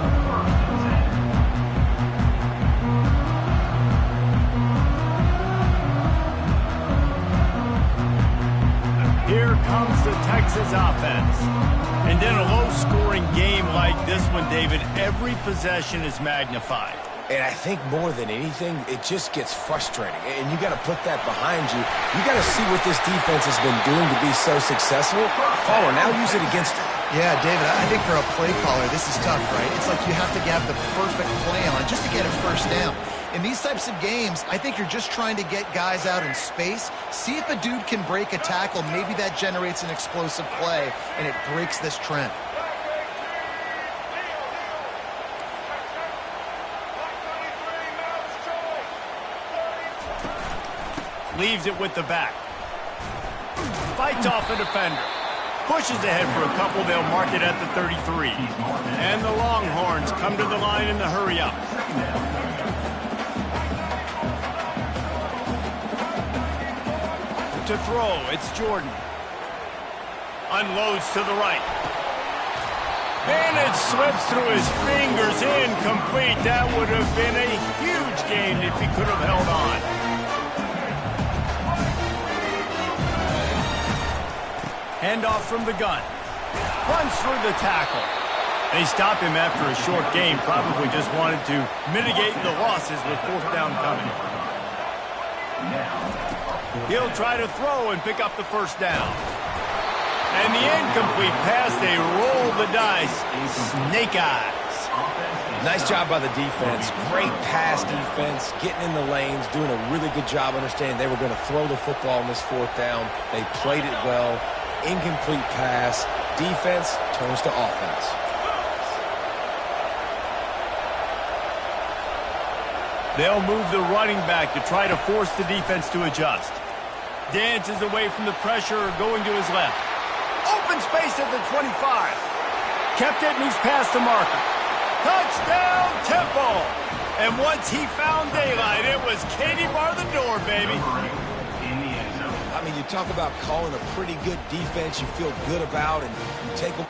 Here comes the Texas offense. And in a low-scoring game like this one, David, every possession is magnified. And I think more than anything, it just gets frustrating. And you got to put that behind you. You got to see what this defense has been doing to be so successful. Caller, now use it against them. Yeah, David, I think for a play caller, this is tough, right? It's like you have to have the perfect play on just to get a 1st down. In these types of games, I think you're just trying to get guys out in space, see if a dude can break a tackle. Maybe that generates an explosive play, and it breaks this trend. Leaves it with the back. Fights off a defender. Pushes ahead for a couple. They'll mark it at the 33. And the Longhorns come to the line in the hurry-up. To throw, it's Jordan. Unloads to the right. And it slips through his fingers, incomplete. That would have been a huge gain if he could have held on. Handoff from the gun. Runs through the tackle. They stop him after a short game. Probably just wanted to mitigate the losses with 4th down coming. He'll try to throw and pick up the 1st down. And the incomplete pass, they roll the dice. Snake eyes. Nice job by the defense. Great pass defense, getting in the lanes, doing a really good job understanding they were going to throw the football on this 4th down. They played it well. Incomplete pass. Defense turns to offense. They'll move the running back to try to force the defense to adjust. Dances away from the pressure, going to his left. Open space at the 25. Kept it, and he's past the marker. Touchdown, Temple! And once he found daylight, it was Katie bar the door, baby. I mean, you talk about calling a pretty good defense you feel good about, and you take them.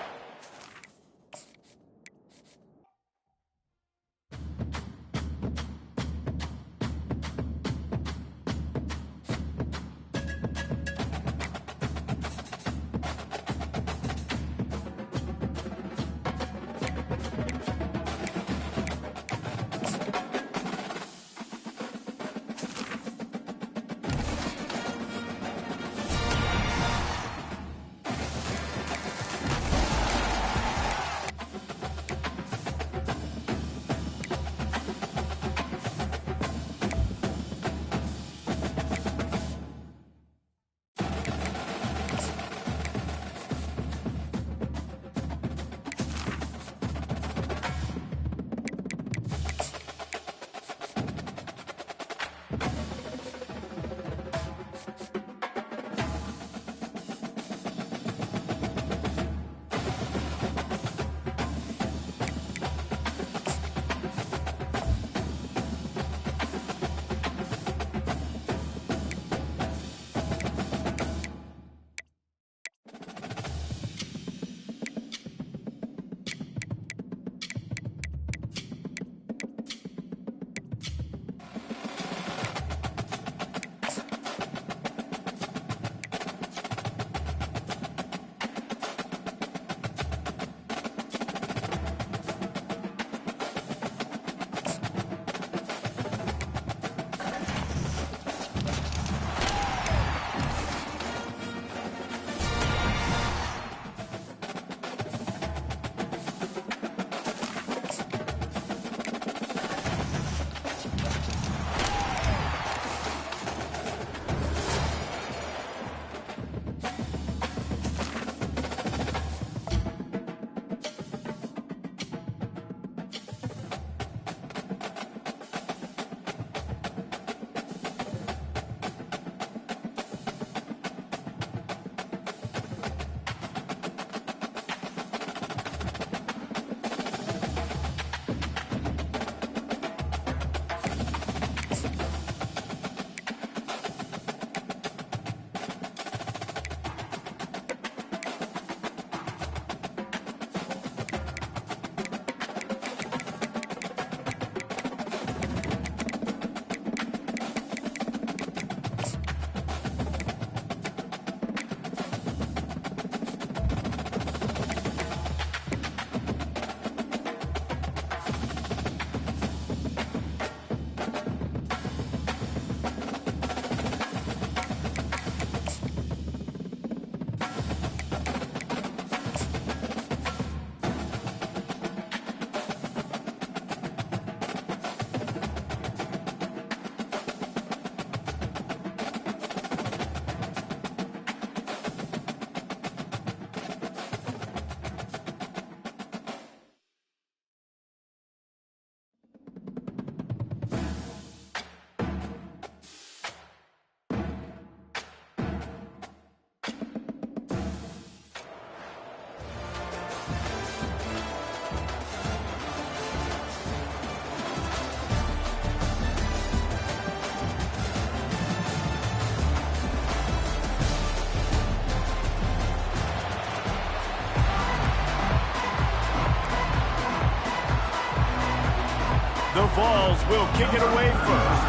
Vols will kick it away first.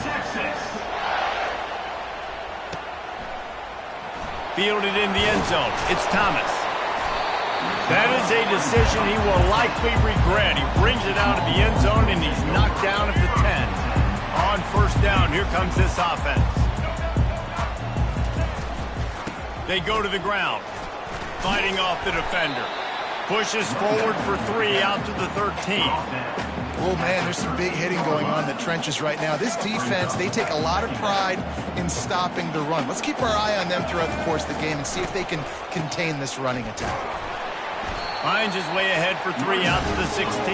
Texas. Fielded in the end zone. It's Thomas. That is a decision he will likely regret. He brings it out of the end zone, and he's knocked down at the 10. On first down, here comes this offense. They go to the ground, fighting off the defender. Pushes forward for 3 out to the 13. Oh, man, there's some big hitting going on in the trenches right now. This defense, they take a lot of pride in stopping the run. Let's keep our eye on them throughout the course of the game and see if they can contain this running attack. Finds his way ahead for 3 out to the 16.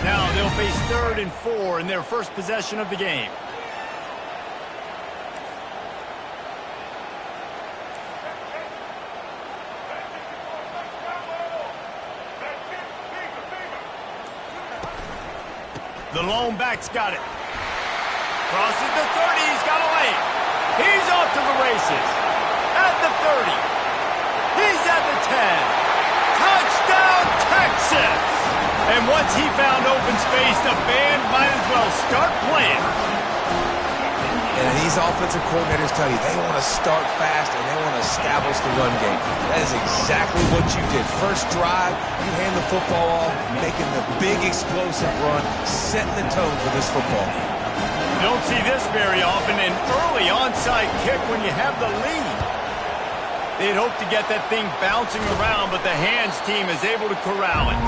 Now they'll face 3rd and 4 in their first possession of the game. The lone back's got it. Crosses the 30. He's got a lane. He's off to the races. At the 30. He's at the 10. Touchdown, Texas! And once he found open space, the band might as well start playing. And these offensive coordinators tell you they want to start fast and they want to establish the run game. That is exactly what you did. First drive, you hand the football off, making the big explosive run, setting the tone for this football game. You don't see this very often, an early onside kick when you have the lead. They'd hope to get that thing bouncing around, but the hands team is able to corral it.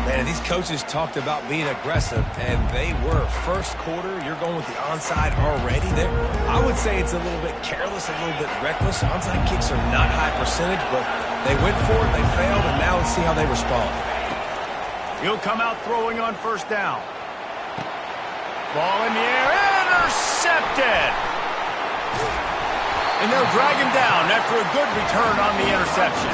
Man, these coaches talked about being aggressive, and they were. First quarter, you're going with the onside already there. I would say it's a little bit careless, a little bit reckless. Onside kicks are not high percentage, but they went for it, they failed, and now let's see how they respond. He'll come out throwing on first down. Ball in the air, intercepted! And they'll drag him down after a good return on the interception.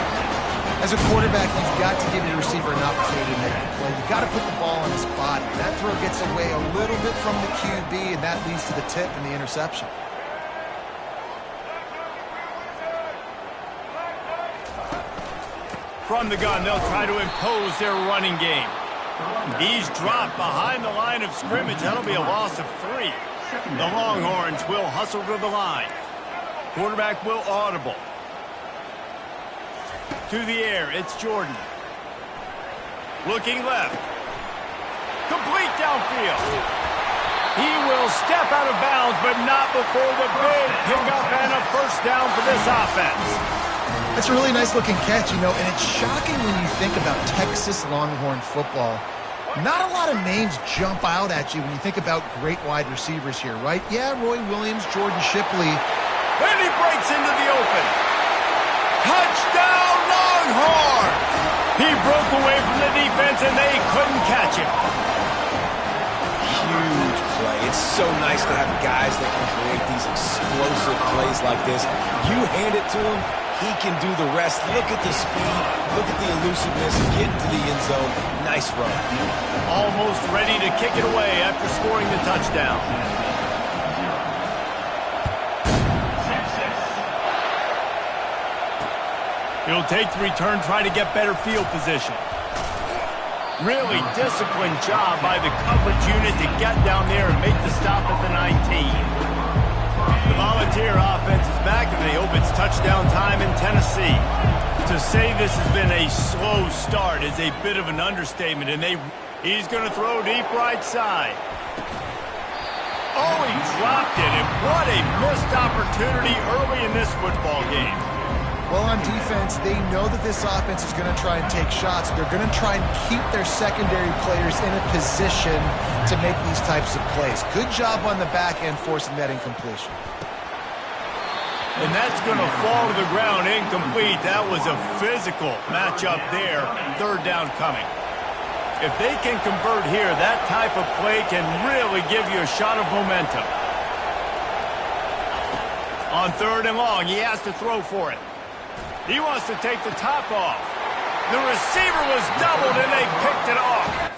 As a quarterback, you've got to give your receiver an opportunity to make a play. You've got to put the ball on his body. That throw gets away a little bit from the QB, and that leads to the tip and the interception. From the gun, they'll try to impose their running game. He's dropped behind the line of scrimmage. That'll be a loss of 3. The Longhorns will hustle to the line. Quarterback will audible. To the air, it's Jordan. Looking left. Complete downfield. He will step out of bounds, but not before the big pickup and a first down for this offense. That's a really nice-looking catch, you know, and it's shocking when you think about Texas Longhorn football. Not a lot of names jump out at you when you think about great wide receivers here, right? Yeah, Roy Williams, Jordan Shipley. And he breaks into the open. Touchdown, Longhorns! He broke away from the defense, and they couldn't catch him. Huge play. It's so nice to have guys that can create these explosive plays like this. You hand it to him, he can do the rest. Look at the speed. Look at the elusiveness. Get into the end zone. Nice run. Almost ready to kick it away after scoring the touchdown. He'll take the return, try to get better field position. Really disciplined job by the coverage unit to get down there and make the stop at the 19. The Volunteer offense is back, and they hope it's touchdown time in Tennessee. To say this has been a slow start is a bit of an understatement, and he's going to throw deep right side. Oh, he dropped it, and what a missed opportunity early in this football game. Well, on defense, they know that this offense is going to try and take shots. They're going to try and keep their secondary players in a position to make these types of plays. Good job on the back end forcing that incompletion. And that's going to fall to the ground incomplete. That was a physical matchup there. Third down coming. If they can convert here, that type of play can really give you a shot of momentum. On 3rd and long, he has to throw for it. He wants to take the top off. The receiver was doubled, and they picked it off.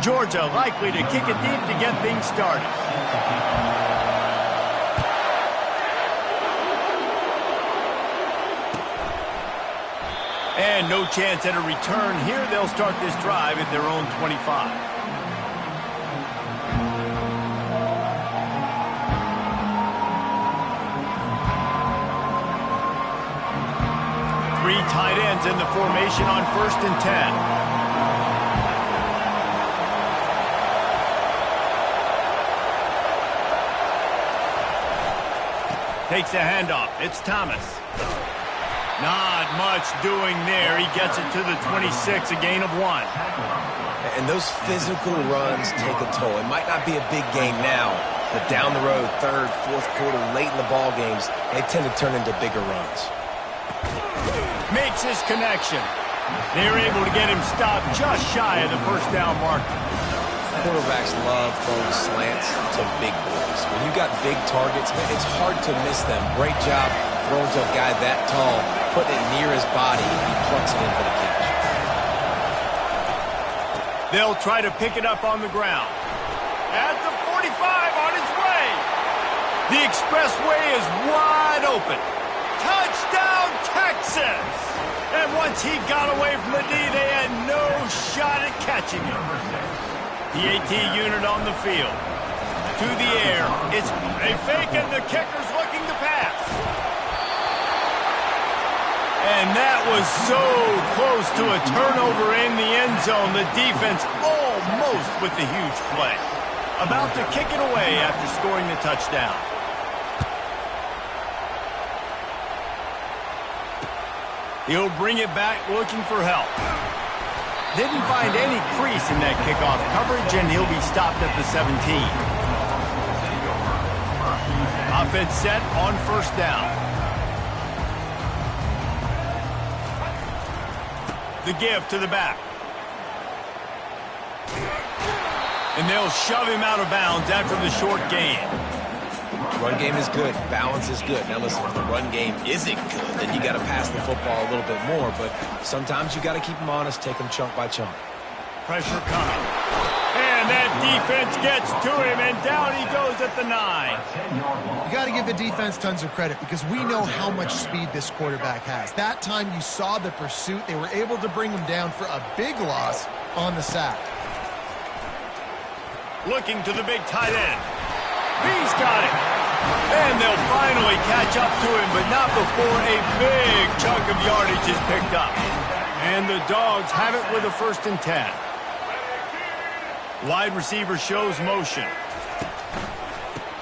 Georgia likely to kick it deep to get things started. And no chance at a return here. They'll start this drive at their own 25. Three tight ends in the formation on 1st and 10. Takes a handoff. It's Thomas. Not much doing there. He gets it to the 26, a gain of 1. And those physical runs take a toll. It might not be a big game now, but down the road, 3rd, 4th quarter, late in the ball games, they tend to turn into bigger runs. Makes his connection. They're able to get him stopped just shy of the 1st down marker. Quarterbacks love throwing slants to big boys. When you got big targets, it's hard to miss them. Great job throwing to a guy that tall, putting it near his body, and he plucks it in for the catch. They'll try to pick it up on the ground. At the 45 on his way. The expressway is wide open. Touchdown, Texas! And once he got away from the D, they had no shot at catching him. The AT unit on the field. To the air. It's a fake, and the kicker's looking to pass. And that was so close to a turnover in the end zone. The defense almost with the huge play. About to kick it away after scoring the touchdown. He'll bring it back looking for help. Didn't find any crease in that kickoff coverage, and he'll be stopped at the 17. Offense set on 1st down. The give to the back. And they'll shove him out of bounds after the short gain. Run game is good. Balance is good. Now listen, if the run game isn't good, then you got to pass the football a little bit more. But sometimes you got to keep them honest, take them chunk by chunk. Pressure coming. And that defense gets to him, and down he goes at the 9. You got to give the defense tons of credit because we know how much speed this quarterback has. That time you saw the pursuit. They were able to bring him down for a big loss on the sack. Looking to the big tight end. He's got it. And they'll finally catch up to him, but not before a big chunk of yardage is picked up. And the Dogs have it with a 1st and 10. Wide receiver shows motion.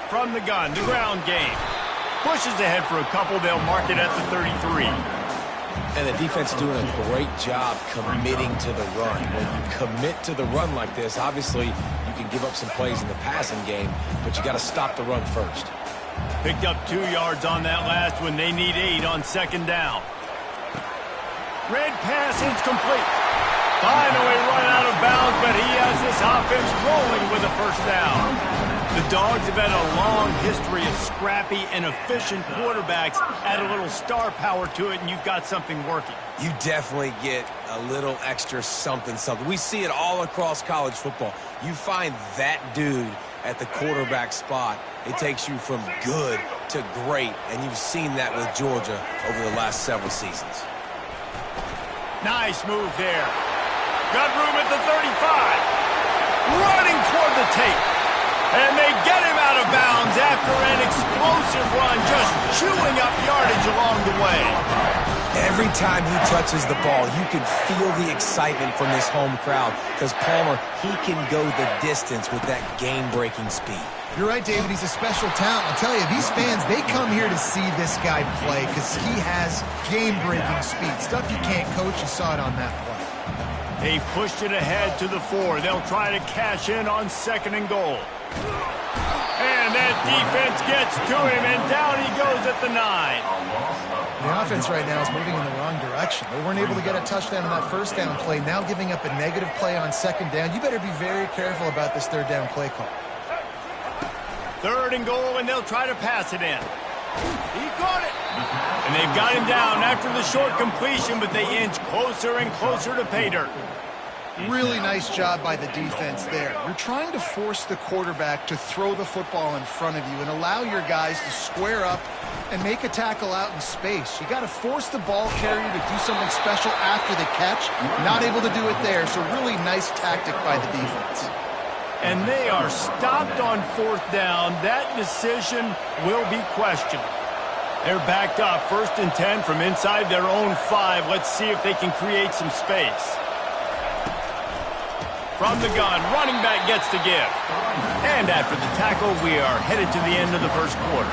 From the gun, the ground game. Pushes ahead for a couple. They'll mark it at the 33. And the defense doing a great job committing to the run. When you commit to the run like this, obviously you can give up some plays in the passing game, but you got to stop the run first. Picked up 2 yards on that last one. They need 8 on 2nd down. Red pass is complete. Finally run out of bounds, but he has this offense rolling with a 1st down. The Dogs have had a long history of scrappy and efficient quarterbacks. Add a little star power to it, and you've got something working. You definitely get a little extra something. We see it all across college football. You find that dude at the quarterback spot, it takes you from good to great, and you've seen that with Georgia over the last several seasons. Nice move there. Got room at the 35. Running toward the tape. And they get him out of bounds after an explosive run, just chewing up yardage along the way. Every time he touches the ball, you can feel the excitement from this home crowd because Palmer, he can go the distance with that game-breaking speed. You're right, David. He's a special talent. I'll tell you, these fans, they come here to see this guy play because he has game-breaking speed. Stuff you can't coach. You saw it on that play. They pushed it ahead to the 4. They'll try to cash in on 2nd and goal. And that defense gets to him, and down he goes at the 9. The offense right now is moving in the wrong direction. They weren't able to get a touchdown on that 1st down play. Now giving up a negative play on 2nd down. You better be very careful about this 3rd down play call. 3rd and goal, and they'll try to pass it in. He caught it. And they've got him down after the short completion, but they inch closer and closer to pay dirt. Really nice job by the defense there. You're trying to force the quarterback to throw the football in front of you and allow your guys to square up and make a tackle out in space. You got to force the ball carrier to do something special after the catch. Not able to do it there, so really nice tactic by the defense. And they are stopped on 4th down. That decision will be questioned. They're backed up 1st and 10 from inside their own 5. Let's see if they can create some space. From the gun, running back gets to give. And after the tackle, we are headed to the end of the first quarter.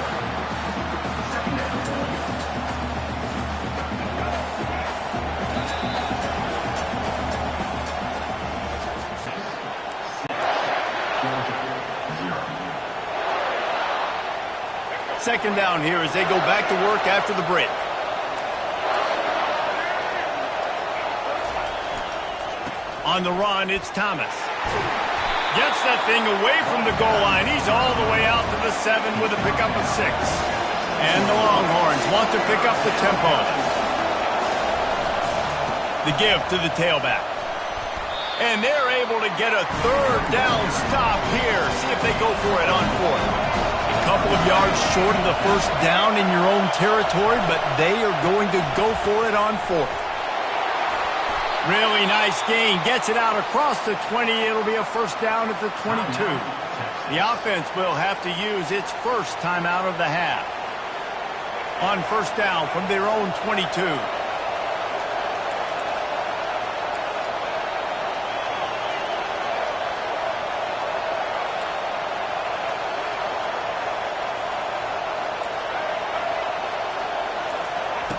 Second down here as they go back to work after the break. On the run, it's Thomas. Gets that thing away from the goal line. He's all the way out to the 7 with a pickup of 6. And the Longhorns want to pick up the tempo. The give to the tailback. And they're able to get a 3rd down stop here. See if they go for it on 4th. Couple of yards short of the 1st down in your own territory, but they are going to go for it on 4th. Really nice gain. Gets it out across the 20. It'll be a 1st down at the 22. The offense will have to use its first timeout of the half. On 1st down from their own 22.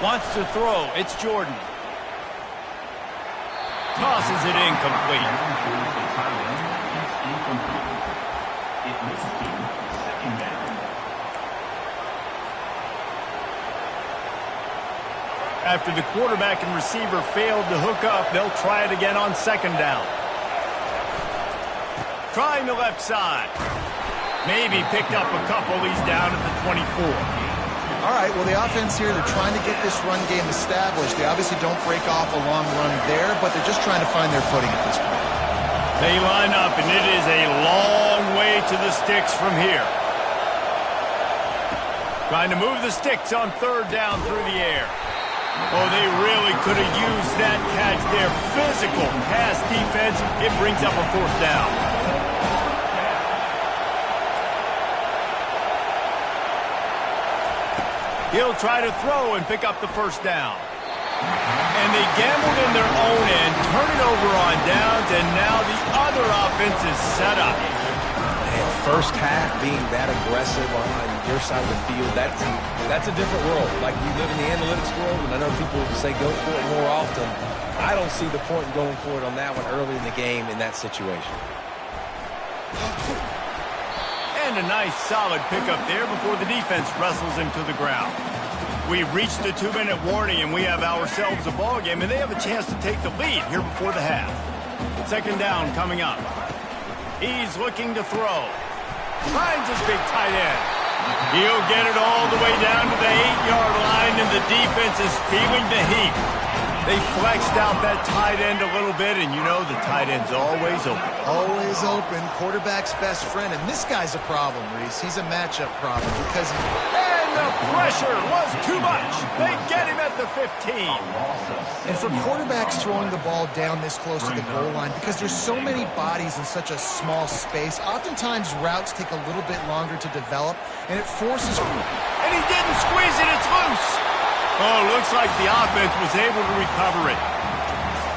Wants to throw. It's Jordan. Tosses it incomplete. After the quarterback and receiver failed to hook up, they'll try it again on 2nd down. Trying the left side. Maybe picked up a couple. He's down at the 24. All right, well, the offense here, they're trying to get this run game established. They obviously don't break off a long run there, but they're just trying to find their footing at this point. They line up, and it is a long way to the sticks from here. Trying to move the sticks on 3rd down through the air. Oh, they really could have used that catch there. Physical pass defense. It brings up a 4th down. He'll try to throw and pick up the 1st down. And they gambled in their own end, turn it over on downs, and now the other offense is set up. Man, 1st half being that aggressive on your side of the field, that's a different world. Like, we live in the analytics world, and I know people say go for it more often. I don't see the point in going for it on that one early in the game in that situation. And a nice solid pickup there before the defense wrestles him to the ground. We've reached the 2-minute warning, and we have ourselves a ball game, and they have a chance to take the lead here before the half. 2nd down coming up. He's looking to throw. Finds his big tight end. He'll get it all the way down to the 8-yard line, and the defense is feeling the heat. They flexed out that tight end a little bit, and you know the tight end's always open. Always open. Quarterback's best friend. And this guy's a problem, Reese. He's a matchup problem because And the pressure was too much. They get him at the 15. And for quarterbacks throwing the ball down this close to the goal line, because there's so many bodies in such a small space, oftentimes routes take a little bit longer to develop, and it forces... And he didn't squeeze it. It's loose. Oh, looks like the offense was able to recover it.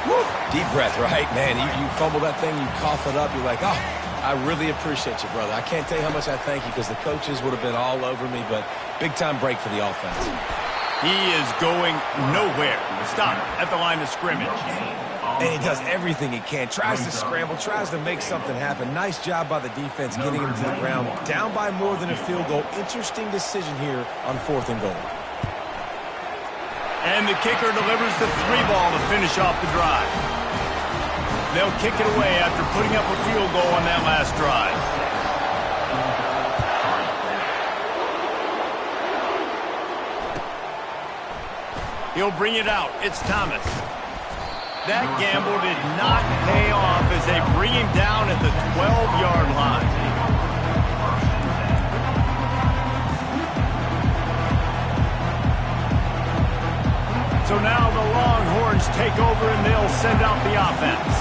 Woo. Deep breath, right? Man, you fumble that thing, you cough it up, you're like, oh, I really appreciate you, brother. I can't tell you how much I thank you because the coaches would have been all over me, but big-time break for the offense. He is going nowhere. Stop at the line of scrimmage. And he does everything he can. Tries to scramble, tries to make something happen. Nice job by the defense getting him to the ground. Down by more than a field goal. Interesting decision here on 4th and goal. And the kicker delivers the 3-ball to finish off the drive. They'll kick it away after putting up a field goal on that last drive. He'll bring it out. It's Thomas. That gamble did not pay off as they bring him down at the 12-yard line. So now the Longhorns take over and they'll send out the offense.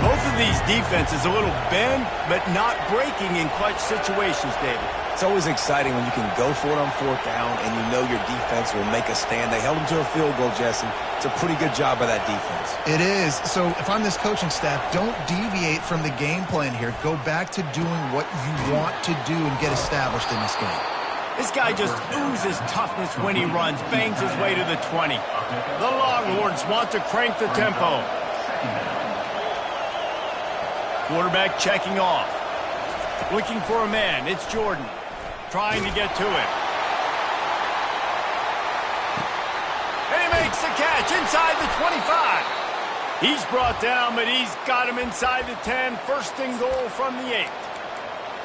Both of these defenses a little bend, but not breaking in clutch situations, David. It's always exciting when you can go for it on fourth down and you know your defense will make a stand. They held them to a field goal, Jesse. It's a pretty good job by that defense. It is. So if I'm this coaching staff, don't deviate from the game plan here. Go back to doing what you want to do and get established in this game. This guy just oozes toughness when he runs, bangs his way to the 20. The Longhorns want to crank the tempo. Quarterback checking off. Looking for a man. It's Jordan. Trying to get to it. And he makes the catch inside the 25. He's brought down, but he's got him inside the 10. First and goal from the 8.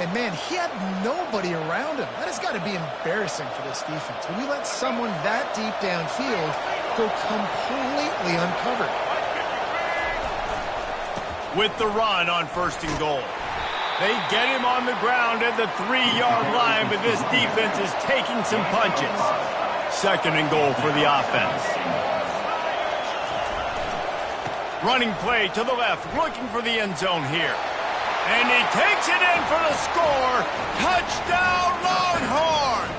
And, man, he had nobody around him. That has got to be embarrassing for this defense. When you let someone that deep downfield go completely uncovered. With the run on first and goal. They get him on the ground at the 3-yard line, but this defense is taking some punches. Second and goal for the offense. Running play to the left, looking for the end zone here. And he takes it in for the score. Touchdown, Longhorns!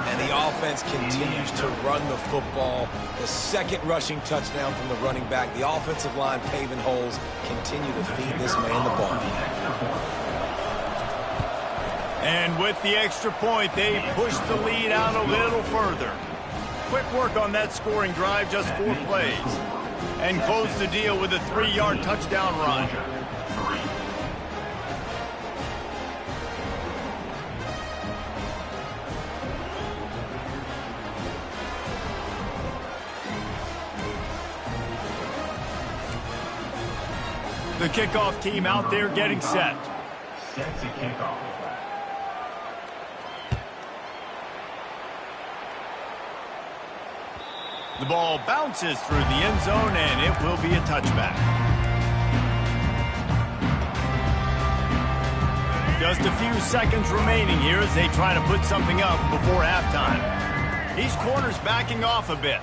And the offense continues to run the football. The second rushing touchdown from the running back. The offensive line paving holes. Continue to feed this man the ball. And with the extra point, they push the lead out a little further. Quick work on that scoring drive, just 4 plays. And close the deal with a 3-yard touchdown run. The kickoff team out there getting set. Set to kickoff. The ball bounces through the end zone, and it will be a touchback. Just a few seconds remaining here as they try to put something up before halftime. These corners backing off a bit.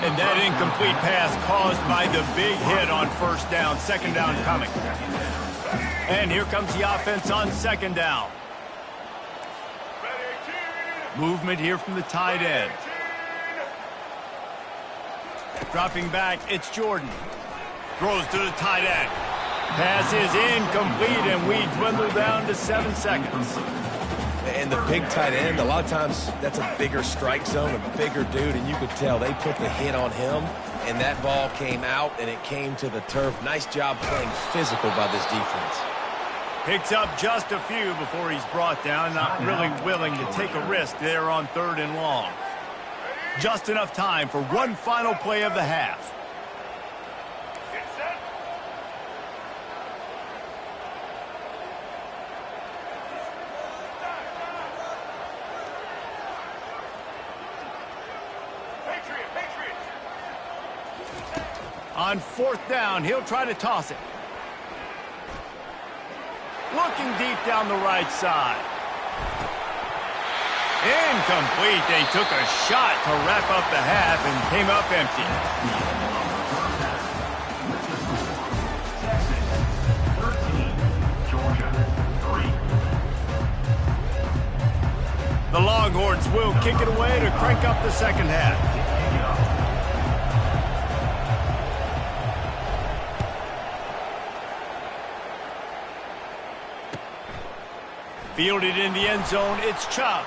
And that incomplete pass caused by the big hit on first down. Second down coming. And here comes the offense on second down. Movement here from the tight end. Dropping back, it's Jordan. Throws to the tight end. Pass is incomplete, and we dwindle down to 7 seconds. And the big tight end, a lot of times that's a bigger strike zone, a bigger dude, and you could tell they put the hit on him, and that ball came out, and it came to the turf. Nice job playing physical by this defense. Picks up just a few before he's brought down, not really willing to take a risk there on 3rd and long. Just enough time for one final play of the half. On 4th down, he'll try to toss it. Looking deep down the right side. Incomplete. They took a shot to wrap up the half and came up empty. The Longhorns will kick it away to crank up the second half. Fielded in the end zone, it's Chubb.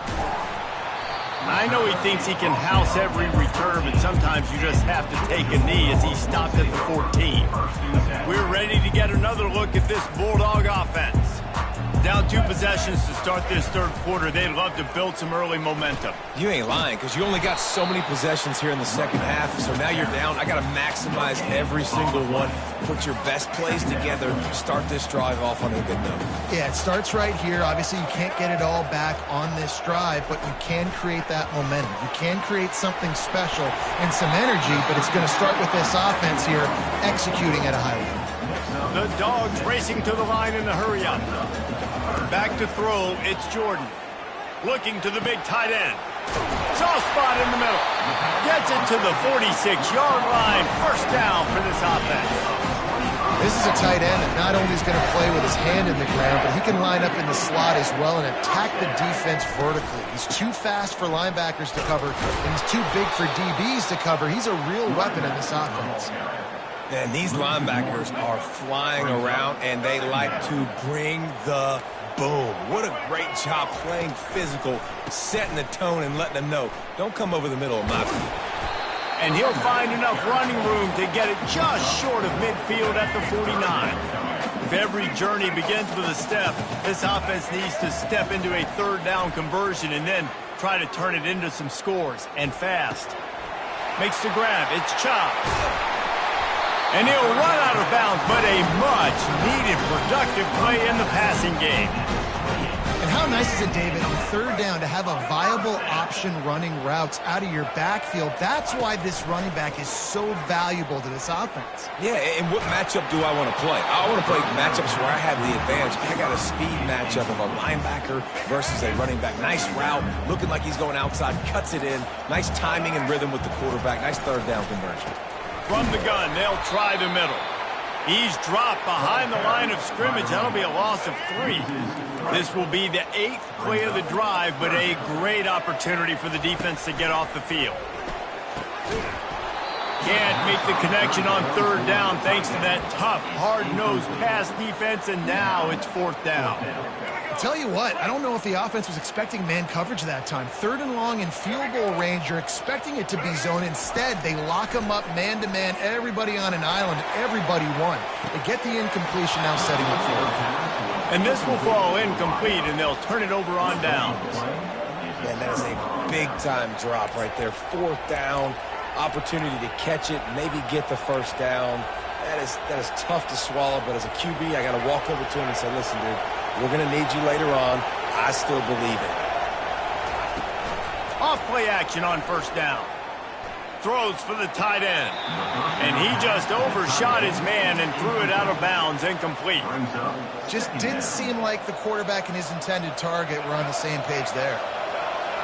I know he thinks he can house every return, but sometimes you just have to take a knee as he stopped at the 14. We're ready to get another look at this Bulldog offense. Down 2 possessions to start this third quarter. They'd love to build some early momentum. You ain't lying, because you only got so many possessions here in the second half, so now you're down. I got to maximize every single one. Put your best plays together. Start this drive off on a good note. Yeah, it starts right here. Obviously, you can't get it all back on this drive, but you can create that momentum. You can create something special and some energy, but it's going to start with this offense here executing at a high level. The Dogs racing to the line in a hurry-up. Back to throw, it's Jordan. Looking to the big tight end. Soft spot in the middle. Gets it to the 46-yard line. First down for this offense. This is a tight end that not only is going to play with his hand in the ground, but he can line up in the slot as well and attack the defense vertically. He's too fast for linebackers to cover, and he's too big for DBs to cover. He's a real weapon in this offense. And these linebackers are flying around, and they like to bring the boom. What a great job playing physical, setting the tone and letting them know, don't come over the middle of my field. And he'll find enough running room to get it just short of midfield at the 49. If every journey begins with a step, this offense needs to step into a third down conversion and then try to turn it into some scores, and fast. Makes the grab. It's chopped. And he'll run out of bounds, but a much-needed productive play in the passing game. And how nice is it, David, on third down to have a viable option running routes out of your backfield? That's why this running back is so valuable to this offense. Yeah, and what matchup do I want to play? I want to play matchups where I have the advantage. I got a speed matchup of a linebacker versus a running back. Nice route, looking like he's going outside, cuts it in. Nice timing and rhythm with the quarterback. Nice third down conversion. From the gun, they'll try the middle. He's dropped behind the line of scrimmage. That'll be a loss of 3. This will be the 8th play of the drive, but a great opportunity for the defense to get off the field. Can't make the connection on third down thanks to that tough, hard-nosed pass defense, and now it's fourth down. I'll tell you what, I don't know if the offense was expecting man coverage that time. Third and long in field goal range, you're expecting it to be zone. Instead, they lock them up man-to-man, everybody on an island, everybody won. They get the incompletion now setting up for it. And this will fall incomplete, and they'll turn it over on downs. Man, that is a big-time drop right there. Fourth down, opportunity to catch it, maybe get the first down. That is tough to swallow, but as a QB, I got to walk over to him and say, listen, dude, we're going to need you later on. I still believe it. Off play action on first down. Throws for the tight end. And he just overshot his man and threw it out of bounds, incomplete. Just didn't seem like the quarterback and his intended target were on the same page there.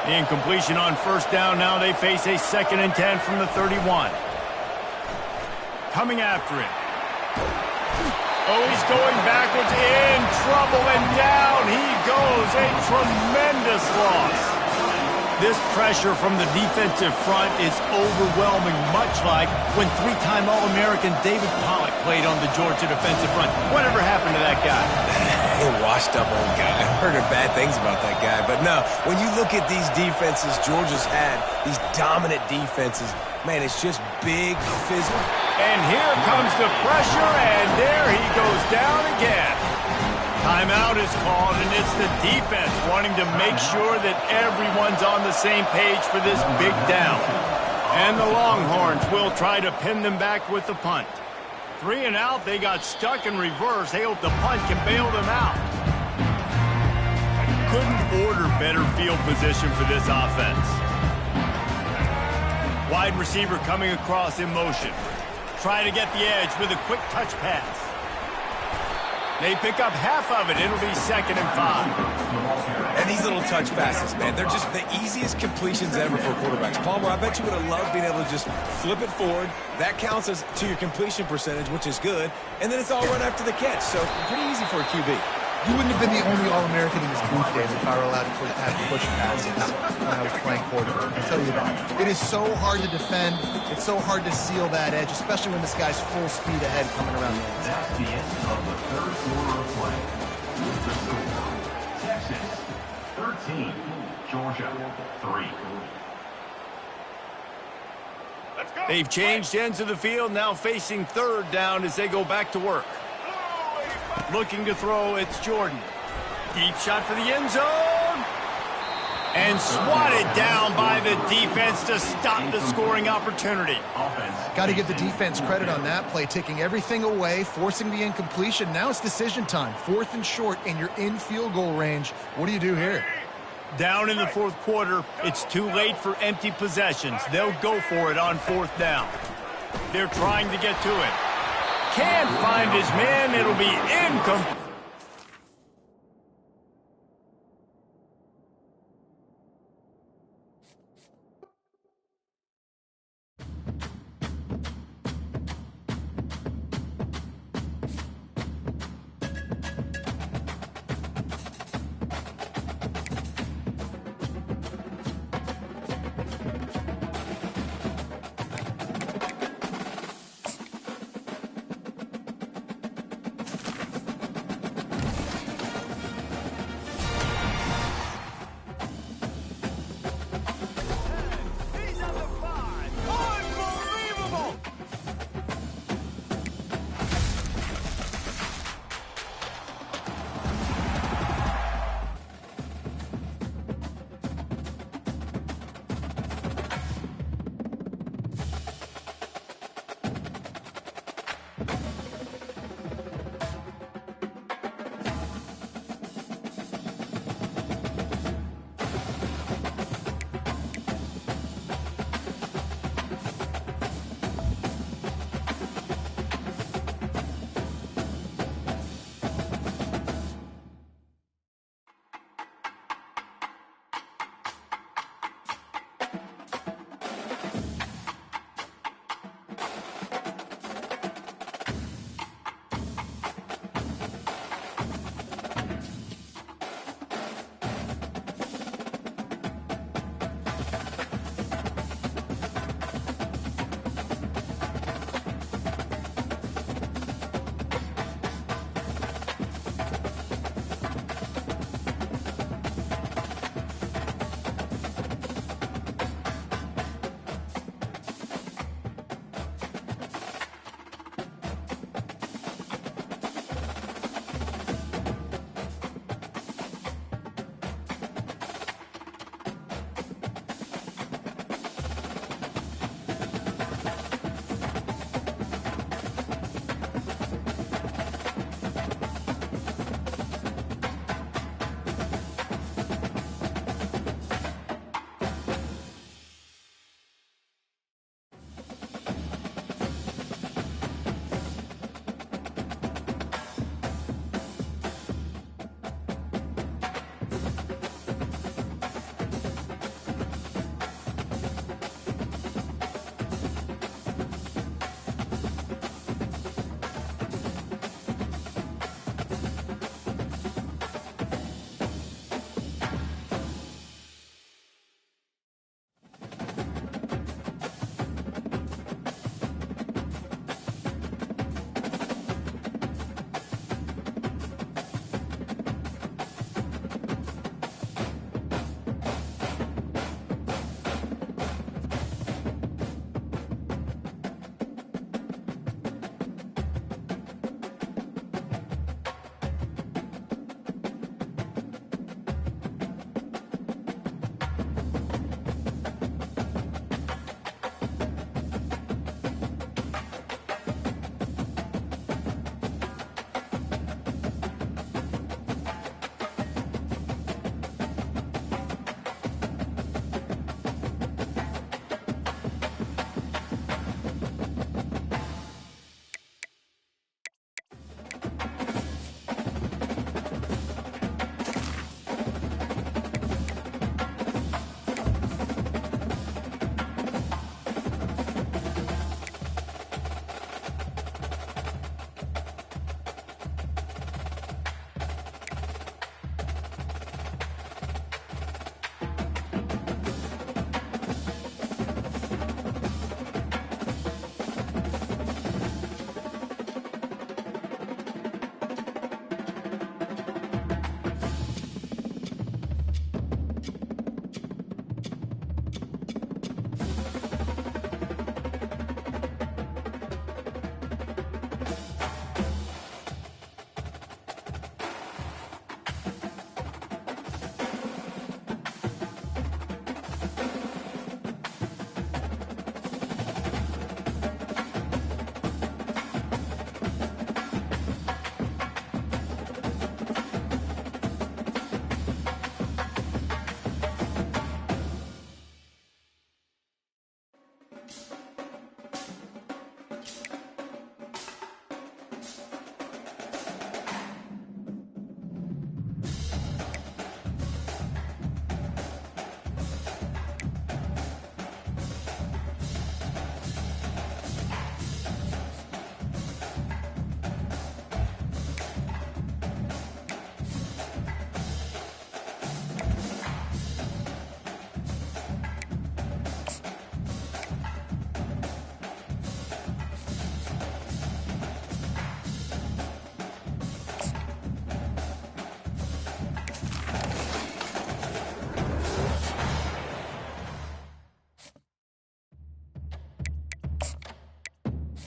The incompletion on first down. Now they face a 2nd and 10 from the 31. Coming after him. Oh, he's going backwards, in trouble, and down he goes. A tremendous loss. This pressure from the defensive front is overwhelming, much like when 3-time All-American David Pollock played on the Georgia defensive front. Whatever happened to that guy? A washed-up old guy. I've heard of bad things about that guy. But no, when you look at these defenses Georgia's had, these dominant defenses, man, it's just big, physical. And here comes the pressure, and there he goes down again. Timeout is called, and it's the defense wanting to make sure that everyone's on the same page for this big down. And the Longhorns will try to pin them back with the punt. 3 and out, they got stuck in reverse. They hope the punt can bail them out. Couldn't order better field position for this offense. Wide receiver coming across in motion. Trying to get the edge with a quick touch pass. They pick up half of it. It'll be 2nd and 5. And these little touch passes, man, they're just the easiest completions ever for quarterbacks. Palmer, I bet you would have loved being able to just flip it forward. That counts as to your completion percentage, which is good. And then it's all run after the catch. So pretty easy for a QB. You wouldn't have been the only All-American in this booth, David, if I were allowed to have push passes when I was playing quarterback. I'll tell you that. It is so hard to defend. It's so hard to seal that edge, especially when this guy's full speed ahead coming around the edge. That's the end of the third quarter of play. With the score, Texas 13, Georgia 3. They've changed ends of the field, now facing third down as they go back to work. Looking to throw, it's Jordan. Deep shot for the end zone. And swatted down by the defense to stop the scoring opportunity. Got to give the defense credit on that play, taking everything away, forcing the incompletion. Now it's decision time. 4th and short, and you're in field goal range. What do you do here? Down in the 4th quarter, it's too late for empty possessions. They'll go for it on 4th down. They're trying to get to it. Can't find his man. It'll be incomplete.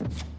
You